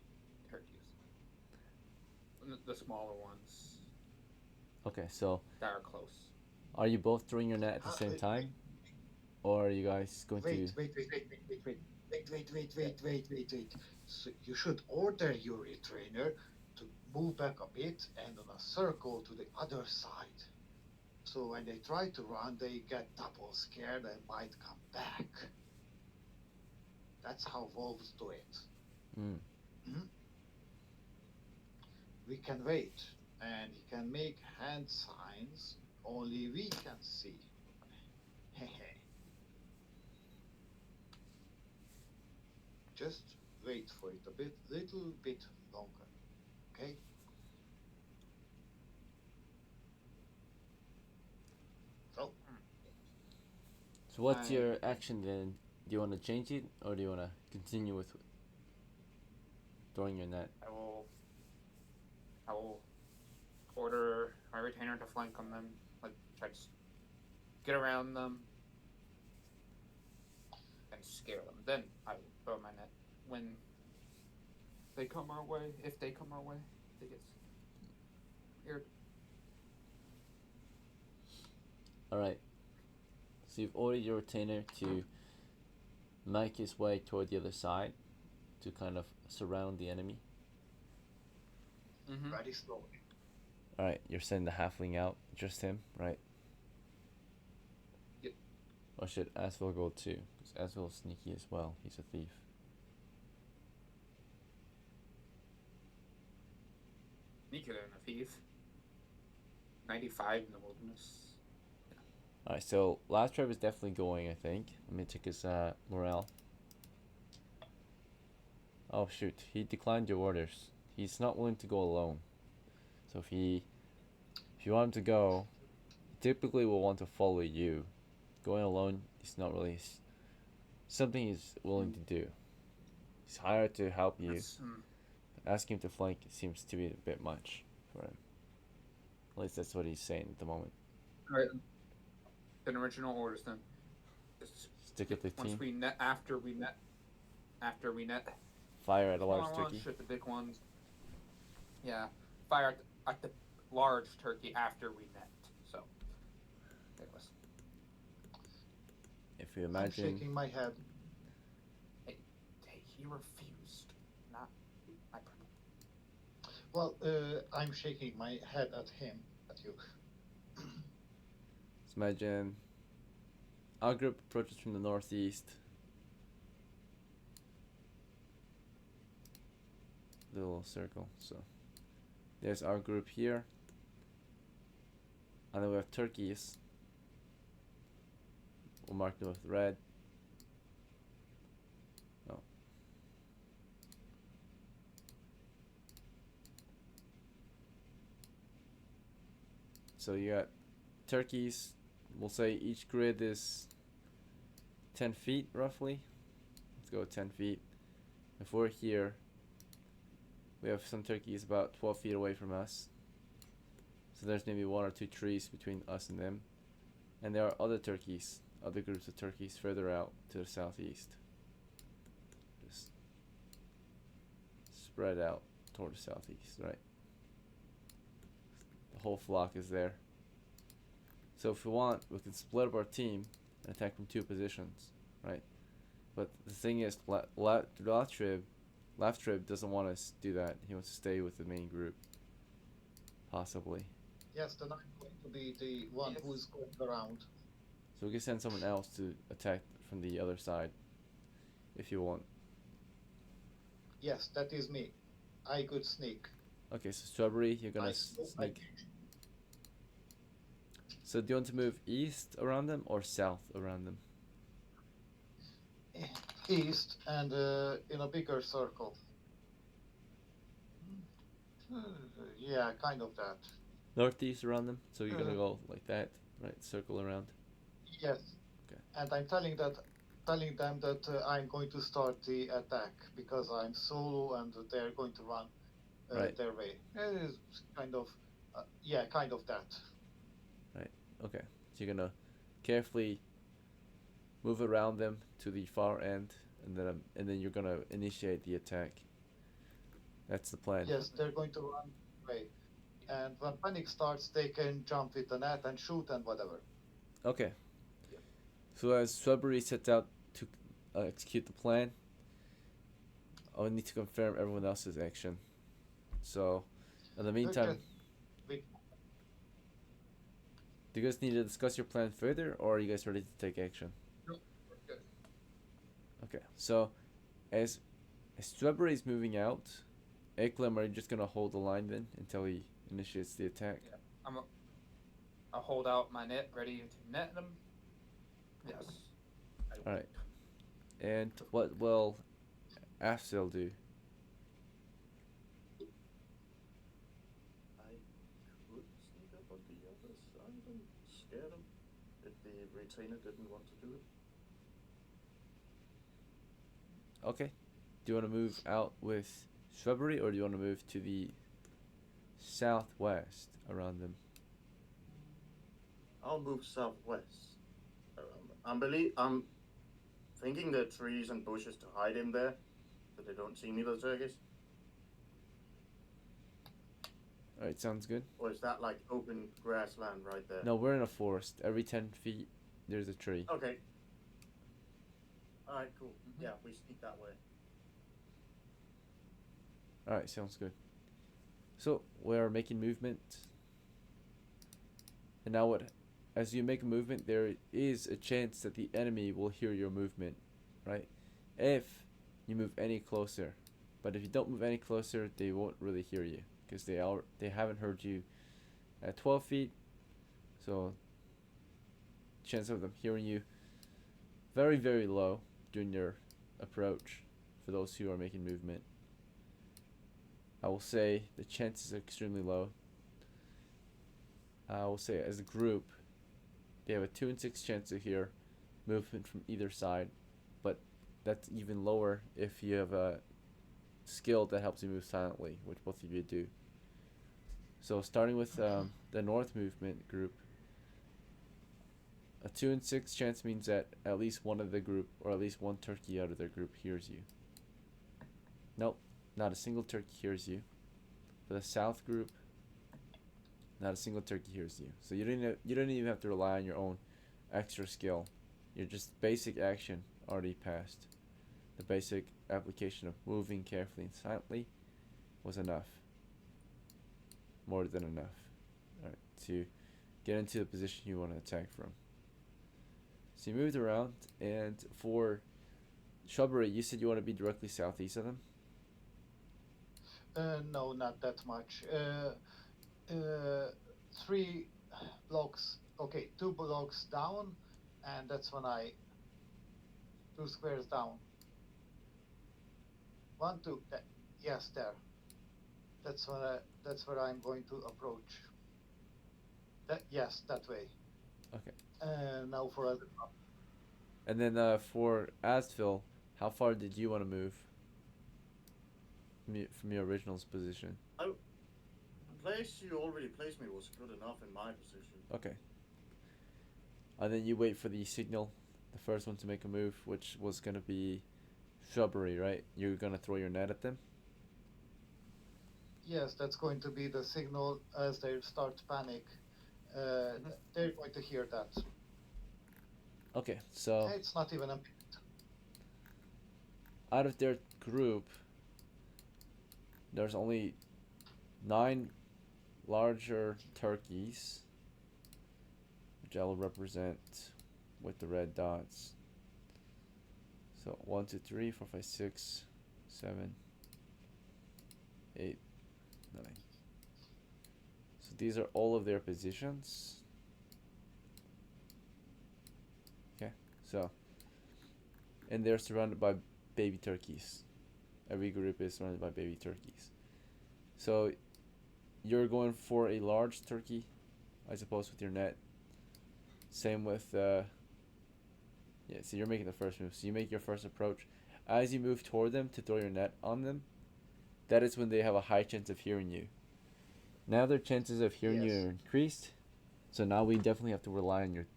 turkeys. The smaller ones Okay, so that are close. are you both throwing your net at the same time? Or are you guys going Wait. So you should order your retrainer to move back a bit and on a circle to the other side. So when they try to run, they get double scared and might come back. That's how wolves do it. Mm. We can wait, and he can make hand signs only we can see. Just wait for it little bit longer, okay? So what's your action then? Do you want to change it, or do you want to continue with throwing your net? I will order my retainer to flank on them, like try to get around them and scare them. Then I will throw my net when they come our way. If they come our way, they get scared. All right. So you've ordered your retainer to make his way toward the other side to kind of surround the enemy. Mm-hmm. Very slowly. All right, you're sending the halfling out, just him, right? Yep. Or should AZFELL go too? Because AZFELL's sneaky as well. He's a thief. Sneakier than a thief. 95 in the wilderness. Alright, so Lautreb is definitely going, I think. Let me check his morale. Oh shoot, he declined your orders. He's not willing to go alone. So if you want him to go, he typically will want to follow you. Going alone is not really something he's willing to do. He's hired to help you. Asking him to flank seems to be a bit much for him. At least that's what he's saying at the moment. Alright. Then original orders then. Stick with the team. Once we net, after we net. Fire at a large turkey. Shoot the big ones. Yeah, fire at the large turkey after we net. So, anyways. If you imagine. I'm shaking my head. Hey, he refused. Not my problem. Well, I'm shaking my head at him, at you. Let's imagine our group approaches from the northeast. The little circle. So there's our group here. And then we have turkeys. We'll mark them with red. Oh. So you got turkeys. We'll say each grid is 10 feet roughly. Let's go with 10 feet. If we're here, we have some turkeys about 12 feet away from us. So there's maybe one or two trees between us and them. And there are other turkeys, other groups of turkeys further out to the southeast. Just spread out toward the southeast, right? The whole flock is there. So if we want, we can split up our team and attack from two positions, right? But the thing is, Lautreb doesn't want us to do that. He wants to stay with the main group, possibly. Yes, then I'm going to be the one who's going around. So we can send someone else to attack from the other side, if you want. Yes, that is me. I could sneak. Okay, so Strawberry, you're gonna sneak. So do you want to move east around them or south around them? East and in a bigger circle. Yeah, kind of that. Northeast around them. So you're gonna go like that, right? Circle around. Yes. Okay. And I'm telling them that I'm going to start the attack because I'm solo and they're going to run Right. their way. It's kind of, yeah, kind of that. Right. Okay. So you're gonna carefully move around them to the far end, and then you're gonna initiate the attack. That's the plan. Yes, they're going to run away. And when panic starts, they can jump with the net and shoot and whatever. Okay. So as Shrubbery sets out to execute the plan, I'll need to confirm everyone else's action. So, in the meantime, do you guys need to discuss your plan further, or are you guys ready to take action? No. Okay. So, as Strawberry is moving out, EKLEM, are you just gonna hold the line then until he initiates the attack? Yeah, I'll hold out my net, ready to net them. Yes. All right. And what will AZFELL do? I could sneak up on the other side and scare them if the retainer didn't want to do it. Okay. Do you want to move out with Shrubbery, or do you want to move to the southwest around them? I'll move southwest. I'm thinking there are trees and bushes to hide him there, so they don't see me, the turkeys. Alright, sounds good. Or is that like open grassland right there? No, we're in a forest. Every 10 feet, there's a tree. Okay. Alright, cool. Yeah, we sneak that way. Alright, sounds good. So, we're making movement. And now what? As you make a movement, there is a chance that the enemy will hear your movement, right? If you move any closer. But if you don't move any closer, they won't really hear you, because they haven't heard you at 12 feet. So, chance of them hearing you very, very low during your approach for those who are making movement. I will say the chances are extremely low. I will say as a group, they have a 2 in 6 chance to hear movement from either side, but that's even lower if you have a skill that helps you move silently, which both of you do. So starting with the north movement group, a 2 in 6 chance means that at least one of the group, or at least one turkey out of their group, hears you. Nope, not a single turkey hears you. For the south group, not a single turkey hears you. So you don't even have to rely on your own extra skill. Your just basic action already passed. The basic application of moving carefully and silently was enough. More than enough. Alright, to get into the position you want to attack from. So you moved around, and for Shrubbery, you said you want to be directly southeast of them? No, not that much. 3 blocks, okay, 2 blocks down, and that's when 2 squares down. 1, 2, yes, there. That's where I'm going to approach. Yes, that way. Okay. Now for other. And then for AZFELL, how far did you want to move from your original position? The place you already placed me was good enough in my position. Okay. And then you wait for the signal, the first one to make a move, which was going to be Shrubbery, right? You're going to throw your net at them? Yes, that's going to be the signal as they start panic. They're going to hear that. Okay, so It's not even a minute. out of their group, there's only 9 larger turkeys, which I will represent with the red dots. So 1, 2, 3, 4, 5, 6, 7, 8, 9. So these are all of their positions. Okay, so, and they're surrounded by baby turkeys. Every group is surrounded by baby turkeys. So you're going for a large turkey, I suppose, with your net. Same with, yeah, so you're making the first move. So you make your first approach. As you move toward them to throw your net on them, that is when they have a high chance of hearing you. Now their chances of hearing you are increased. So now we definitely have to rely on your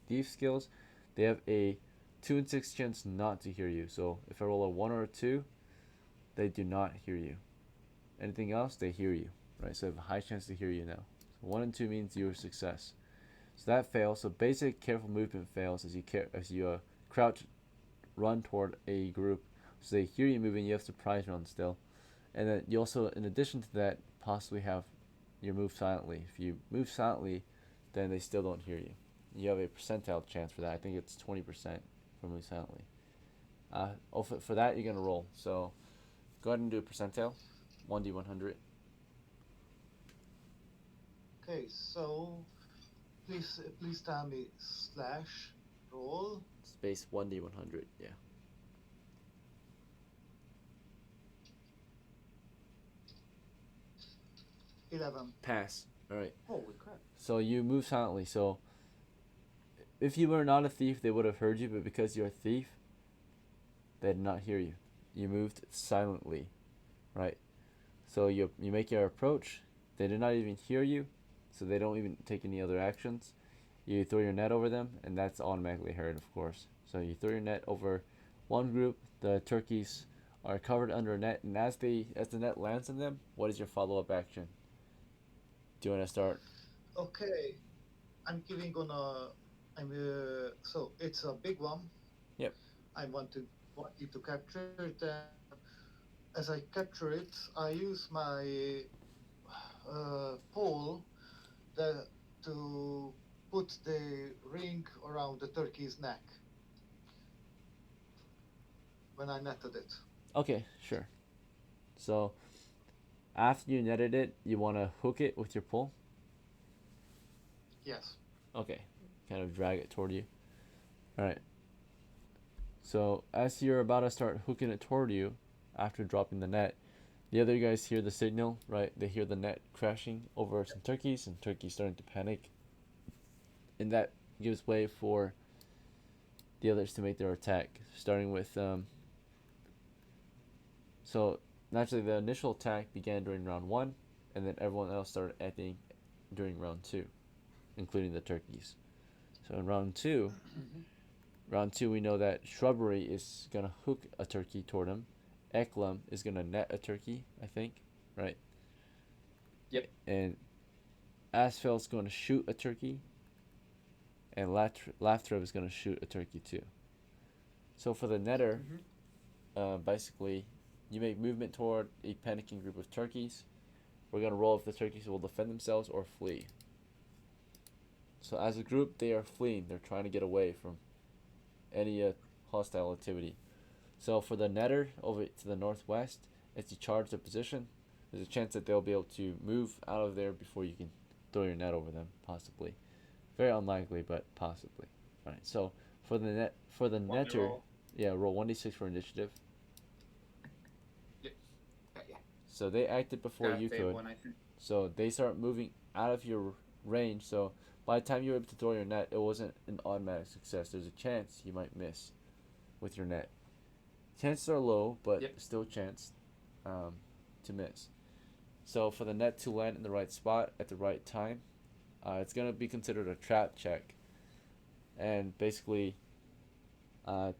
thief skills. They have a 2 in 6 chance not to hear you. So if I roll a 1 or a 2, they do not hear you. Anything else, they hear you, right? So they have a high chance to hear you now. So 1 and 2 means your success. So that fails. So basic careful movement fails as you crouch, run toward a group. So they hear you moving. You have surprise run still, and then you also, in addition to that, possibly have your move silently. If you move silently, then they still don't hear you. You have a percentile chance for that. I think it's 20% for move silently. For that, you're gonna roll. So go ahead and do a percentile, 1d100. Okay, so please tell me /roll. Space 1d100. Yeah. 11. Pass. All right. Holy crap. So you move silently. So if you were not a thief, they would have heard you, but because you're a thief, they did not hear you. You moved silently, right? So you make your approach. They did not even hear you, so they don't even take any other actions. You throw your net over them, and that's automatically heard, of course. So you throw your net over one group. The turkeys are covered under a net, and as the net lands on them, what is your follow-up action? Do you want to start? Okay, I'm giving on a. So it's a big one. Yep. I want you to capture it. As I capture it, I use my pole to put the ring around the turkey's neck when I netted it. Okay, sure. So after you netted it, you want to hook it with your pole? Yes. Okay, kind of drag it toward you. Alright. So as you're about to start hooking it toward you, after dropping the net, the other guys hear the signal, right? They hear the net crashing over some turkeys, and turkeys starting to panic. And that gives way for the others to make their attack, starting with so naturally the initial attack began during round 1, and then everyone else started acting during round 2, including the turkeys. So in round 2, we know that Shrubbery is gonna hook a turkey toward him. EKLEM is gonna net a turkey, I think, right? Yep. And AZFELL is gonna shoot a turkey, and Laughter is gonna shoot a turkey too. So for the netter, basically, you make movement toward a panicking group of turkeys. We're gonna roll if the turkeys will defend themselves or flee. So as a group, they are fleeing. They're trying to get away from any hostile activity. So for the netter over to the northwest, as you charge the position, there's a chance that they'll be able to move out of there before you can throw your net over them, possibly. Very unlikely, but possibly. All right. So for the netter, yeah, roll 1d6 for initiative. Yeah. So they acted before you could. So they start moving out of your range. So by the time you were able to throw your net, it wasn't an automatic success. There's a chance you might miss with your net. Chances are low, but still a chance to miss. So for the net to land in the right spot at the right time, it's going to be considered a trap check. And basically,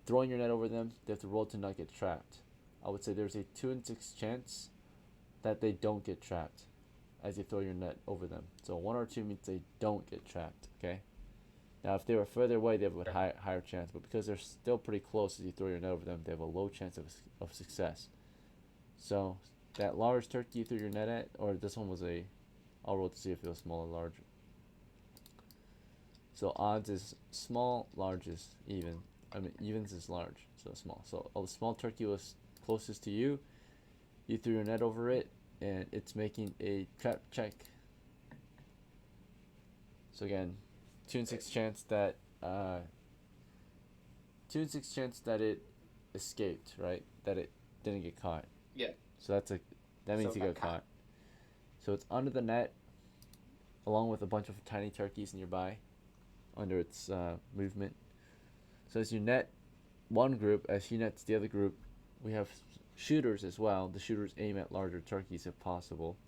throwing your net over them, they have to roll to not get trapped. I would say there's a 2 in 6 chance that they don't get trapped as you throw your net over them. So 1 or 2 means they don't get trapped, okay? Now, if they were further away, they have a higher chance. But because they're still pretty close as you throw your net over them, they have a low chance of success. So that large turkey you threw your net at, or this one was I'll roll to see if it was small or large. So odds is small, large is even. I mean, evens is large, so small. So the small turkey was closest to you. You threw your net over it, and it's making a trap check. So again, 2 in 6 chance that 2 in 6 chance that it escaped, right? That it didn't get caught. Yeah. So that means So you got caught. So it's under the net, along with a bunch of tiny turkeys nearby, under its movement. So as you net one group, as he nets the other group, we have shooters as well. The shooters aim at larger turkeys if possible.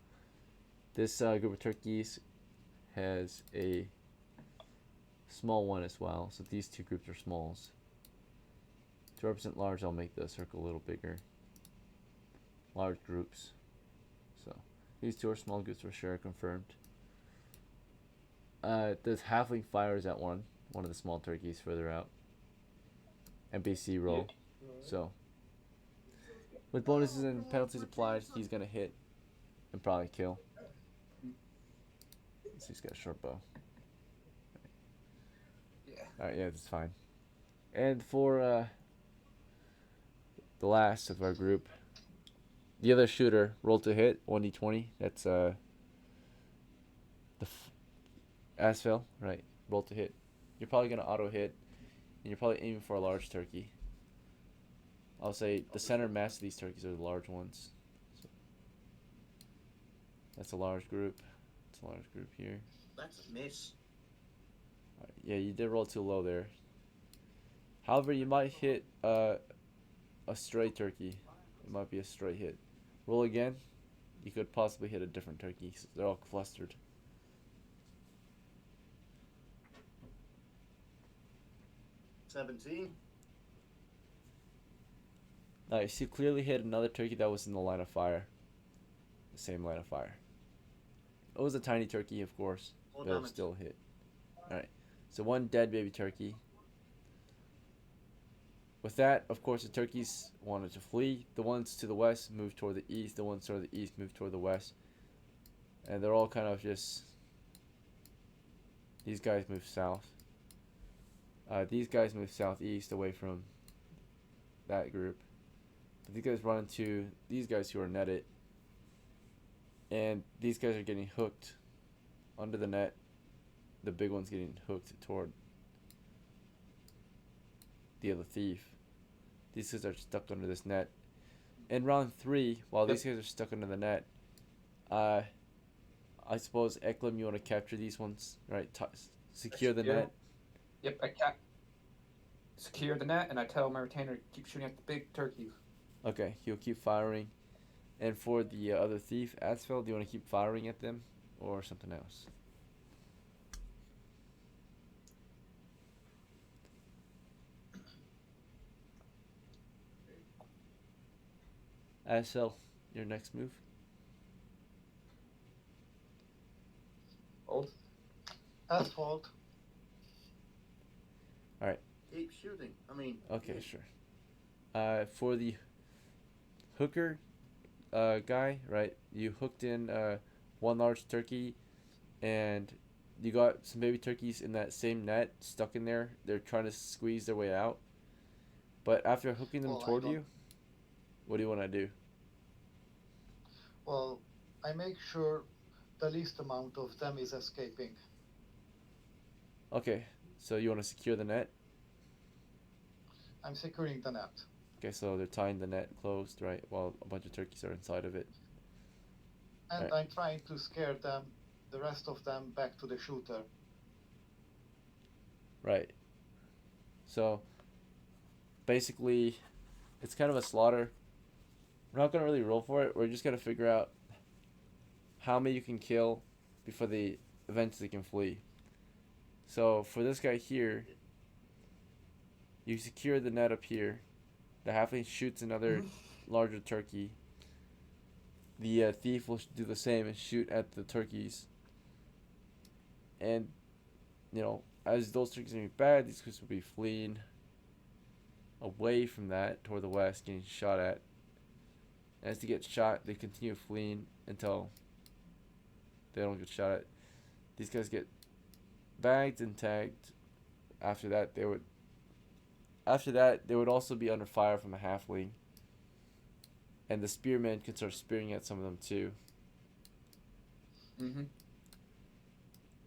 This group of turkeys has a small one as well, so these two groups are smalls. To represent large, I'll make the circle a little bigger. Large groups. So these two are small groups for sure, confirmed. This halfling fires at one of the small turkeys further out. NPC roll. Yeah. So with bonuses and penalties applied, he's gonna hit and probably kill. So he's got a short bow. Yeah. Alright, yeah, that's fine. And for the last of our group, the other shooter rolled to hit, 1d20. That's AZFELL, right? Roll to hit. You're probably gonna auto hit, and you're probably aiming for a large turkey. I'll say the center mass of these turkeys are the large ones. So that's a large group. It's a large group here. That's a miss. Right, yeah, you did roll too low there. However, you might hit a stray turkey. It might be a stray hit. Roll again. You could possibly hit a different turkey. So they're all clustered. $17. Nice. You clearly hit another turkey that was in the line of fire. The same line of fire. It was a tiny turkey, of course, but it still hit. Alright. So one dead baby turkey. With that, of course, the turkeys wanted to flee. The ones to the west moved toward the east. The ones toward the east moved toward the west. And they're all kind of just... These guys move south. These guys move southeast away from that group. But these guys run into these guys who are netted. And these guys are getting hooked under the net. The big one's getting hooked toward the other thief. These guys are stuck under this net. In round 3, while these guys are stuck under the net, I suppose EKLEM, you want to capture these ones, right? Secure the net. Yep, I secure the net, and I tell my retainer to keep shooting at the big turkeys. Okay, he'll keep firing. And for the other thief, AZFELL, do you want to keep firing at them or something else? AZFELL, your next move. Old. Asphalt. Alright. Keep shooting. I mean. Okay, sure. For the hooker guy, right? You hooked in one large turkey, and you got some baby turkeys in that same net stuck in there. They're trying to squeeze their way out. But after hooking them toward you, what do you want to do? Well, I make sure the least amount of them is escaping. Okay, so you want to secure the net? I'm securing the net. Okay, so they're tying the net closed, right? While a bunch of turkeys are inside of it. And I'm trying to scare them, the rest of them, back to the shooter. Right. So, basically, it's kind of a slaughter. We're not going to really roll for it. We're just going to figure out how many you can kill before they eventually can flee. So, for this guy here, you secure the net up here. The halfling shoots another larger turkey. The thief will do the same and shoot at the turkeys. And, you know, as those turkeys are getting bad, these guys will be fleeing away from that toward the west, getting shot at. As they get shot, they continue fleeing until they don't get shot at. These guys get bagged and tagged. After that, they would also be under fire from a halfling, and the spearmen could start spearing at some of them too. Mm-hmm.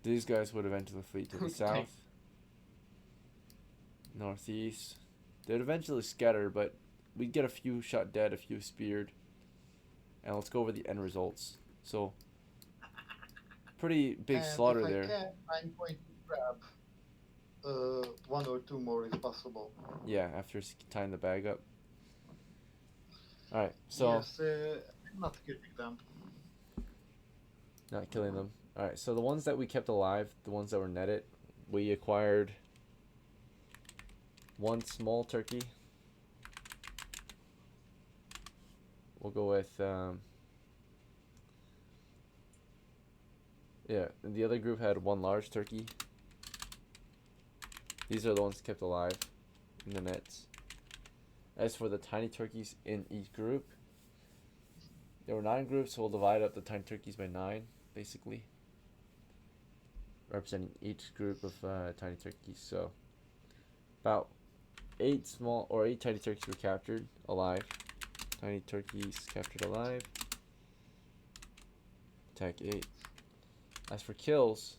These guys would eventually flee to the Okay. south, northeast. They'd eventually scatter, but we'd get a few shot dead, a few speared. And let's go over the end results. So, pretty big And slaughter if I there. can, I'm going to grab one or two more if possible. Yeah, after tying the bag up. Alright, so Yes, I'm not killing them. not killing them. Alright, so the ones that we kept alive, the ones that were netted, we acquired one small turkey. We'll go with, yeah, and the other group had one large turkey. These are the ones kept alive in the nets. As for the tiny turkeys in each group, there were 9 groups, so we'll divide up the tiny turkeys by 9, basically, representing each group of tiny turkeys. So, about 8 tiny turkeys were captured alive. Tiny turkeys captured alive. Attack 8. As for kills,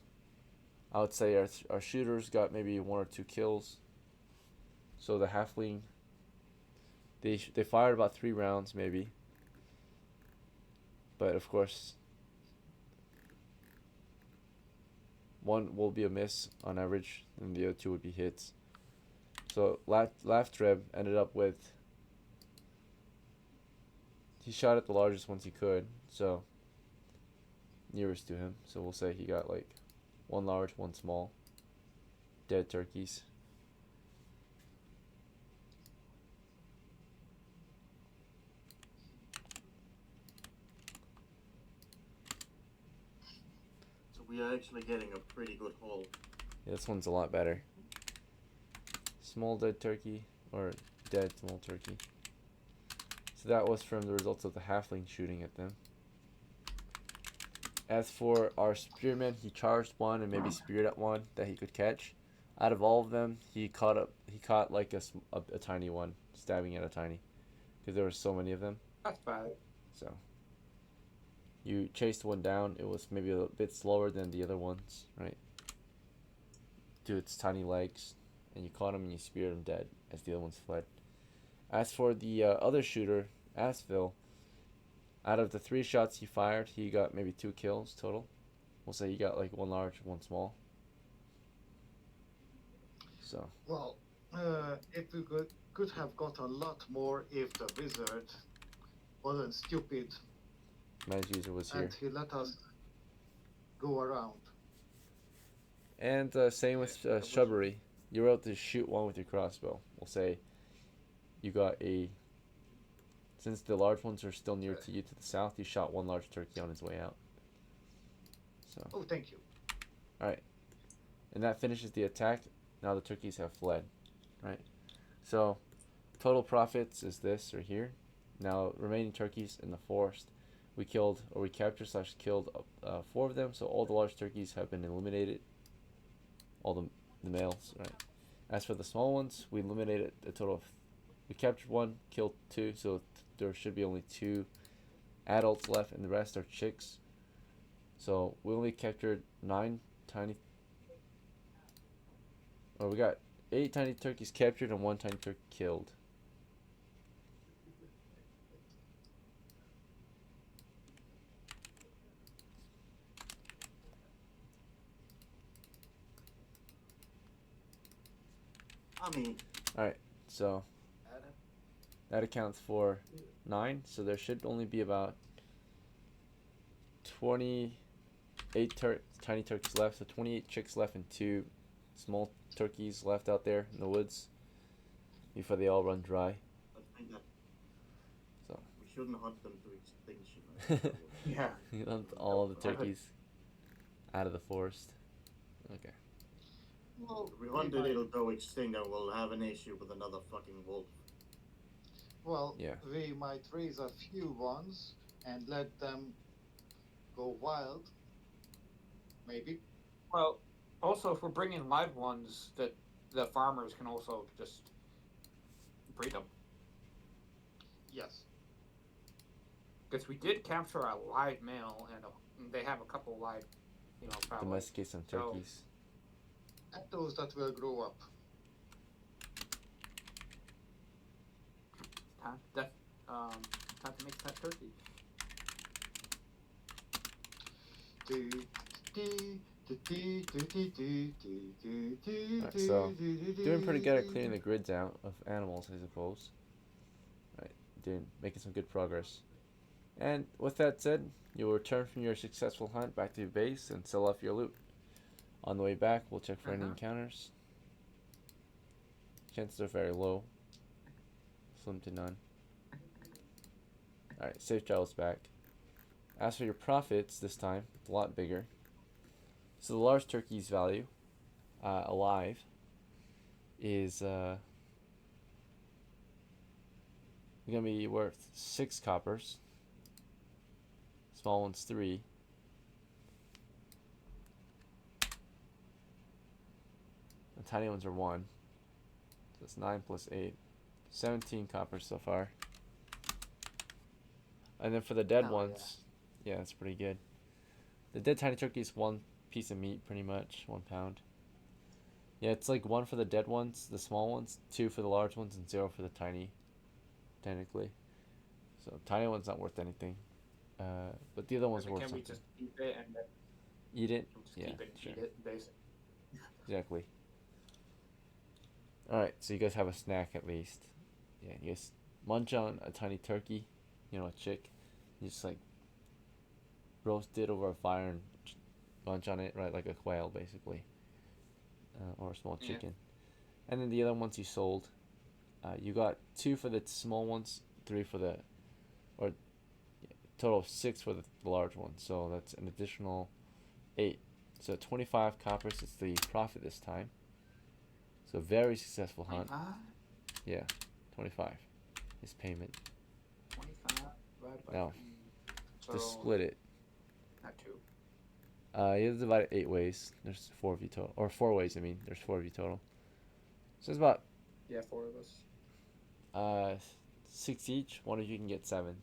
I would say our shooters got maybe 1 or 2 kills. So the halfling, they fired about 3 rounds maybe. But of course, one will be a miss on average, and the other 2 would be hits. So Laftreb ended up with, he shot at the largest ones he could, so nearest to him. So we'll say he got like 1 large, 1 small dead turkeys. So we are actually getting a pretty good haul. Yeah, this one's a lot better. Small dead turkey, or dead small turkey. So that was from the results of the halfling shooting at them. As for our spearman, he charged one and maybe speared at one that he could catch. Out of all of them, he caught like a tiny one, stabbing at a tiny, because there were so many of them. That's bad. So you chased one down. It was maybe a bit slower than the other ones, right? To its tiny legs, and you caught him and you speared him dead as the other ones fled. As for the other shooter, AZFELL, out of the 3 shots he fired, he got maybe 2 kills total. We'll say he got like 1 large, 1 small. So. Well, if we could have got a lot more if the wizard wasn't stupid Magic user was here. and he let us go around. And same with Shrubbery. You were able to shoot one with your crossbow. We'll say you got since the large ones are still near to you to the south, you shot 1 large turkey on his way out. So. Oh, thank you. Alright. And that finishes the attack. Now the turkeys have fled. Right? So, total profits is this right here. Now, remaining turkeys in the forest. We captured / killed 4 of them, so all the large turkeys have been eliminated. All the males, right? As for the small ones, we eliminated a total of, we captured 1, killed 2, so there should be only 2 adults left, and the rest are chicks. So we only captured 9 tiny, we got 8 tiny turkeys captured and 1 tiny turkey killed. I mean, Alright, so that accounts for 9, so there should only be about 28 tiny turkeys left, so 28 chicks left and 2 small turkeys left out there in the woods before they all run dry. I think that So. we shouldn't hunt them to extinction. Yeah. You hunt all the turkeys out of the forest. Okay. Well, If we hunt it, it'll go extinct and we'll have an issue with another fucking wolf. Well, Yeah. we might raise a few ones and let them go wild. Maybe. Well, Also, if we're bringing live ones, that the farmers can also just breed them. Yes. Because we did capture a live male, and they have a couple live, fallows. Domesticate some So, turkeys. And those that will grow up. time, def, um, time to make that turkey. Alright, so doing pretty good at clearing the grids out of animals, I suppose. Right, making some good progress. And with that said, you'll return from your successful hunt back to your base and sell off your loot. On the way back, we'll check for any encounters. Chances are very low. Slim to none. Alright, safe travels back. As for your profits, this time, it's a lot bigger. So the large turkey's value, alive, is going to be worth 6 coppers. Small one's 3. The tiny ones are 1. So it's 9 plus 8. 17 coppers so far. And then for the dead ones, yeah, that's pretty good. The dead tiny turkey is 1 piece of meat, pretty much, 1 pound. Yeah, it's like 1 for the dead ones, the small ones, 2 for the large ones, and 0 for the tiny, technically. So tiny one's not worth anything. But the other ones are worth something. Can we just eat it and then Eat it? just Yeah, keep it, sure. eat it, basically? Exactly. Alright, so you guys have a snack at least. Yeah, you guys munch on a tiny turkey, a chick. You just like roast it over a fire and munch on it, right, like a quail basically, or a small chicken. And then the other ones you sold, you got 2 for the small ones, 3 for the, or total of 6 for the large ones. So that's an additional 8. So 25 coppers is the profit this time. So very successful hunt. 25? Yeah, 25 is payment. 25 divided by Now, 3. to split it, Not 2. you have to divide it 8 ways. There's 4 of you total, or 4 ways. I mean, there's 4 of you total. So it's about 4 of us. 6 each. One of you can get 7.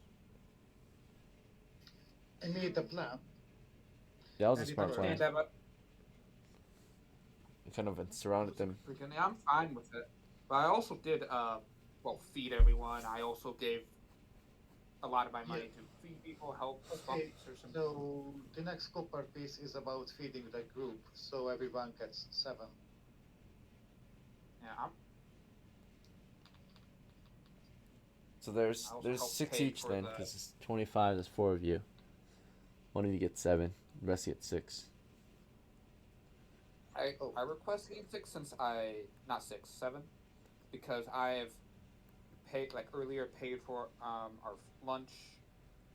I made a plan. That was a And it smart worked. plan. And You kind of surrounded them. I'm fine with it. But I also did, feed everyone. I also gave a lot of my money to feed people, help Okay, sponsors. And so the next copper piece is about feeding the group, so everyone gets 7. yeah, So there's I also helped 6 pay each for then, the- because it's 25. There's 4 of you. One of you gets 7. The rest get 6. I requested 6 since not 6, 7, because I've paid paid for our lunch.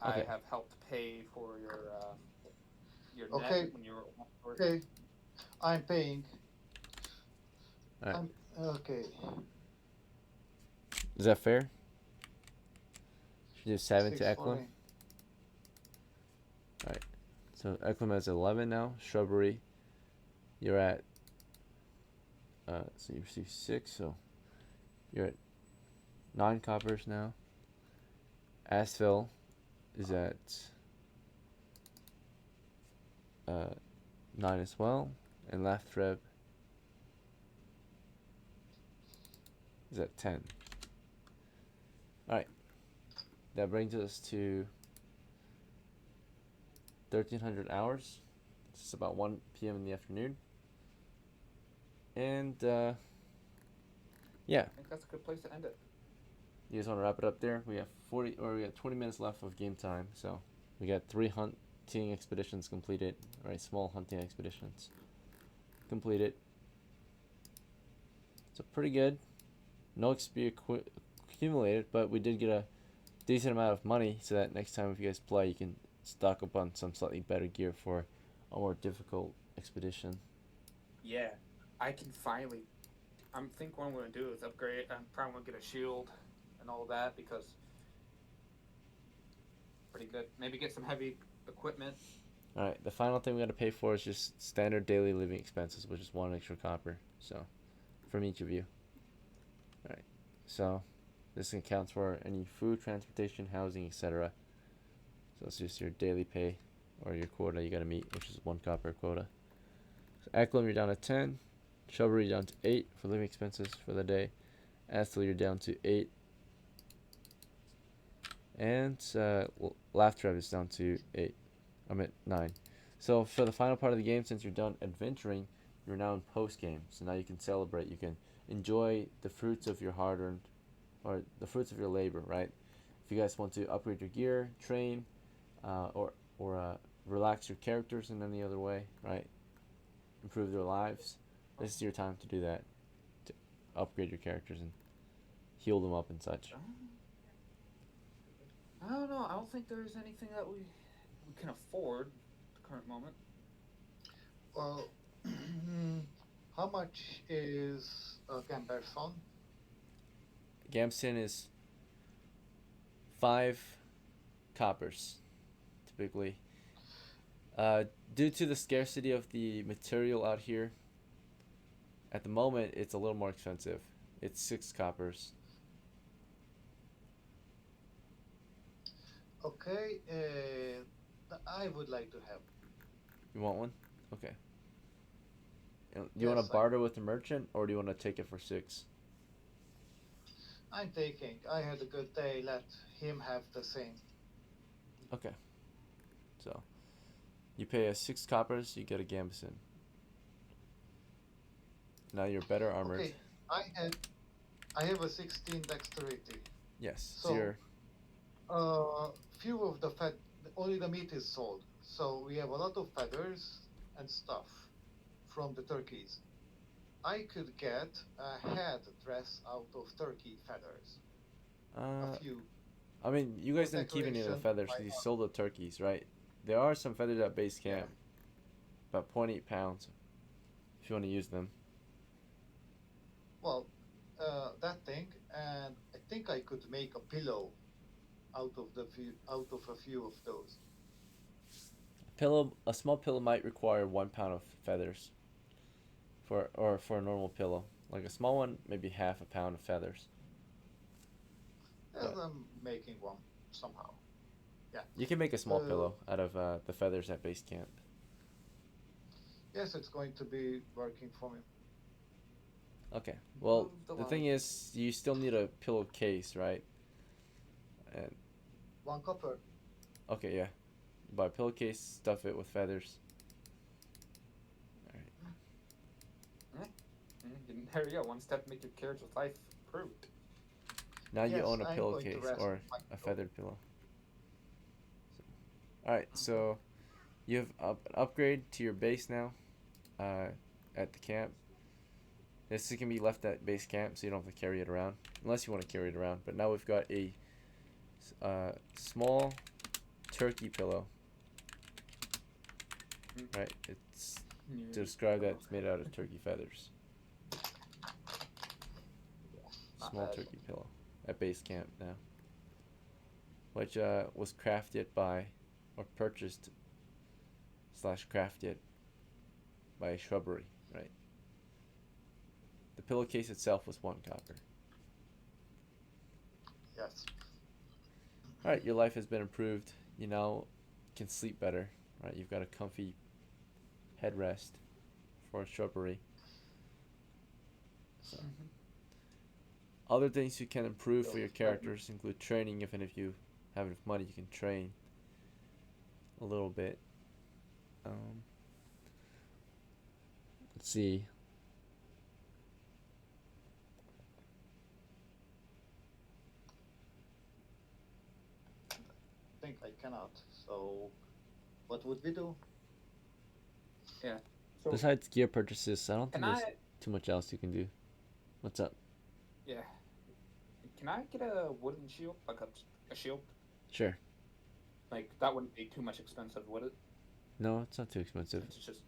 Okay. I have helped pay for your Okay. net when you were Okay, I'm paying. Alright. Okay. Is that fair? Should do 7 to 6 for EKLEM. me. Alright. So EKLEM has 11 now. Shrubbery, you're at. So you received 6, so you're at 9 coppers now. AZFELL is at 9 as well, and Lathreb is at 10. Alright, that brings us to 1300 hours. It's about 1 p.m. in the afternoon. And yeah, I think that's a good place to end it. you guys want to wrap it up there? We have 20 minutes left of game time, so we got 3 hunting expeditions completed, right? Small hunting expeditions completed. So pretty good. No XP accumulated, but we did get a decent amount of money, so that next time if you guys play, you can stock up on some slightly better gear for a more difficult expedition. Yeah, I can finally. I think what I'm going to do is upgrade. I'm probably going to get a shield and all that because pretty good. Maybe get some heavy equipment All right. The final thing we got to pay for is just standard daily living expenses, which is 1 extra copper. So, from each of you. All right. So, this accounts for any food, transportation, housing, etc. So it's just your daily pay or your quota you got to meet, which is 1 copper quota. So EKLEM, you're down to 10. Shrubbery down to 8 for living expenses for the day. AZFELL, you're down to 8. And Laughter is down to 8. I'm at 9. So for the final part of the game, since you're done adventuring, you're now in post game. So now you can celebrate. You can enjoy the fruits of your hard-earned, or the fruits of your labor, right? If you guys want to upgrade your gear, train, or relax your characters in any other way, right? Improve their lives. This is your time to do that. To upgrade your characters and heal them up and such. I don't know. I don't think there's anything that we can afford at the current moment. Well, how much is a Gamberson? Gamson is 5 coppers, typically. Due to the scarcity of the material out here, at the moment it's a little more expensive. It's 6 coppers. Okay, I would like to have. You want one? Okay. Do you want Yes, to barter with the merchant, or do you want to take it for 6? I'm taking. I had a good day. Let him have the same. Okay. So, you pay us 6 coppers, you get a gambeson. Now you're better armored. Okay, I have a 16 dexterity. Yes. So, you're few of the only the meat is sold. So we have a lot of feathers and stuff from the turkeys. I could get a head dress out of turkey feathers. A few. I mean, you guys didn't keep any of the Decoration, feathers why because you not? sold the turkeys, right? There are some feathers at base camp. About 0.8 pounds. If you want to use them. Well, that thing, and I think I could make a pillow out of a few of those. A small pillow might require 1 pound of feathers. For a normal pillow. Like a small one, maybe half a pound of feathers. Yes, But I'm making one somehow. Yeah. you can make a small pillow out of the feathers at base camp. Yes, it's going to be working for me. Okay. Well, Move the the thing line. is, you still need a pillowcase, right? And 1 copper. okay, yeah. Buy a pillowcase, stuff it with feathers. There you go. One step to make your character's life improved. Now you Yes, own a I'm going to pillowcase rest or my a pillow. feathered pillow. Alright, so you have an upgrade to your base now at the camp. This can be left at base camp, so you don't have to carry it around, unless you want to carry it around. But now we've got a small turkey pillow. Right, it's to describe that it's made out of turkey feathers. Not Small bad. turkey pillow at base camp now, which was crafted by, or purchased / crafted by Shrubbery, right? The pillowcase itself was 1 copper. Yes. Alright, your life has been improved. You now can sleep better, right? You've got a comfy headrest for Shrubbery. So, other things you can improve for your characters include training. If any of you have enough money, you can train a little bit. Let's see. I think I cannot. So, what would we do? Yeah. So Besides gear purchases, I don't can think I? there's too much else you can do. What's up? Yeah. Can I get a wooden shield, like a shield? Sure. Like that wouldn't be too much expensive, would it? No, it's not too expensive. Since it's just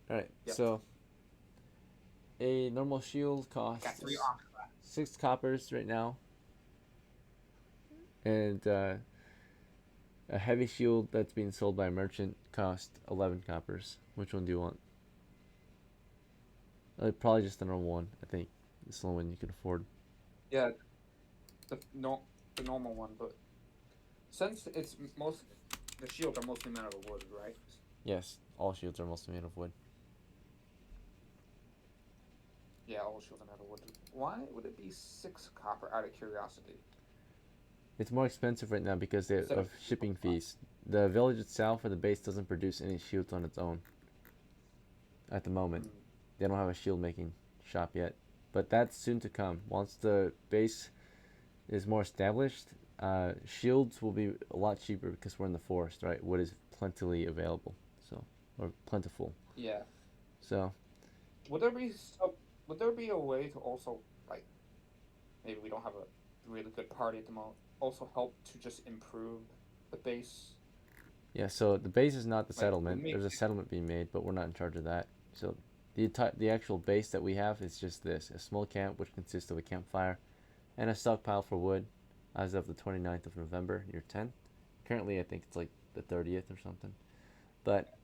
Alright, Yep. so a normal shield got costs 3 armor class. 6 coppers right now. And A heavy shield that's being sold by a merchant cost 11 coppers. Which one do you want? Probably just the normal one. I think it's the only one you can afford. Yeah, the no the normal one, but since it's most the shields are mostly made out of wood, right? Yes, all shields are mostly made of wood. Yeah, all shields are made of wood. Why would it be 6 copper? Out of curiosity. It's more expensive right now because of shipping fees. The village itself or the base doesn't produce any shields on its own at the moment. They don't have a shield making shop yet, but that's soon to come. Once the base is more established, shields will be a lot cheaper because we're in the forest, right? Wood is plentifully available, so or plentiful. Yeah. So Would there be would there be a way to also like maybe we don't have a really good party at the moment? Also help to just improve the base. yeah, so the base is not the Like settlement. There's a settlement being made, but we're not in charge of that. So the actual base that we have is just this: a small camp which consists of a campfire and a stockpile for wood as of the 29th of November, year 10. Currently, I think it's like the 30th or something. But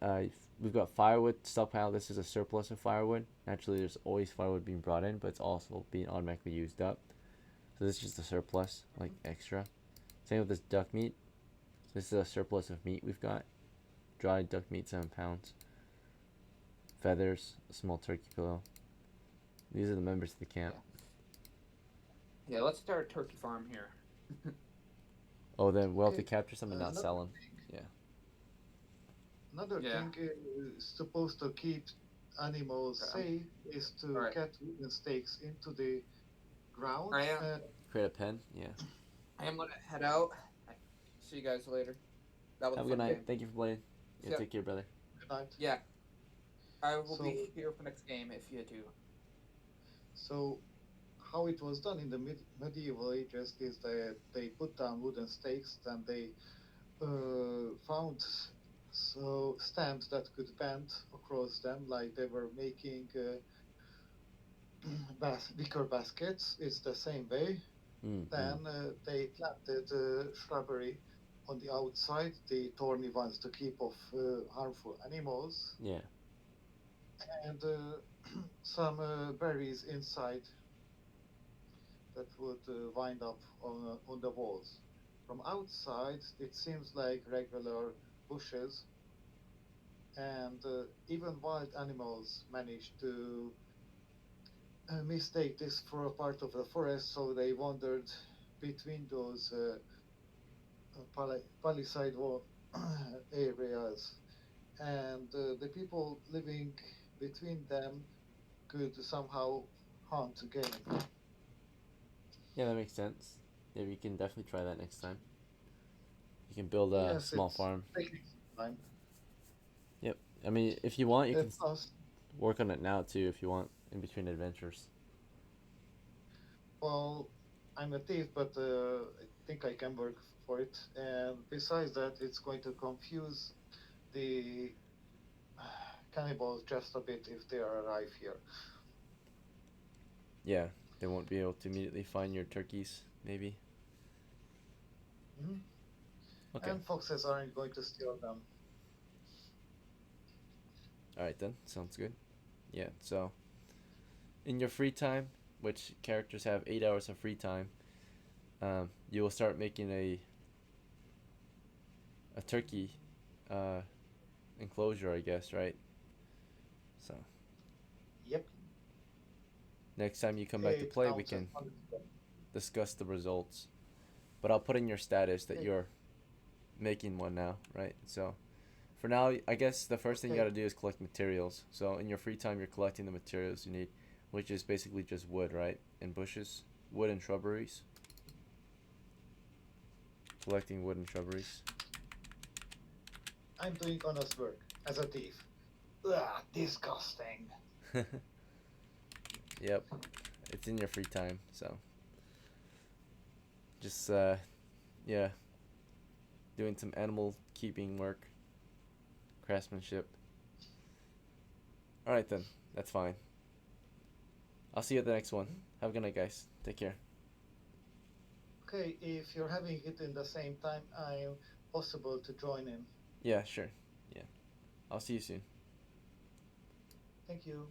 we've got firewood stockpile. This is a surplus of firewood. Naturally, there's always firewood being brought in, but it's also being automatically used up. So this is just a surplus, like extra. Same with this duck meat. This is a surplus of meat we've got. Dried duck meat, 7 pounds. Feathers, a small turkey pillow. These are the members of the camp. Yeah, let's start a turkey farm here. Oh, then we'll have to Okay, capture some and not sell them. Yeah. Another Yeah. thing supposed to keep animals safe is to Alright. get wooden stakes into the ground. I am. Create a pen. Yeah. I am gonna head out. See you guys later. That was Have a fun good night. game. Thank you for playing. Yeah, Yeah. take care, brother. Good night. Yeah. I will So- be here for next game if you do. So, how it was done in the medieval ages is that they put down wooden stakes, then they found stands that could bend across them, like they were making wicker baskets. It's the same way. Then they planted shrubbery on the outside, the thorny ones to keep off harmful animals, Yeah. and some berries inside that would wind up on the walls. From outside, it seems like regular bushes, and even wild animals managed to mistake this for a part of the forest, so they wandered between those palisade wall areas, and the people living between them could somehow hunt game. Yeah, that makes sense. Yeah, we can definitely try that next time. You can build a Yes, small it's farm. taking some time. Yep. I mean, if you want, you can Plus, work on it now too. If you want, in between adventures. well, I'm a thief, but I think I can work for it. And besides that, it's going to confuse the cannibals just a bit if they arrive here. Yeah, they won't be able to immediately find your turkeys. Maybe. Mhm. Okay. And foxes aren't going to steal them. All right then. Sounds good. Yeah. So, in your free time, which characters have 8 hours of free time, you will start making a turkey enclosure, I guess, right? So Yep. next time you come back to It play, we counts as can one. discuss the results. But I'll put in your status that Okay. you're making one now, right? So for now, I guess the first thing you Okay. gotta do is collect materials. So in your free time, you're collecting the materials you need, which is basically just wood, right? And bushes, wood and shrubberies. Collecting wood and shrubberies. I'm doing honest work as a thief. Ugh, disgusting. Yep, it's in your free time, so just yeah, doing some animal keeping work, craftsmanship. All right then, that's fine. I'll see you at the next one. Have a good night, guys. Take care. Okay, if you're having it in the same time, I'm possible to join in. Yeah, sure. Yeah. I'll see you soon. Thank you.